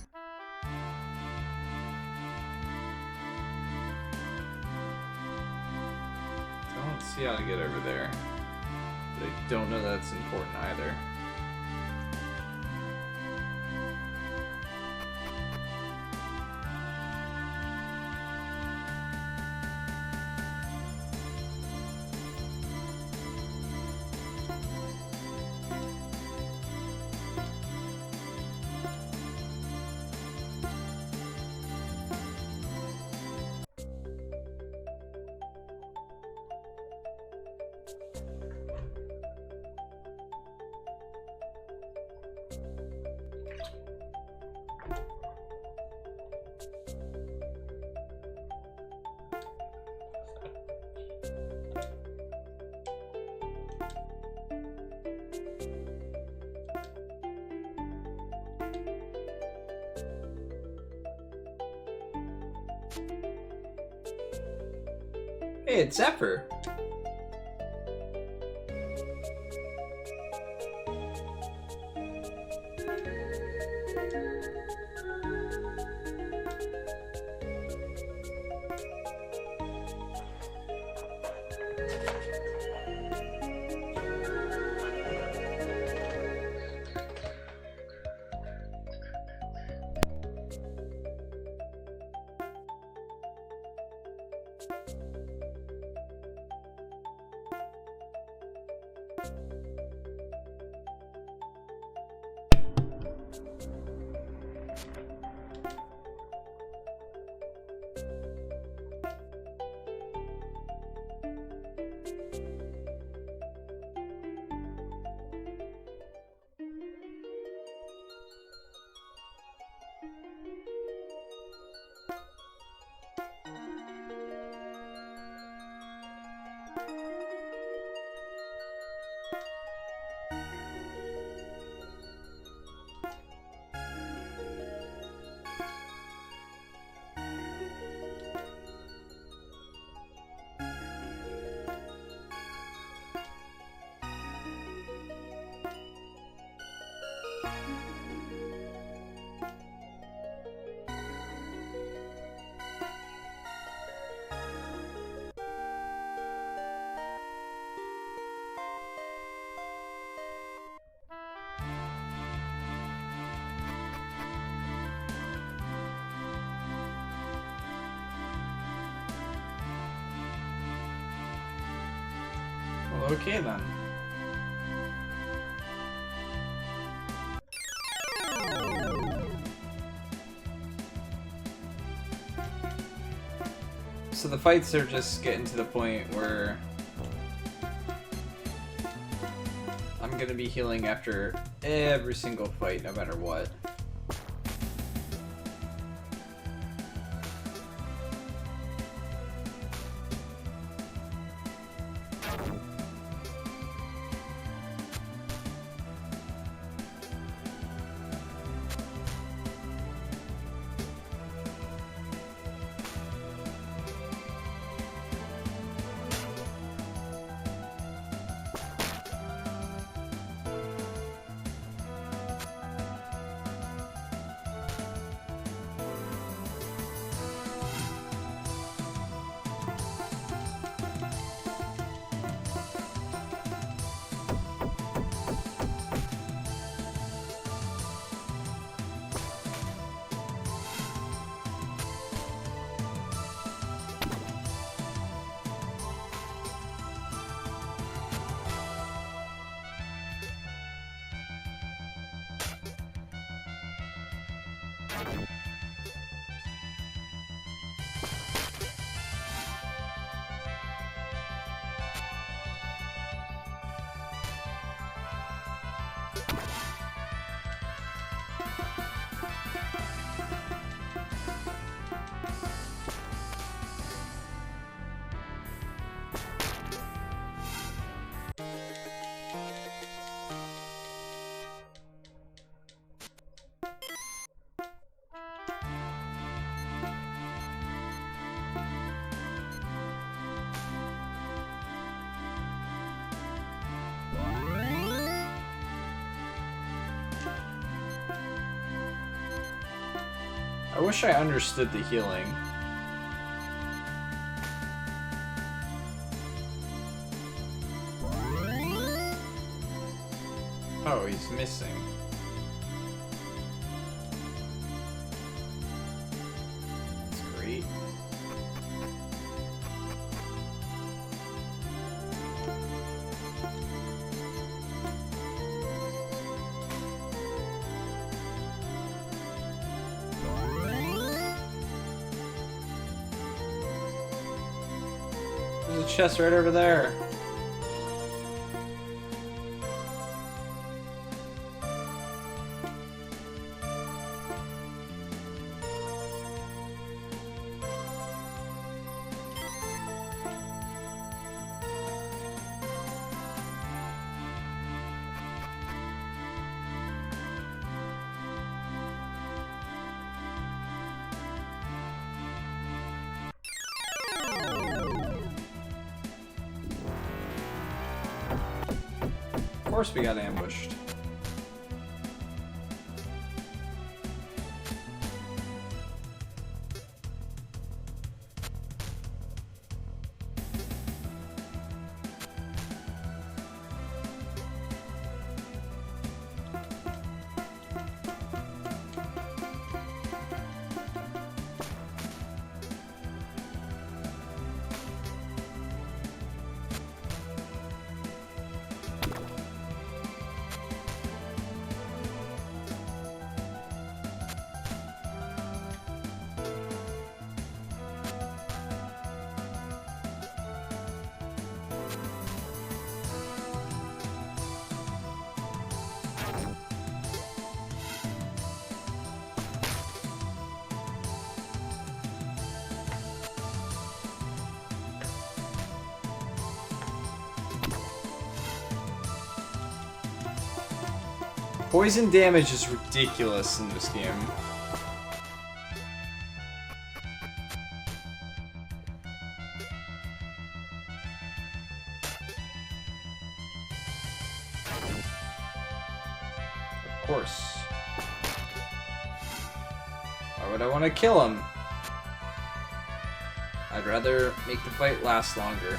Don't see how to get over there. But I don't know that's important either. Hey, it's Zephyr. Okay then. So the fights are just getting to the point where I'm gonna be healing after every single fight, no matter what. I wish I understood the healing. Oh, he's missing. That's great. There's a chest right over there. Of course we got ambushed. Poison damage is ridiculous in this game. Of course. Why would I want to kill him? I'd rather make the fight last longer.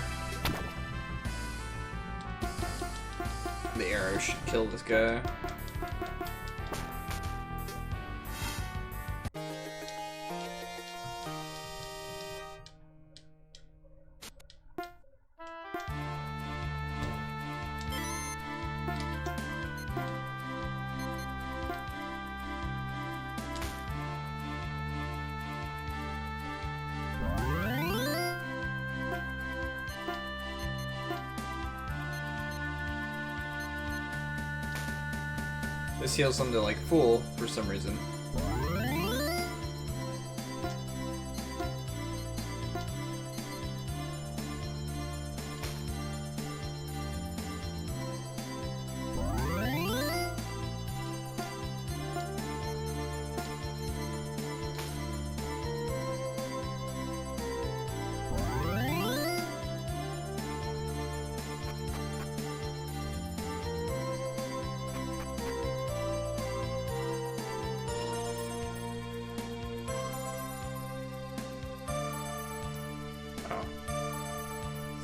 The arrow should kill this guy. This heals them to like full for some reason.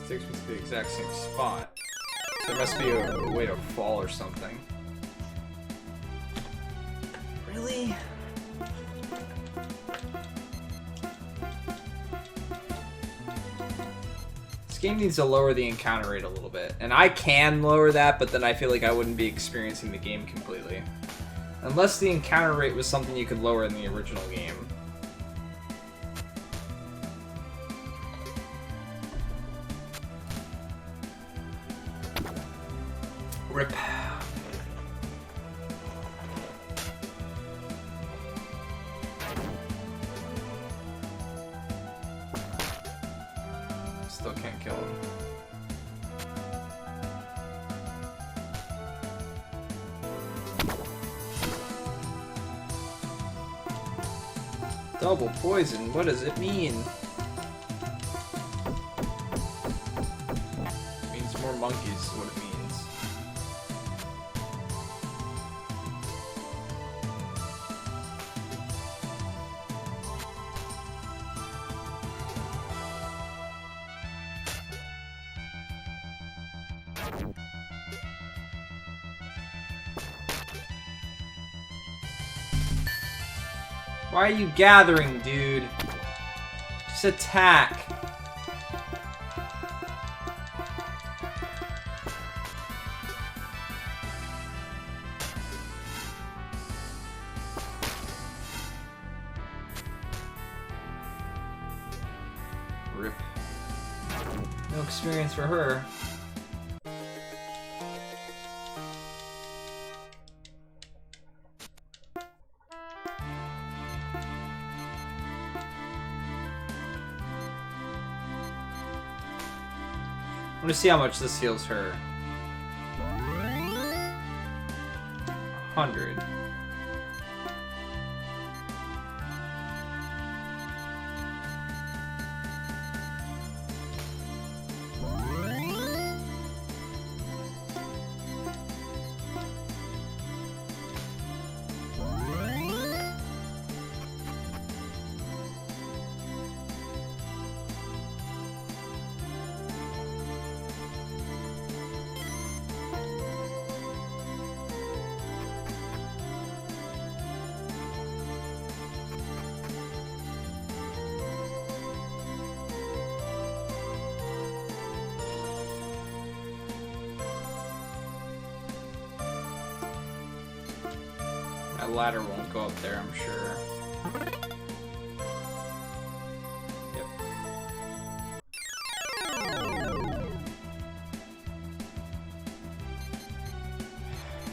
Takes me to the exact same spot. So there must be a way to fall or something. Really? This game needs to lower the encounter rate a little bit. And I can lower that, but then I feel like I wouldn't be experiencing the game completely. Unless the encounter rate was something you could lower in the original game. Rip. Still can't kill him. Double poison, what does it mean? It means more monkeys is what it means. Why are you gathering, dude? Just attack. Rip. No experience for her. I'm gonna see how much this heals her. 100. That ladder won't go up there, I'm sure. Yep.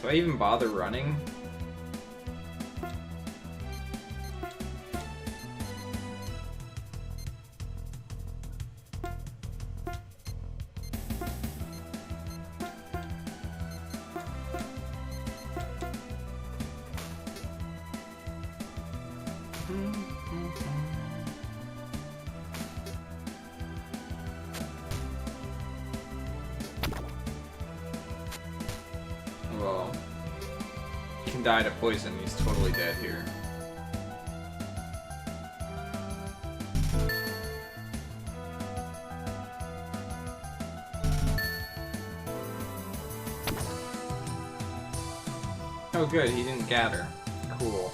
Do I even bother running? Well, he can die to poison. He's totally dead here. Oh good, he didn't gather. Cool.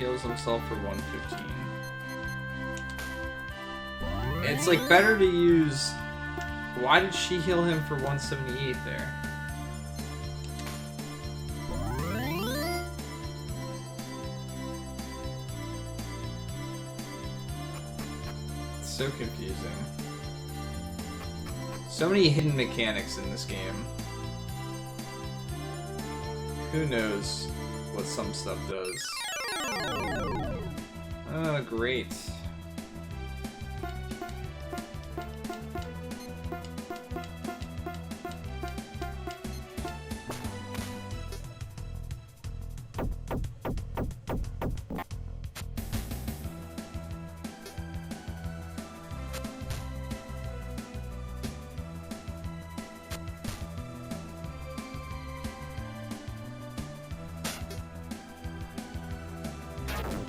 heals himself for 115. It's like better to use... Why did she heal him for 178 there? It's so confusing. So many hidden mechanics in this game. Who knows what some stuff does. Oh, great.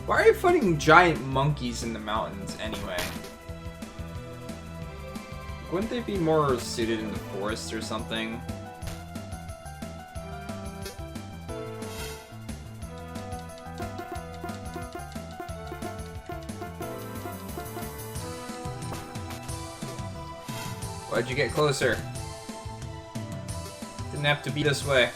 Why are you fighting giant monkeys in the mountains anyway? Wouldn't they be more suited in the forest or something? Why'd you get closer? Didn't have to be this way.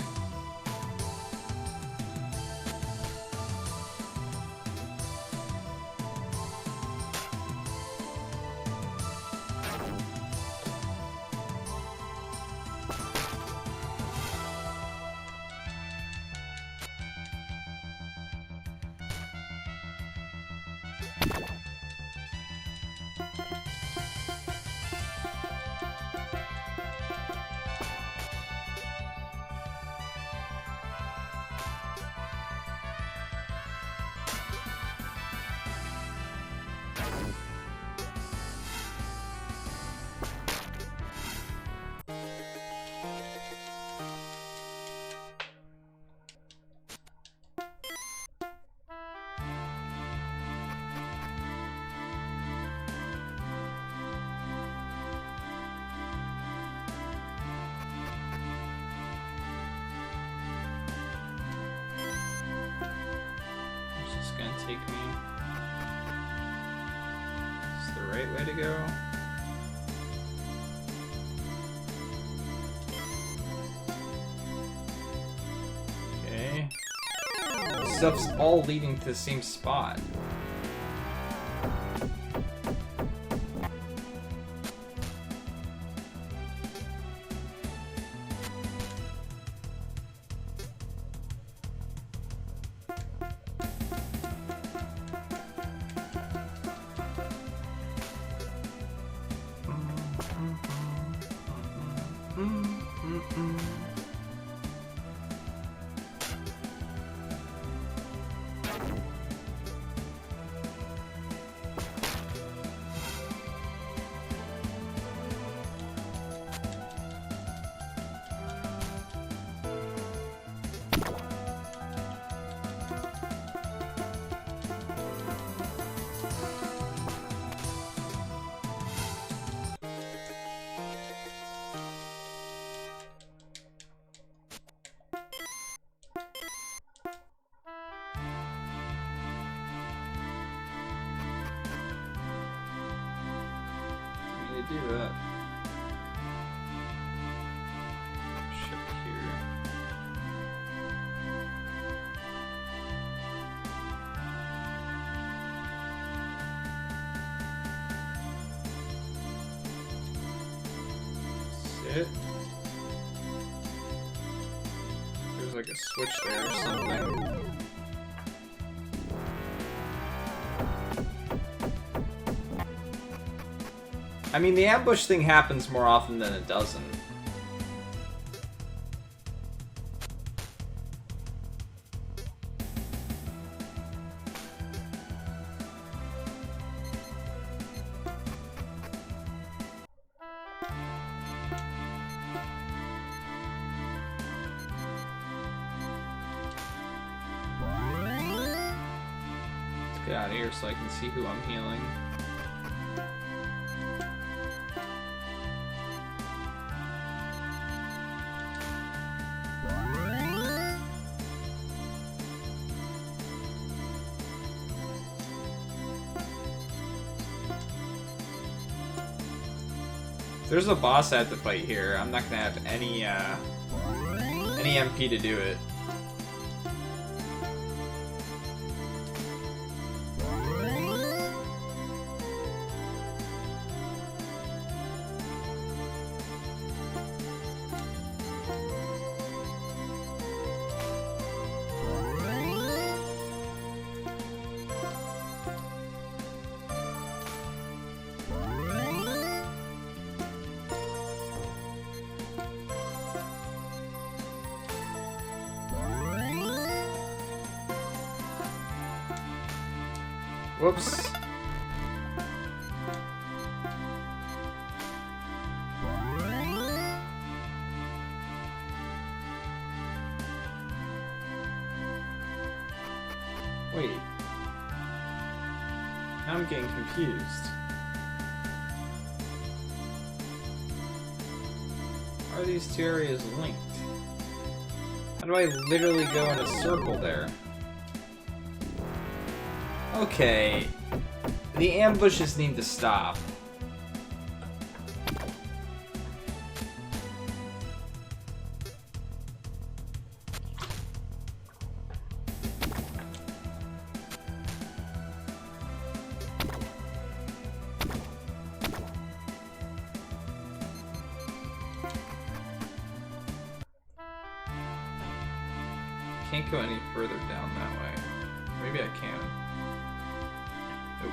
Take me. Is this the right way to go? Okay. This stuff's all leading to the same spot. Do that. Ship here. Sit. There's like a switch there or something. I mean, the ambush thing happens more often than it doesn't. Let's get out of here so I can see who I'm healing. If there's a boss I have to fight here, I'm not gonna have any MP to do it. Whoops. Wait. Now I'm getting confused. How are these two areas linked? How do I literally go in a circle there? Okay. The ambushes need to stop. Can't go any further down that way. Maybe I can. Nope.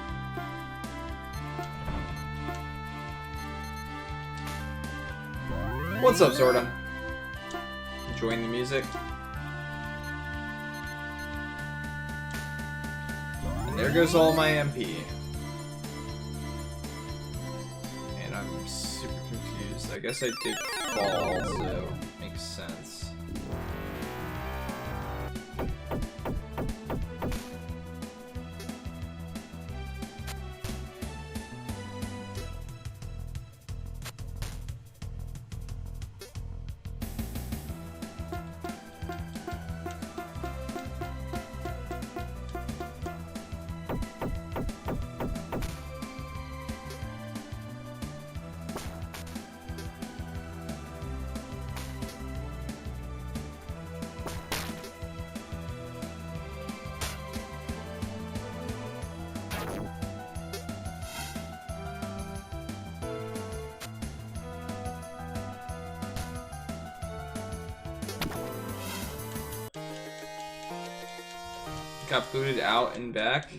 What's up, Zordon? Enjoying the music? And there goes all my MP. And I'm super confused. I guess I did fall, so makes sense. Got booted out and back.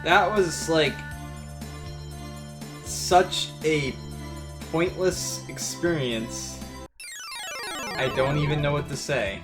That was like such a pointless experience. I don't even know what to say.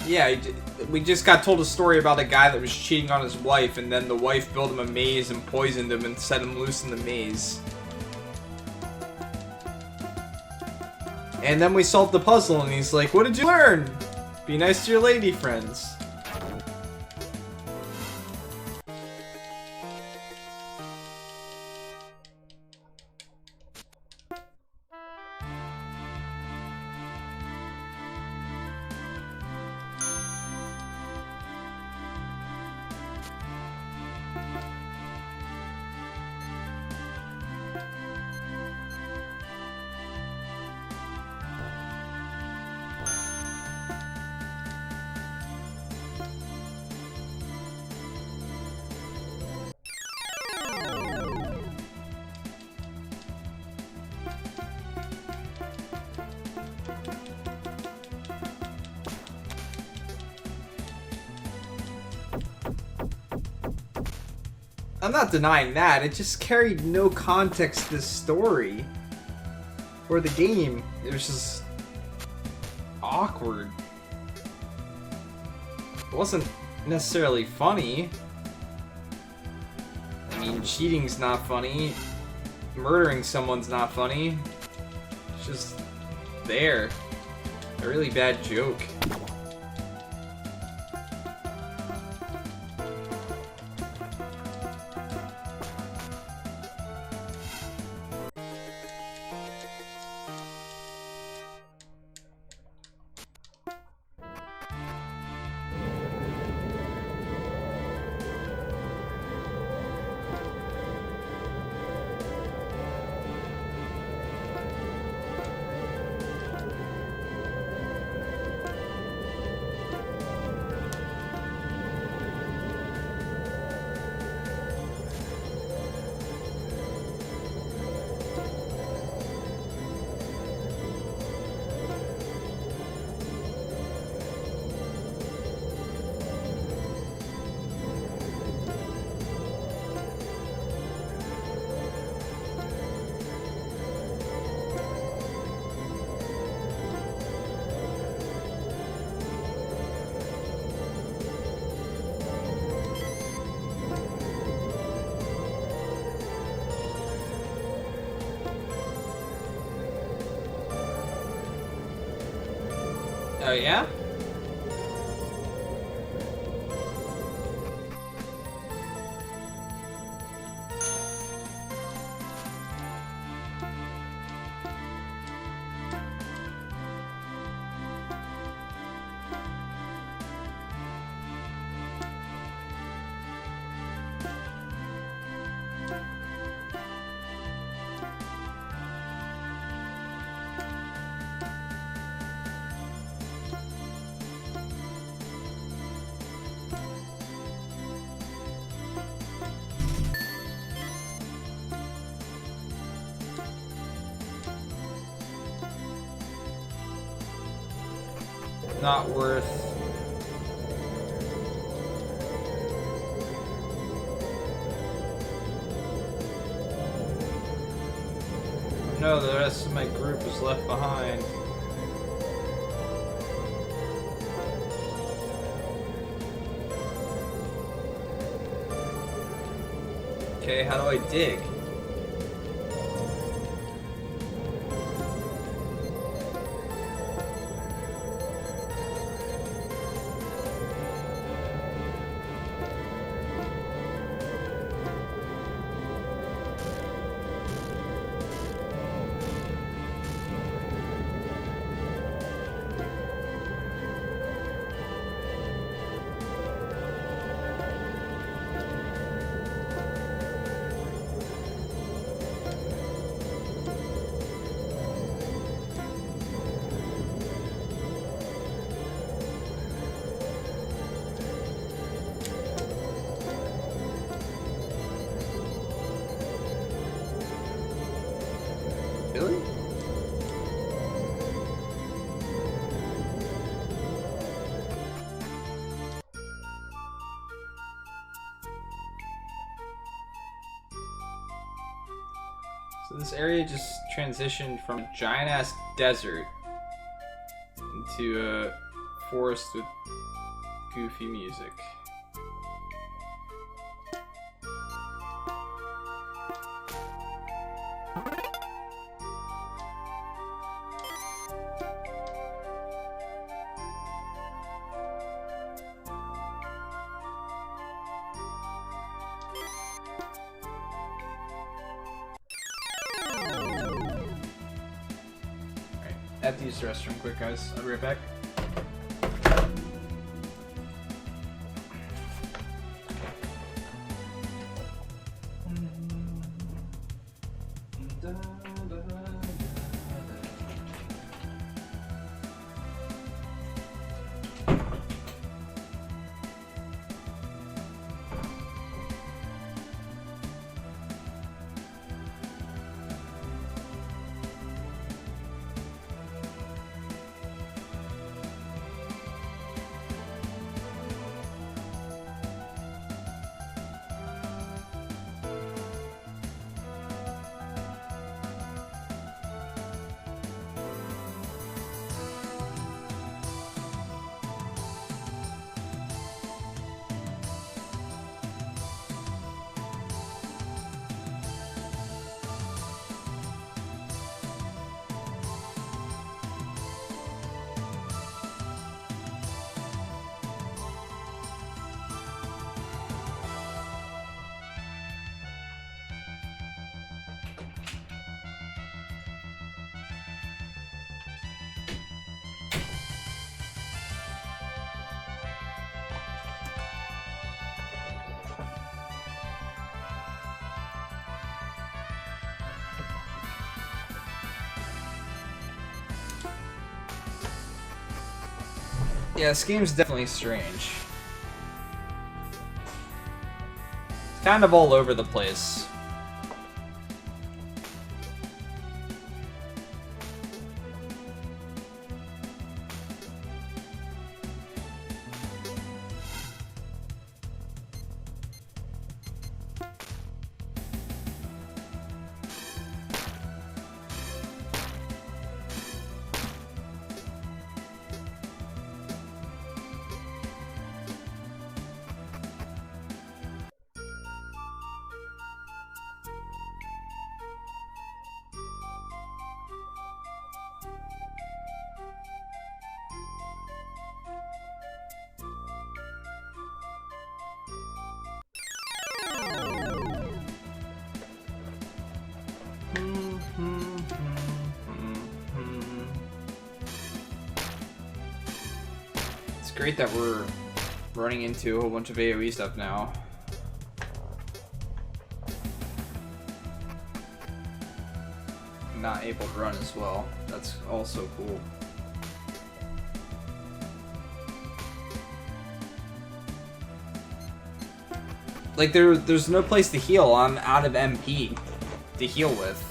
Yeah, we just got told a story about a guy that was cheating on his wife, and then the wife built him a maze and poisoned him and set him loose in the maze. And then we solved the puzzle, and he's like, "What did you learn? Be nice to your lady friends." I'm not denying that, it just carried no context to the story. Or the game. It was just awkward. It wasn't necessarily funny. I mean, cheating's not funny. Murdering someone's not funny. It's just there. A really bad joke. Oh yeah? Not worth. No, the rest of my group is left behind. Okay, how do I dig? So this area just transitioned from a giant-ass desert into a forest with goofy music. I have to use the restroom quick, guys. I'll be right back. Yeah, this game's definitely strange. It's kind of all over the place. It's great that we're running into a whole bunch of AoE stuff now. Not able to run as well. That's also cool. Like there's no place to heal. I'm out of MP to heal with.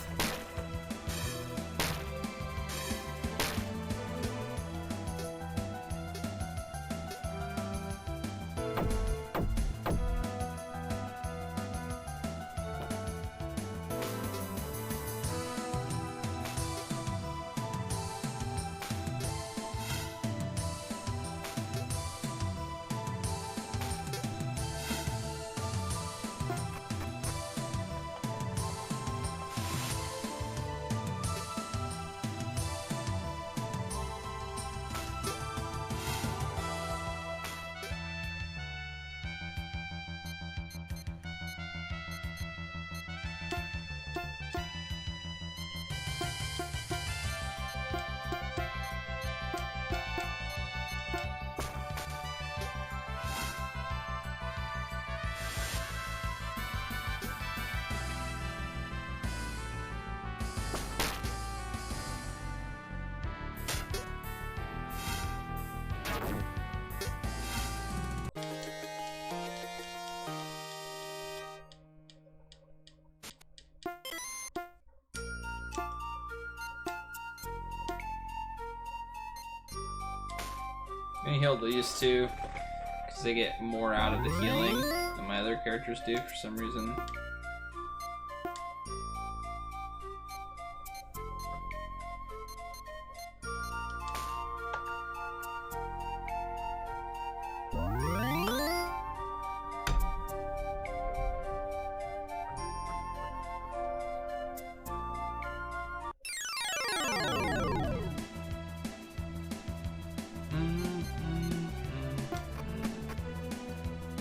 I'm gonna heal these two because they get more out of the healing than my other characters do for some reason.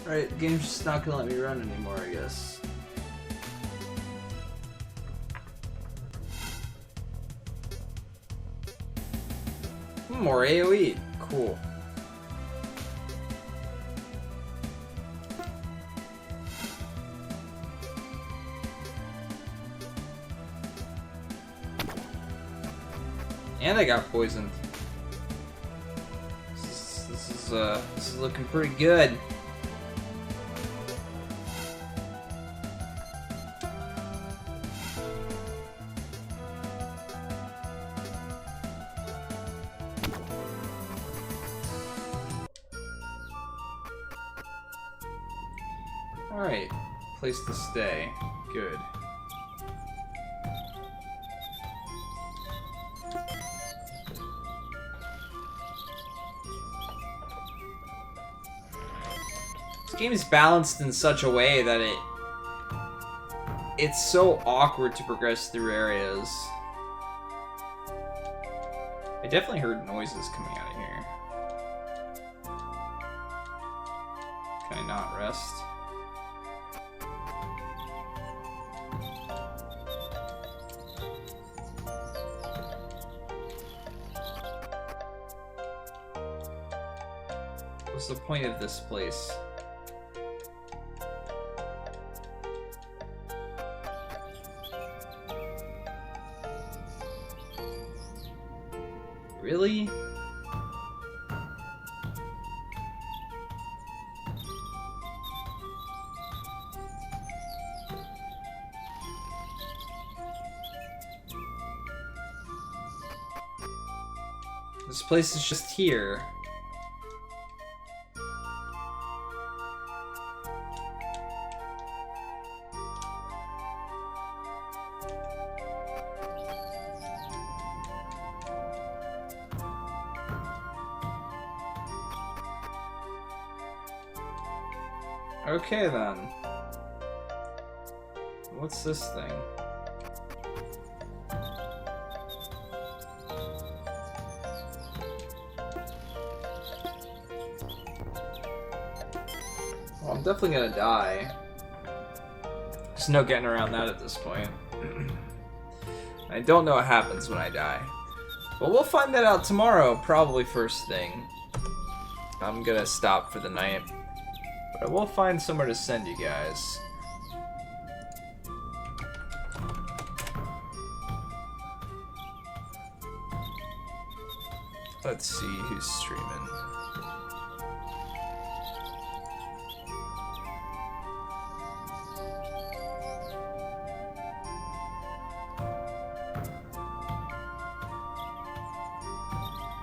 Alright, the game's just not gonna let me run anymore, I guess. More AoE. Cool. And I got poisoned. This is looking pretty good. Alright, place to stay. Good. This game is balanced in such a way that it's so awkward to progress through areas. I definitely heard noises coming out of here. Can I not rest? What's the point of this place? Really? This place is just here. Okay then. What's this thing? Well, I'm definitely gonna die. There's no getting around that at this point. I don't know what happens when I die. But we'll find that out tomorrow, probably first thing. I'm gonna stop for the night. But I will find somewhere to send you guys. Let's see who's streaming.